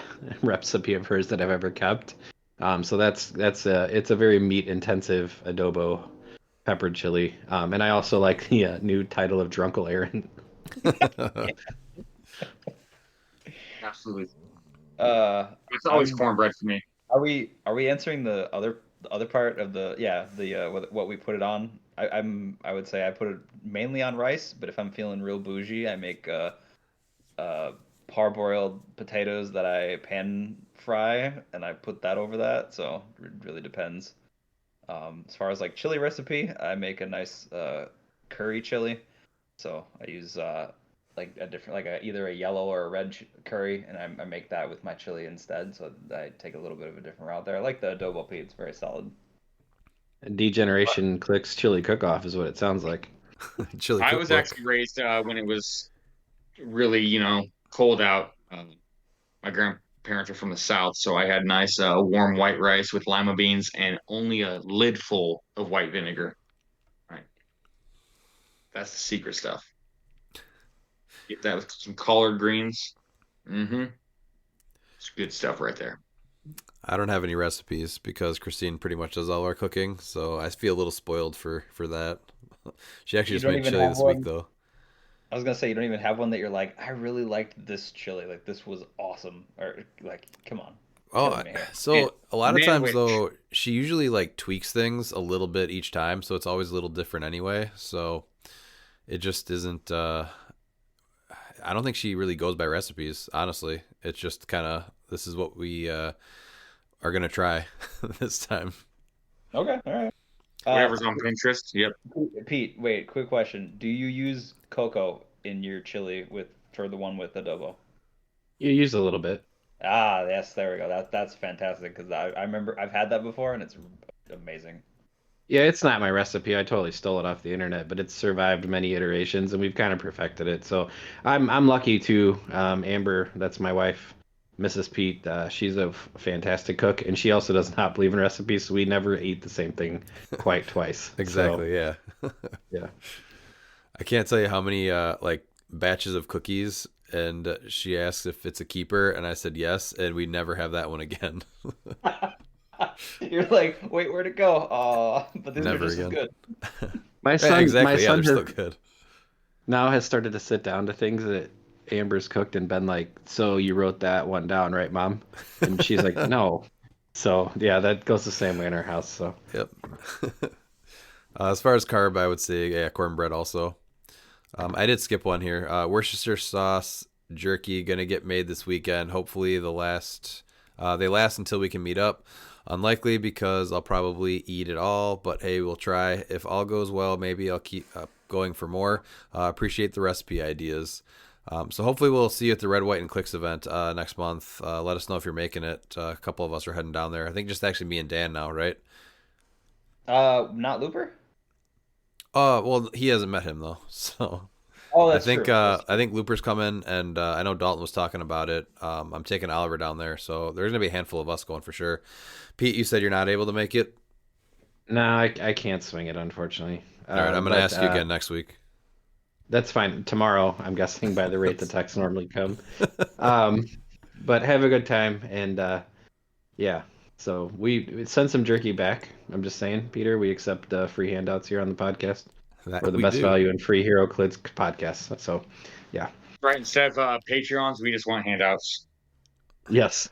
recipe of hers that I've ever kept. So it's a very meat intensive adobo peppered chili. And I also like the new title of Drunkle Aaron. Absolutely. It's always cornbread for me. Are we answering the other part of the what we put it on? I would say I put it mainly on rice, but if I'm feeling real bougie, I make parboiled potatoes that I pan fry and I put that over that. So it really depends. As far as like chili recipe, I make a nice curry chili. So I use like a different either a yellow or a red curry, and I make that with my chili instead. So I take a little bit of a different route there. I like the adobo pea; it's very solid. Degeneration Clicks chili cook-off is what it sounds like. Chili I cookbook. was actually raised when it was really, cold out. My grandparents are from the south, so I had nice warm white rice with lima beans and only a lid full of white vinegar. Right, that's the secret stuff. Get that with some collard greens. Mm-hmm. It's good stuff right there. I don't have any recipes because Christine pretty much does all our cooking, so I feel a little spoiled for that. She actually You just don't made even chili have this week one. though. I was gonna say you don't even have one that you're like, I really liked this chili. Like this was awesome. Or like, come on, Oh, killing me here. so a lot of times Manwich. though, she usually like tweaks things a little bit each time, so it's always a little different anyway. So it just isn't. I don't think she really goes by recipes. Honestly, it's just kind of this is what we are gonna try this time. Okay, all right. Whatever's on Pinterest. Yep. Pete, wait, quick question. Do you use cocoa in your chili for the one with adobo? You use a little bit. Ah, yes, there we go. That's fantastic because I remember I've had that before and it's amazing. Yeah, it's not my recipe. I totally stole it off the internet, but it's survived many iterations, and we've kind of perfected it. So I'm lucky too. Amber, that's my wife, Mrs. Pete. She's a fantastic cook, and she also does not believe in recipes, so we never eat the same thing quite twice. Exactly. Yeah. Yeah. I can't tell you how many like batches of cookies, and she asked if it's a keeper, and I said yes, and we never have that one again. You're like, wait, where'd it go? But these Never are just again. as good. My son, exactly. my Yeah, son they're has, still good. now has started to sit down to things that Amber's cooked and been like, "So you wrote that one down, right, Mom?" And she's like, "No." So yeah, that goes the same way in our house. So Yep. As far as carb, I would say yeah, cornbread also. I did skip one here. Worcestershire sauce jerky gonna get made this weekend. Hopefully they last until we can meet up. Unlikely because I'll probably eat it all, but hey, we'll try. If all goes well, maybe I'll keep going for more. Appreciate the recipe ideas. So hopefully we'll see you at the Red, White, and Clix event next month. Let us know if you're making it. A couple of us are heading down there. I think just actually me and Dan now, right? Not Looper? Well, he hasn't met him though, so Oh, I that's think true. I think Looper's coming, and I know Dalton was talking about it. I'm taking Oliver down there, so there's gonna be a handful of us going for sure. Pete, you said you're not able to make it. no, I can't swing it, unfortunately. All right, I'm gonna But ask you again next week. that's fine. Tomorrow, I'm guessing by the rate the texts normally come. Um, but have a good time, and yeah. So we send some jerky back. I'm just saying, Peter, we accept free handouts here on the podcast. That We're the we best do. value in free Hero Clids podcast. So, yeah. Right. Instead of Patreons, we just want handouts. Yes.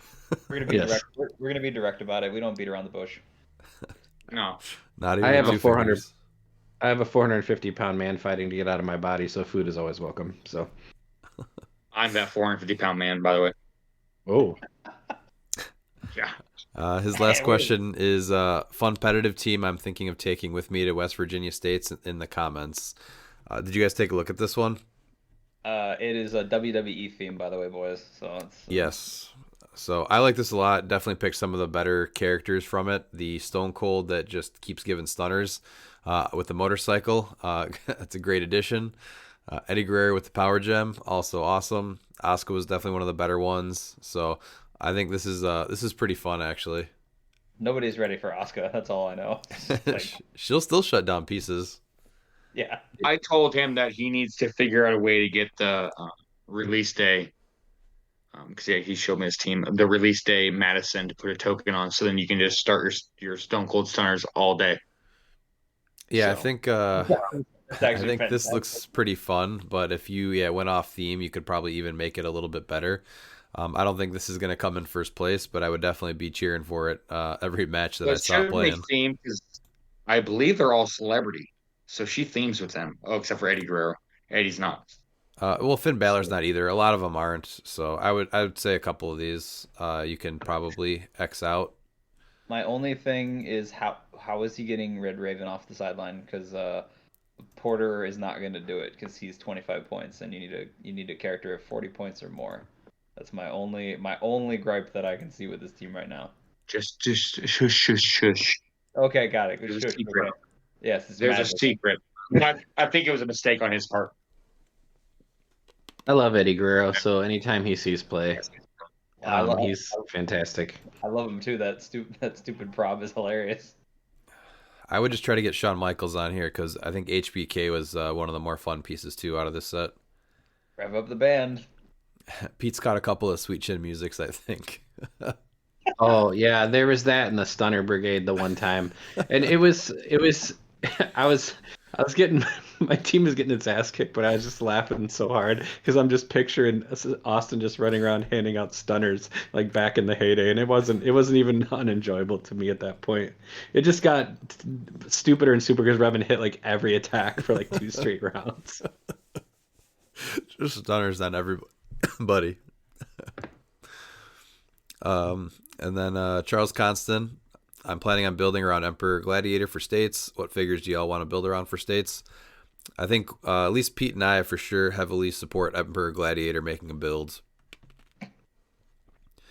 We're gonna be Yes. direct. We're gonna be direct about it. We don't beat around the bush. No. Not even I have with a two 400. fingers. I have a 450-pound man fighting to get out of my body, so food is always welcome. So, I'm that 450-pound man, by the way. oh, Yeah. His last question is fun competitive team I'm thinking of taking with me to West Virginia State's in the comments. Did you guys take a look at this one? It is a WWE theme, by the way, boys. So it's Yes. So I like this a lot. Definitely picked some of the better characters from it. The Stone Cold that just keeps giving stunners with the motorcycle. That's a great addition. Eddie Guerrero with the Power Gem, also awesome. Asuka was definitely one of the better ones. So I think this is pretty fun actually. nobody's ready for Asuka. That's all I know. Like, She'll still shut down pieces. yeah. I told him that he needs to figure out a way to get the release day. Because yeah, he showed me his team. The release day Madison to put a token on, so then you can just start your Stone Cold Stunners all day. Yeah, I So- think It's I actually think this fantastic. looks pretty fun, but if you went off theme, you could probably even make it a little bit better. I don't think this is going to come in first place, but I would definitely be cheering for it every match that I Well, saw shouldn't they playing. theme? Because I believe they're all celebrity, so she themes with them. Oh, except for Eddie Guerrero. Eddie's not. Well, Finn Balor's not either. A lot of them aren't. So I would say a couple of these you can probably X out. My only thing is how is he getting Red Raven off the sideline? Because Porter is not going to do it because he's 25 points, and you need a character of 40 points or more. That's my only gripe that I can see with this team right now. Just shush. Okay, got it. There's a Shush, secret. okay. Yes, it's There's a magic. secret. I think it was a mistake on his part. I love Eddie Guerrero, so anytime he sees play, I love he's fantastic. I love him too. That stupid prop is hilarious. I would just try to get Shawn Michaels on here because I think HBK was one of the more fun pieces too out of this set. Rev up the band. Pete's got a couple of Sweet Chin musics, I think. Oh yeah, there was that in the Stunner Brigade the one time, and I was getting my team was getting its ass kicked, but I was just laughing so hard because I'm just picturing Austin just running around handing out stunners like back in the heyday, and it wasn't even unenjoyable to me at that point. It just got stupider and stupider because Revan hit like every attack for like 2 straight rounds. Just stunners on everybody. And then Charles Constant. I'm planning on building around Emperor Gladiator for states. What figures do y'all want to build around for states? I think at least Pete and I for sure heavily support Emperor Gladiator making a build.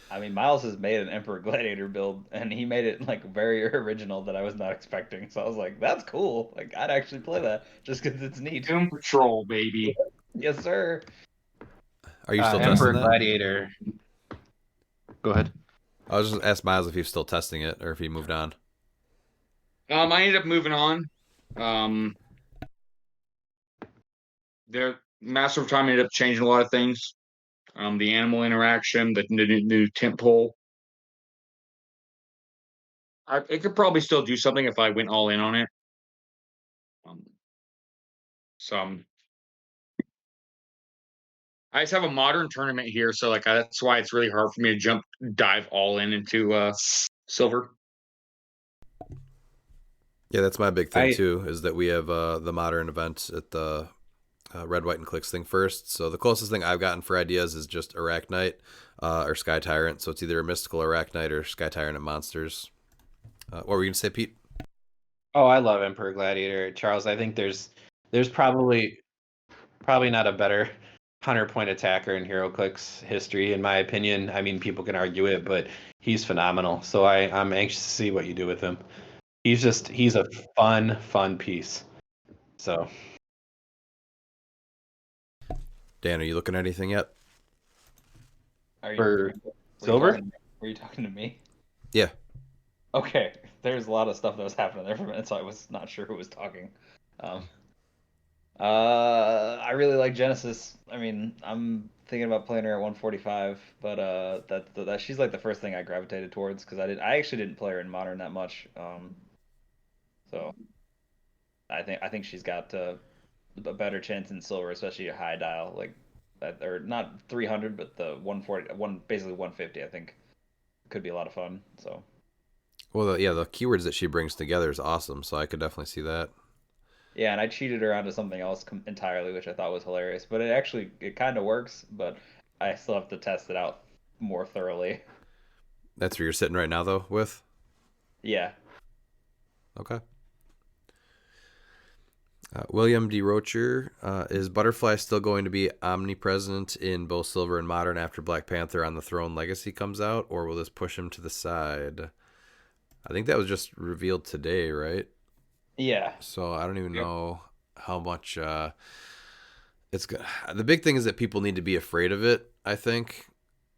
I mean, Miles has made an Emperor Gladiator build, and he made it like very original that I was not expecting. So I was like, "That's cool. Like, I'd actually play that just because it's neat." Doom Patrol, baby. Yes, sir. Are you still Emperor testing that? Gladiator. Go ahead. I was just ask Miles if he's still testing it or if he moved on. I ended up moving on. Their Master of Time ended up changing a lot of things. The animal interaction, the new Tentpole. It could probably still do something if I went all in on it. Some. I just have a modern tournament here, so like that's why it's really hard for me to dive all into silver. Yeah, that's my big thing too. Is that we have the modern event at the Red, White, and Clix thing first. So the closest thing I've gotten for ideas is just Arachnite or Sky Tyrant. So it's either a mystical Arachnite or Sky Tyrant and monsters. What were you gonna say, Pete? Oh, I love Emperor Gladiator, Charles. I think there's probably not a better 100-point attacker in HeroClix history, in my opinion. I mean, people can argue it, but he's phenomenal. So I'm anxious to see what you do with him. He's a fun piece. So, Dan, are you looking at anything yet? For silver? Were you talking to me? Yeah. Okay. There's a lot of stuff that was happening there for a minute, so I was not sure who was talking. I really like Genesis. I mean, I'm thinking about playing her at 145, but that she's like the first thing I gravitated towards because I actually didn't play her in Modern that much. So I think she's got a better chance in Silver, especially a high dial like that, or not 300, but the 140, basically 150. I think could be a lot of fun. So. Well, the keywords that she brings together is awesome, so I could definitely see that. Yeah, and I cheated her onto something else entirely, which I thought was hilarious. But it kind of works, but I still have to test it out more thoroughly. That's where you're sitting right now, though, with? Yeah. Okay. William D. Rocher, is Butterfly still going to be omnipresent in both Silver and Modern after Black Panther on the Throne Legacy comes out, or will this push him to the side? I think that was just revealed today, right? Yeah. So I don't even know how much it's good. The big thing is that people need to be afraid of it, I think.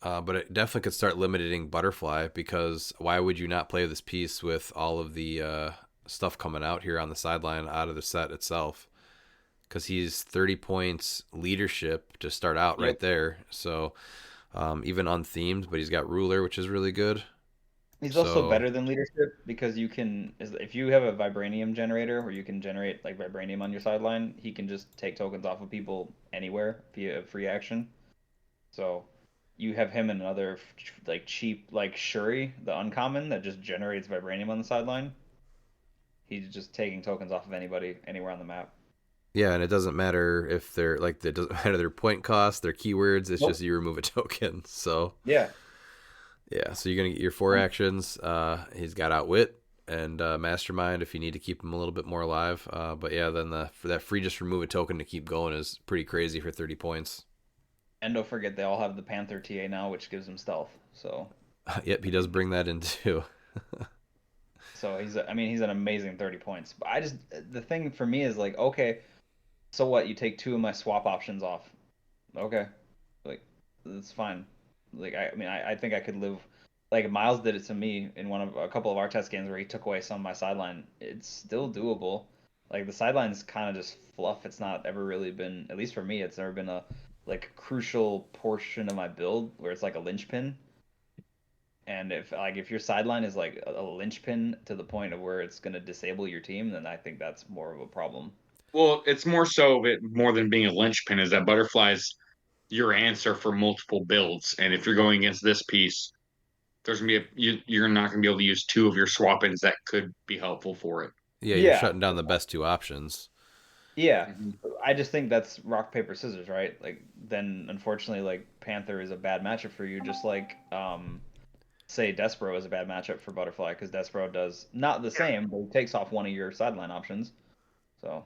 But it definitely could start limiting Butterfly, because why would you not play this piece with all of the stuff coming out here on the sideline out of the set itself? Because he's 30 points leadership to start out right there. So even unthemed, but he's got Ruler, which is really good. He's also better than leadership because if you have a vibranium generator where you can generate like vibranium on your sideline, he can just take tokens off of people anywhere via free action. So you have him and another like cheap like Shuri, the uncommon that just generates vibranium on the sideline. He's just taking tokens off of anybody anywhere on the map. Yeah, and it doesn't matter if they're like, it doesn't matter their point cost, their keywords. It's just you remove a token. So yeah. So you're gonna get your 4 actions. He's got Outwit and Mastermind if you need to keep him a little bit more alive. But yeah, then for that free just remove a token to keep going is pretty crazy for 30 points. And don't forget they all have the Panther TA now, which gives them stealth. So. Yep, he does bring that in too. So he's an amazing 30 points. But the thing for me is like, okay, so what? You take 2 of my swap options off. Okay, like that's fine. Like I think I could live. Like Miles did it to me in a couple of our test games where he took away some of my sideline. It's still doable. Like the sideline's kind of just fluff. It's not ever really been, at least for me, it's never been a like crucial portion of my build where it's like a linchpin. And if your sideline is like a linchpin to the point of where it's going to disable your team, then I think that's more of a problem. Well, it's more so of it more than being a linchpin is that butterflies your answer for multiple builds, and if you're going against this piece, there's gonna be you're not gonna be able to use two of your swap-ins that could be helpful for it. Yeah, you're shutting down the best two options. Yeah, I just think that's rock paper scissors, right? Like then unfortunately, like Panther is a bad matchup for you, just like say Despero is a bad matchup for Butterfly because Despero does not the same, but he takes off one of your sideline options. So.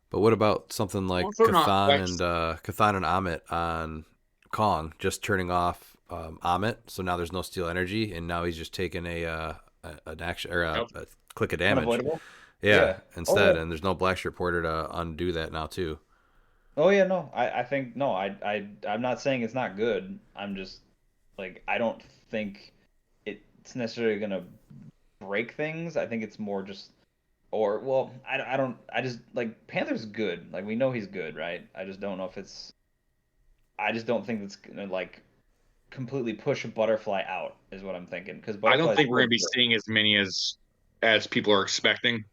But what about something like Also not Cathan and Amit on Kong, just turning off Amit, so now there's no steal energy, and now he's just taking an action or a click of damage. Unavoidable? Yeah, instead, Oh, yeah. and there's no Blackstrip Porter to undo that now too. Oh yeah, no, I think no, I'm not saying it's not good. I'm just like I don't think it's necessarily gonna break things. I think it's more just or well, I don't I just like Panther's good. Like we know he's good, right? I just don't know if it's I just don't think it's gonna like completely push a Butterfly out is what I'm thinking because I don't think we're gonna good. be seeing as many as people are expecting.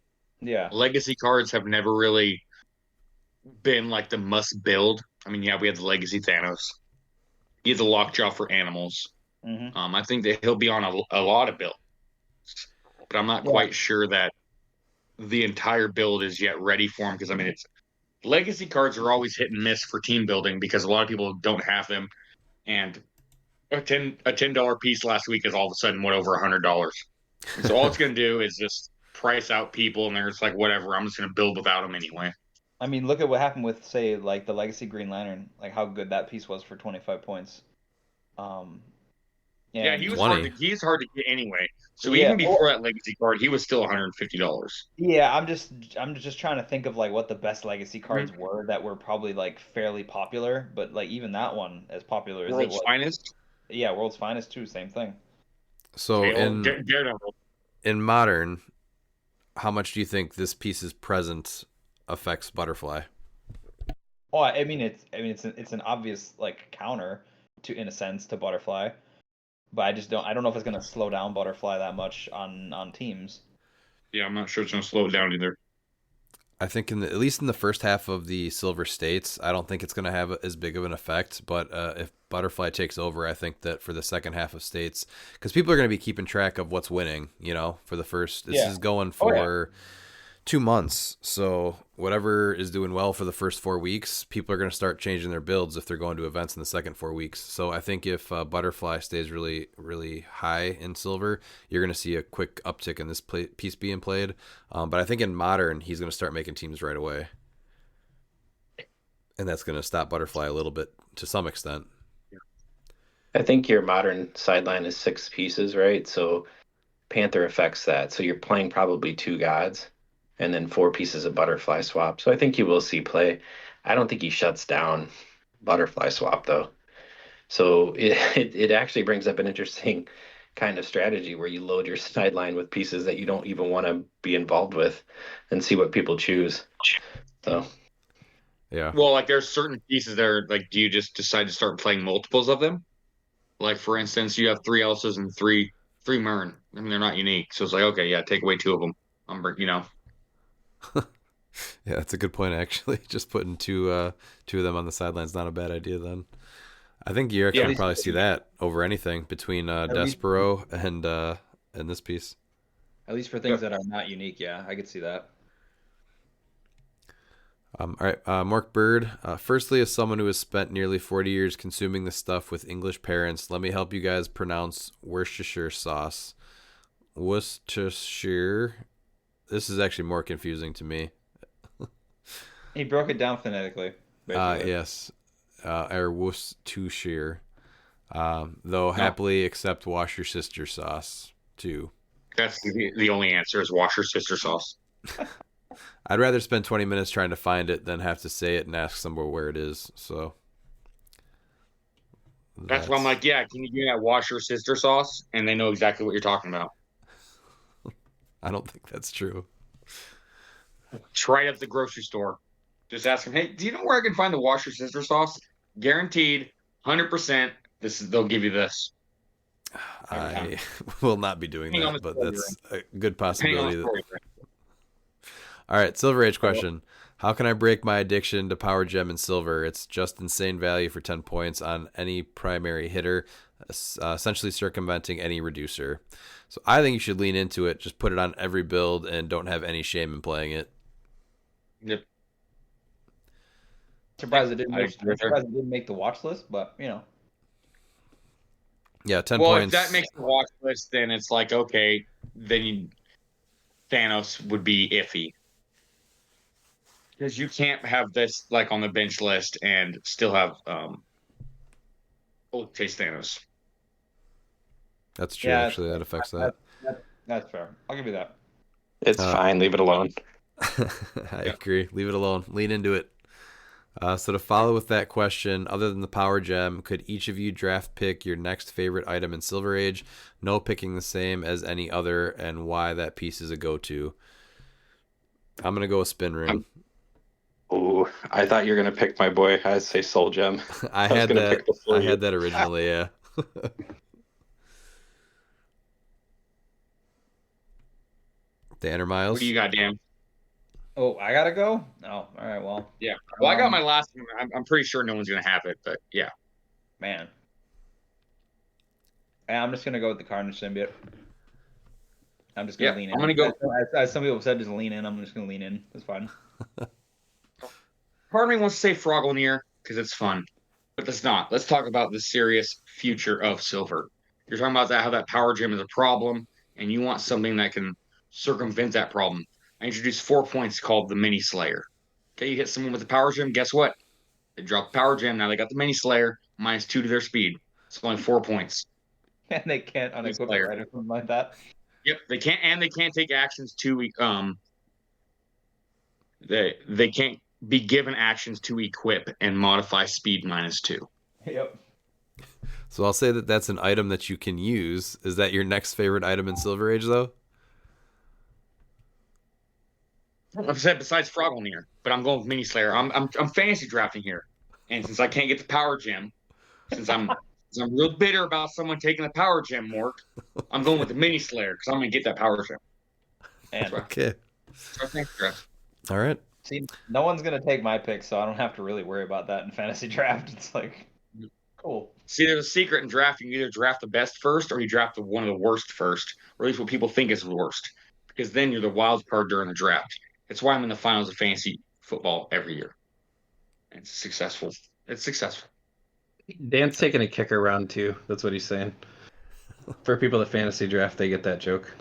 Yeah. Legacy cards have never really been like the must build. I mean, yeah, we had the Legacy Thanos. He had the Lockjaw for animals. I think that he'll be on a lot of builds, but I'm not quite sure that the entire build is yet ready for him because I mean, it's legacy cards are always hit and miss for team building because a lot of people don't have them, and a $10 piece last week is all of a sudden what over $100. So all it's going to do is just price out people, and they're just like, whatever, I'm just going to build without them anyway. I mean, look at what happened with, say, like the Legacy Green Lantern, like how good that piece was for 25 points. Yeah, he was he's hard to get anyway. So Yeah, even before that legacy card, he was still $150. Yeah, I'm just trying to think of like what the best legacy cards were that were probably like fairly popular, but like even that one as popular as it World's was. Finest? Yeah, World's Finest too, same thing. So in Modern, how much do you think this piece's presence affects Butterfly? Oh, I mean it's an obvious like counter to in a sense to Butterfly, but I don't know if it's gonna slow down Butterfly that much on teams. Yeah, I'm not sure it's gonna slow it down either. I think at least in the first half of the Silver States, I don't think it's going to have as big of an effect. But if Butterfly takes over, I think that for the second half of States, because people are going to be keeping track of what's winning, for the first. This is going for 2 months. So whatever is doing well for the first 4 weeks, people are going to start changing their builds if they're going to events in the second 4 weeks. So I think if Butterfly stays really, really high in Silver, you're going to see a quick uptick in this piece being played. But I think in Modern, he's going to start making teams right away. And that's going to stop Butterfly a little bit to some extent. I think your Modern sideline is 6 pieces, right? So Panther affects that. So you're playing probably 2 gods and then 4 pieces of Butterfly swap. So I think you will see play. I don't think he shuts down Butterfly swap though. So it actually brings up an interesting kind of strategy where you load your sideline with pieces that you don't even want to be involved with and see what people choose. So yeah. Well, like there's certain pieces that are like, do you just decide to start playing multiples of them? Like for instance, you have 3 Elsas and three Mern. I mean, they're not unique, so it's like, okay, yeah, take away 2 of them. Yeah, that's a good point actually. Just putting two of them on the sidelines not a bad idea then. I think you actually probably see that over anything between Despero and this piece. At least for things that are not unique, yeah, I could see that. All right, Mark Bird. Firstly, as someone who has spent nearly 40 years consuming this stuff with English parents, let me help you guys pronounce Worcestershire sauce. Worcestershire. This is actually more confusing to me. He broke it down phonetically. Yes. Or Worcestershire. Though happily accept wash your sister sauce too. That's the only answer is wash your sister sauce. I'd rather spend 20 minutes trying to find it than have to say it and ask someone where it is. So that's why I'm like, yeah, can you do that wash your sister sauce? And they know exactly what you're talking about. I don't think that's true. Try it at the grocery store. Just ask them, hey, do you know where I can find the wash your sister sauce? Guaranteed, 100%. They'll give you this. every time. I will not be doing Hang on that, the but story, that's a good Depending on possibility. the story, right? All right, Silver Age question. How can I break my addiction to Power Gem and Silver? It's just insane value for 10 points on any primary hitter, essentially circumventing any reducer. So I think you should lean into it. Just put it on every build and don't have any shame in playing it. Yep. Surprised it didn't. I agree with her. Surprised it didn't make the watch list, but you know. Yeah, 10 Well, points. if that makes the watch list, then it's like, okay, then Thanos would be iffy. Because you can't have this like on the bench list and still have chase Thanos. That's true, Yeah, actually. That affects that. That's fair. I'll give you that. It's fine. Leave it alone. I agree. Leave it alone. Lean into it. So to follow with that question, other than the Power Gem, could each of you draft pick your next favorite item in Silver Age? No picking the same as any other, and why that piece is a go-to. I'm going to go with Spin Ring. Ooh, I thought you were gonna pick my boy. I'd say Soul Gem. I was had gonna that. pick before I you. had that originally, yeah. Dan or Miles? What do you got, Dan? Oh, I gotta go. Oh, all right. Well, Yeah. Well, I got my last one. I'm pretty sure no one's gonna have it, but yeah. man. Yeah, I'm just gonna go with the Carnage symbiote. I'm just gonna lean in. I'm gonna go. As some people have said, just lean in. I'm just gonna lean in. It's fine. Part of me wants to say Frogglenier because it's fun, but that's not. Let's talk about the serious future of Silver. You're talking about that how that Power Gem is a problem, and you want something that can circumvent that problem. I introduced 4 points called the Mini Slayer. Okay, you hit someone with the Power Gem. Guess what? They drop the Power Gem. Now they got the Mini Slayer -2 to their speed. It's only 4 points. And they can't unequip it, right, or something like that. Yep, they can't, and they can't take actions to they can't be given actions to equip and modify speed -2. Yep. So I'll say that that's an item that you can use. Is that your next favorite item in Silver Age, though? I've said besides Frogglenier, but I'm going with Mini Slayer. I'm fantasy drafting here, and since I can't get the Power Gem, since I'm real bitter about someone taking the Power Gem, Mork, I'm going with the Mini Slayer because I'm gonna get that Power Gem. And Okay. So thanks, draft. All right. see, no one's gonna take my pick, so I don't have to really worry about that in fantasy draft. It's like, cool. See, there's a secret in drafting. You either draft the best first, or you draft one of the worst first, or at least what people think is the worst, because then you're the wild card during the draft. That's why I'm in the finals of fantasy football every year. And it's successful. It's successful. Dan's taking a kicker round 2. That's what he's saying. For people that fantasy draft, they get that joke.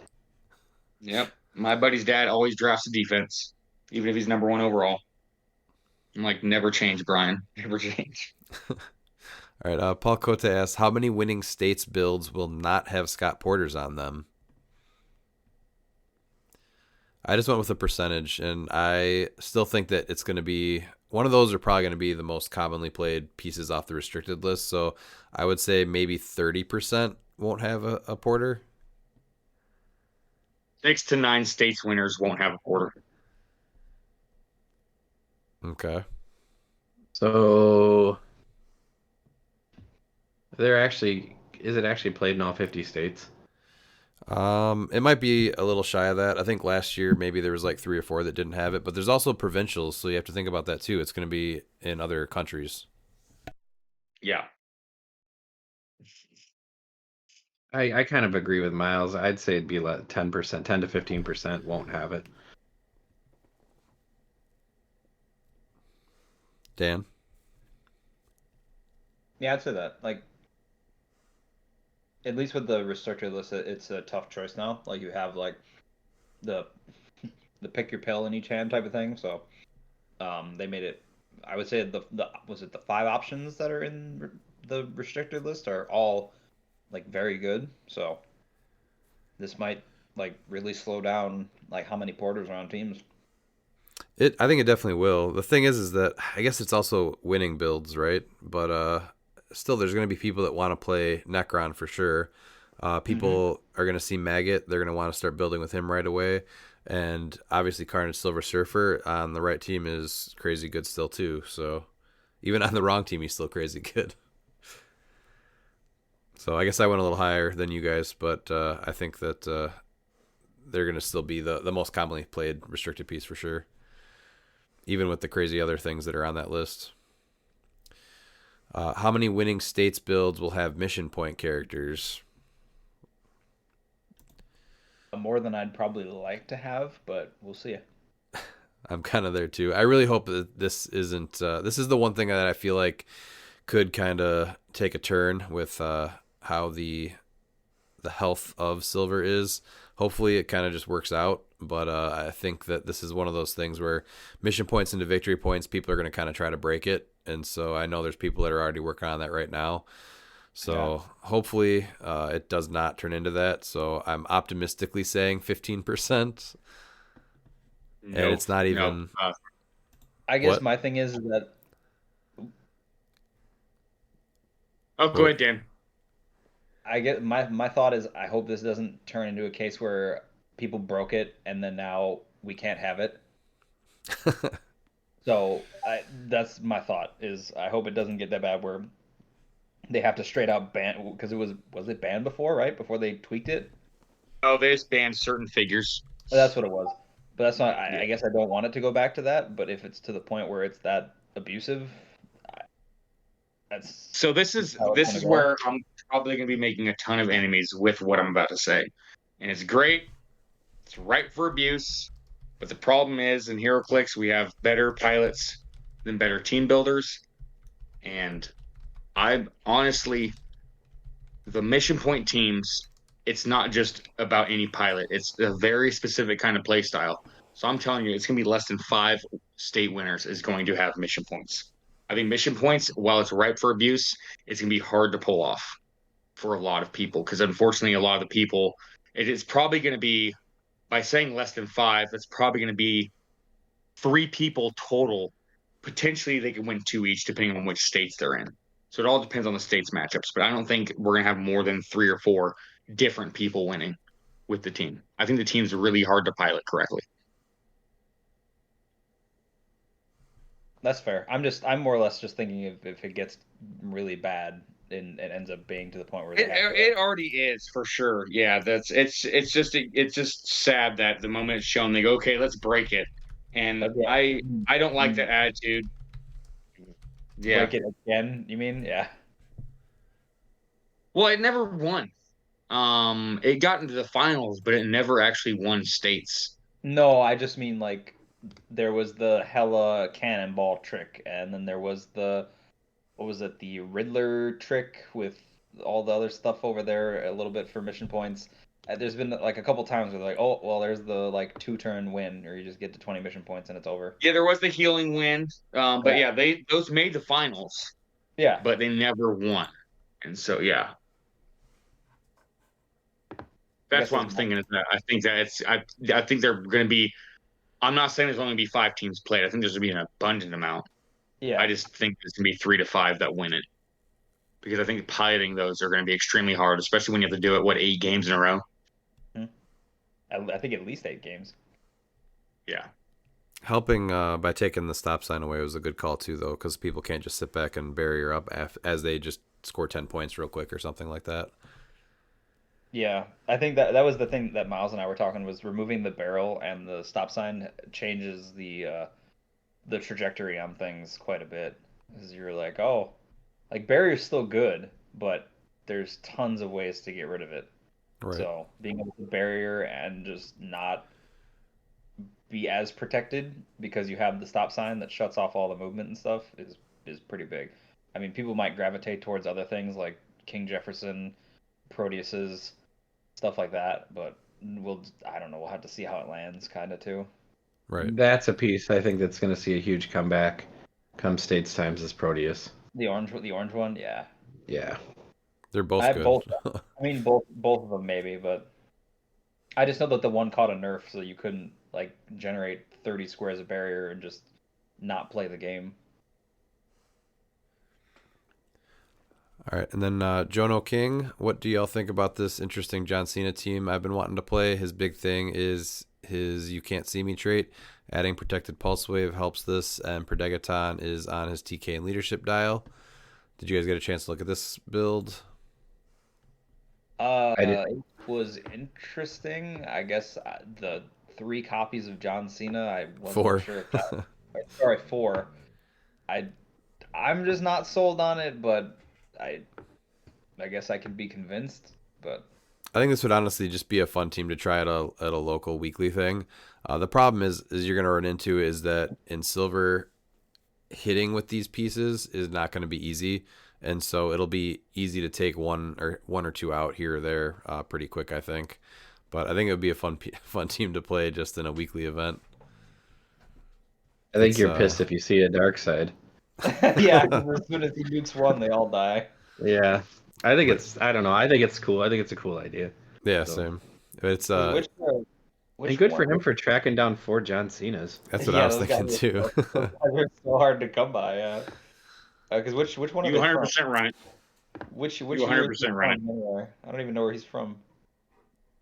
Yep. My buddy's dad always drafts the defense, even if he's number 1 overall. I'm like, never change, Brian. Never change. All right. Paul Cote asks, how many winning states builds will not have Scott Porters on them? I just went with a percentage, and I still think that it's going to be one of those are probably going to be the most commonly played pieces off the restricted list. So I would say maybe 30% won't have a Porter. 6 to 9 states winners won't have a Porter. Okay. So is it actually played in all 50 states? It might be a little shy of that. I think last year maybe there was like 3 or 4 that didn't have it, but there's also provincials, so you have to think about that too. It's going to be in other countries. Yeah. I kind of agree with Miles. I'd say it'd be like 10%, 10 to 15% won't have it. Dan? Yeah, I'd say that. Like, at least with the restricted list, it's a tough choice now. Like, you have like the pick your pill in each hand type of thing. So, they made it. I would say the was it the 5 options that are in the restricted list are all like very good. So, this might like really slow down like how many porters are on teams. I think it definitely will. The thing is that I guess it's also winning builds, right? But still, there's going to be people that want to play Necron for sure. People are going to see Maggot. They're going to want to start building with him right away. And obviously, Carnage Silver Surfer on the right team is crazy good still too. So even on the wrong team, he's still crazy good. So I guess I went a little higher than you guys, but I think that they're going to still be the most commonly played restricted piece for sure, even with the crazy other things that are on that list. How many winning states builds will have mission point characters? More than I'd probably like to have, but we'll see. I'm kind of there too. I really hope that this isn't. This is the one thing that I feel like could kind of take a turn with how the health of silver is. Hopefully, it kind of just works out. But I think that this is one of those things where mission points into victory points, people are going to kind of try to break it. And so I know there's people that are already working on that right now. So hopefully it does not turn into that. So I'm optimistically saying 15%. And it's not even. I guess What? my thing is that. Oh, go ahead, Dan. I get my thought is I hope this doesn't turn into a case where people broke it and then now we can't have it. So that's my thought is I hope it doesn't get that bad where they have to straight out ban because it was it banned before, right? Before they tweaked it. Oh, they just banned certain figures. That's what it was. But that's not. I guess I don't want it to go back to that. But if it's to the point where it's that abusive, that's. So this is where I'm probably going to be making a ton of enemies with what I'm about to say, and it's great. It's ripe for abuse, but the problem is in HeroClix we have better pilots than better team builders, and I honestly, the mission point teams, it's not just about any pilot. It's a very specific kind of play style. So I'm telling you, it's going to be less than 5 state winners is going to have mission points. I think mission points, while it's ripe for abuse, it's going to be hard to pull off for a lot of people because unfortunately, a lot of the people, it is probably going to be, by saying less than 5, that's probably going to be 3 people total. Potentially, they can win 2 each depending on which states they're in. So it all depends on the states matchups. But I don't think we're going to have more than 3 or 4 different people winning with the team. I think the team's really hard to pilot correctly. That's fair. I'm more or less just thinking if it gets really bad and it ends up being to the point where it already is for sure. Yeah, it's just sad that the moment it's shown, they go, okay, let's break it, and I don't like that attitude. Yeah, break it again. You mean? Yeah. Well, it never won. It got into the finals, but it never actually won states. No, I just mean like there was the Hella cannonball trick, and then there was the what was it, the Riddler trick with all the other stuff over there, a little bit for mission points. There's been like a couple times where they're like, oh, well, there's the like 2-turn win, or you just get to 20 mission points and it's over. Yeah, there was the healing win, but yeah, those made the finals. Yeah, but they never won, and so yeah. That's what I'm thinking. Is that I think that I think they're going to be. I'm not saying there's only going to be 5 teams played. I think there's going to be an abundant amount. Yeah. I just think there's going to be 3 to 5 that win it, because I think piloting those are going to be extremely hard, especially when you have to do it 8 games in a row. I think at least 8 games. Yeah. Helping by taking the stop sign away was a good call too, though, because people can't just sit back and barrier up as they just score 10 points real quick or something like that. Yeah, I think that was the thing that Miles and I were talking, was removing the barrel and the stop sign changes the trajectory on things quite a bit. Because you're like, oh, like barrier's still good, but there's tons of ways to get rid of it. Right. So being able to barrier and just not be as protected because you have the stop sign that shuts off all the movement and stuff is pretty big. I mean, people might gravitate towards other things like King Jefferson, Proteuses, stuff like that, but I don't know, we'll have to see how it lands kind of too. Right. That's a piece I think that's going to see a huge comeback come states times is Proteus. The orange one, yeah. Yeah. They're both good. I mean, both of them maybe, but I just know that the one caught a nerf, so you couldn't like generate 30 squares of barrier and just not play the game. All right, and then Jono King, what do y'all think about this interesting John Cena team I've been wanting to play? His big thing is his "You Can't See Me" trait. Adding Protected Pulse Wave helps this, and Predegaton is on his TK and Leadership dial. Did you guys get a chance to look at this build? It was interesting. I guess the 3 copies of John Cena, I wasn't 4. sure if that. Sorry, 4. I I'm just not sold on it, but I I guess I can be convinced. But I think this would honestly just be a fun team to try at a local weekly thing. The problem is you're going to run into is that in silver, hitting with these pieces is not going to be easy, and so it'll be easy to take one or two out here or there pretty quick, I think. But I think it would be a fun team to play just in a weekly event. I think you're pissed if you see a dark side. yeah, 'cause as soon as he nukes one, they all die. Yeah, I think I don't know. I think it's cool. I think it's a cool idea. Yeah, So. same. It's Which and good for one? him for tracking down 4 John Cenas. That's what I was thinking too. Those guys are so hard to come by. Yeah. Because which one are You they 100% from? right. Which You year is he 100% right. from anyway? I don't even know where he's from.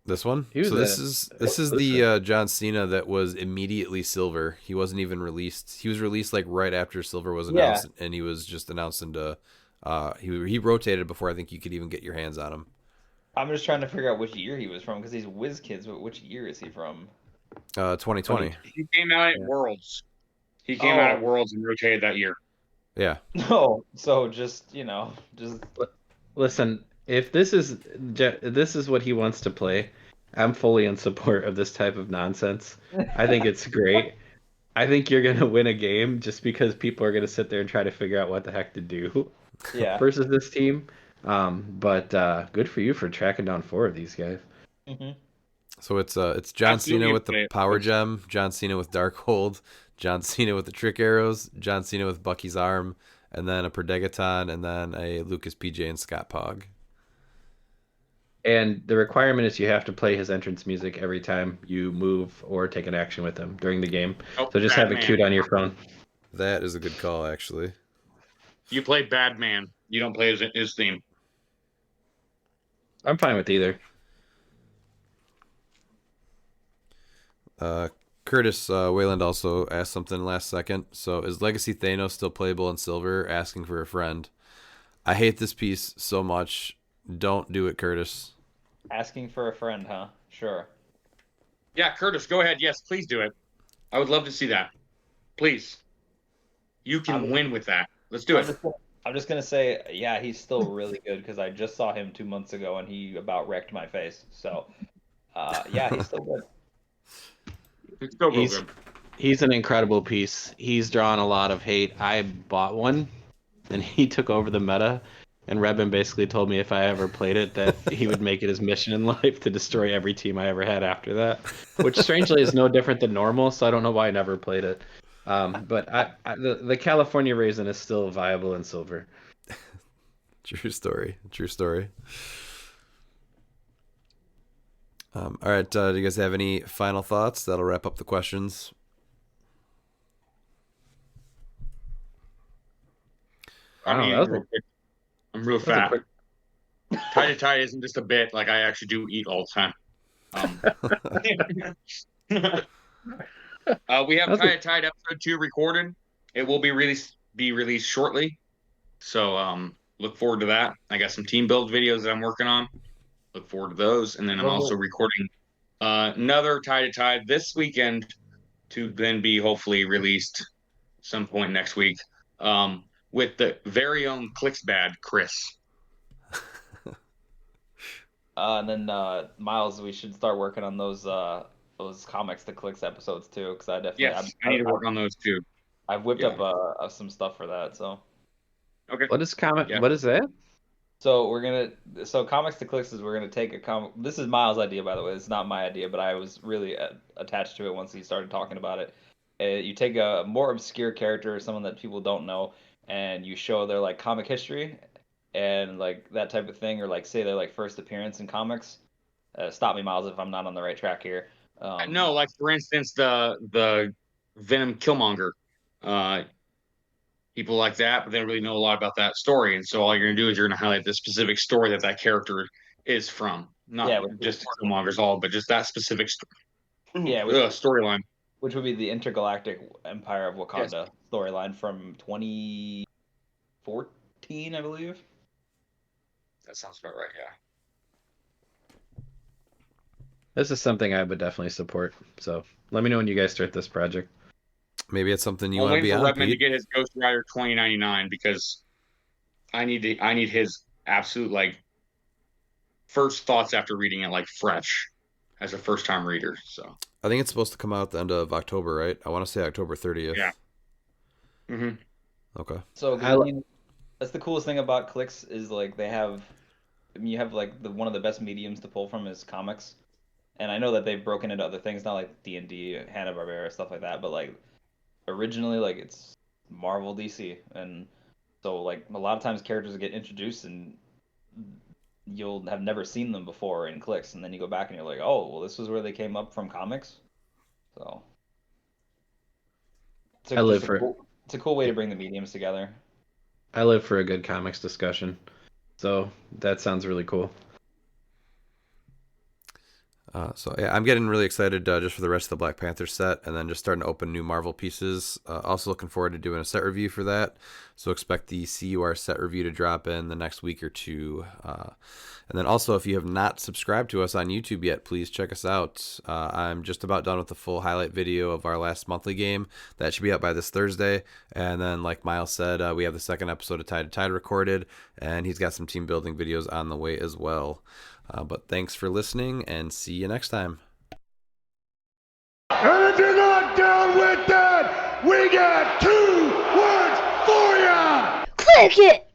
This one. He was So this is the John Cena that was immediately silver. He wasn't even released. He was released like right after silver was announced, and he was just announced into. He rotated before I think you could even get your hands on him. I'm just trying to figure out which year he was from because he's WizKids, but which year is he from? 2020. He came out at Worlds. He came out at Worlds and rotated that year. Yeah. No, so just listen. If this is what he wants to play, I'm fully in support of this type of nonsense. I think it's great. I think you're gonna win a game just because people are gonna sit there and try to figure out what the heck to do. Yeah. Versus this team. But good for you for tracking down 4 of these guys. Mm-hmm. So it's John Absolutely. Cena with the power gem, John Cena with dark hold, John Cena with the trick arrows, John Cena with Bucky's arm, and then a Perdegaton, and then a Lucas PJ and Scott Pog. And the requirement is you have to play his entrance music every time you move or take an action with him during the game. So just have it queued on your phone. That is a good call, actually. You play Badman. You don't play his theme. I'm fine with either. Curtis Wayland also asked something last second. So is Legacy Thanos still playable in silver? Asking for a friend. I hate this piece so much. Don't do it, Curtis. Asking for a friend, huh? Sure. Yeah, Curtis, go ahead. Yes, please do it. I would love to see that. Please. You can win with that. Let's do it. I'm just gonna say, yeah, he's still really good because I just saw him 2 months ago and he about wrecked my face. So, yeah, he's still good. It's still real good. He's an incredible piece. He's drawn a lot of hate. I bought one, and he took over the meta. And Rebin basically told me if I ever played it that he would make it his mission in life to destroy every team I ever had after that, which strangely is no different than normal. So I don't know why I never played it. But the California Raisin is still viable in silver. True story. True story. All right. Do you guys have any final thoughts? That'll wrap up the questions. I'm real fat. Tie to tie isn't just a bit. Like I actually do eat all the time. We have Tie to Tied episode 2 recorded. It will be released shortly. So look forward to that. I got some team build videos that I'm working on. Look forward to those. And then I'm also recording another Tie to Tie this weekend to then be hopefully released some point next week. With the very own cliX bad Chris. And then Miles, we should start working on those comics to cliX episodes too, because I definitely I need to work on those too. I've whipped up some stuff for that. So okay, what is comic? Yeah. What is that? So comics to cliX is we're gonna take a comic. This is Miles' idea, by the way. It's not my idea, but I was really attached to it once he started talking about it. You take a more obscure character, someone that people don't know, and you show their like comic history and like that type of thing, or like say their like first appearance in comics. Stop me, Miles, if I'm not on the right track here. No, like for instance, the Venom Killmonger. People like that, but they don't really know a lot about that story. And so all you're gonna do is you're gonna highlight the specific story that character is from, not just Killmonger's all, but just that specific storyline. Which would be the Intergalactic Empire of Wakanda storyline from 2014, I believe. That sounds about right, yeah. This is something I would definitely support. So let me know when you guys start this project. Maybe it's something you I'm want to waiting be for on, Redmond to Pete. get his Ghost Rider 2099 because I need his absolute like first thoughts after reading it like fresh as a first time reader. So I think it's supposed to come out at the end of October, right? I want to say October 30th. yeah. Mm-hmm. Okay. So I mean, that's the coolest thing about cliX is like they have, I mean, you have like one of the best mediums to pull from is comics, and I know that they've broken into other things, not like D&D, Hanna-Barbera, stuff like that, but like originally like it's Marvel, DC, and so like a lot of times characters get introduced and you'll have never seen them before in cliX, and then you go back and you're like, oh, well, this was where they came up from comics. So I live for it's a cool way to bring the mediums together. I live for a good comics discussion. So that sounds really cool. So yeah, I'm getting really excited just for the rest of the Black Panther set, and then just starting to open new Marvel pieces. Also looking forward to doing a set review for that. So expect the CUR set review to drop in the next week or two. And then also, if you have not subscribed to us on YouTube yet, please check us out. I'm just about done with the full highlight video of our last monthly game. That should be out by this Thursday. And then, like Miles said, we have the second episode of Tide to Tide recorded, and he's got some team building videos on the way as well. But thanks for listening, and see you next time. And if you're not down with that, we got 2 words for ya! Click it!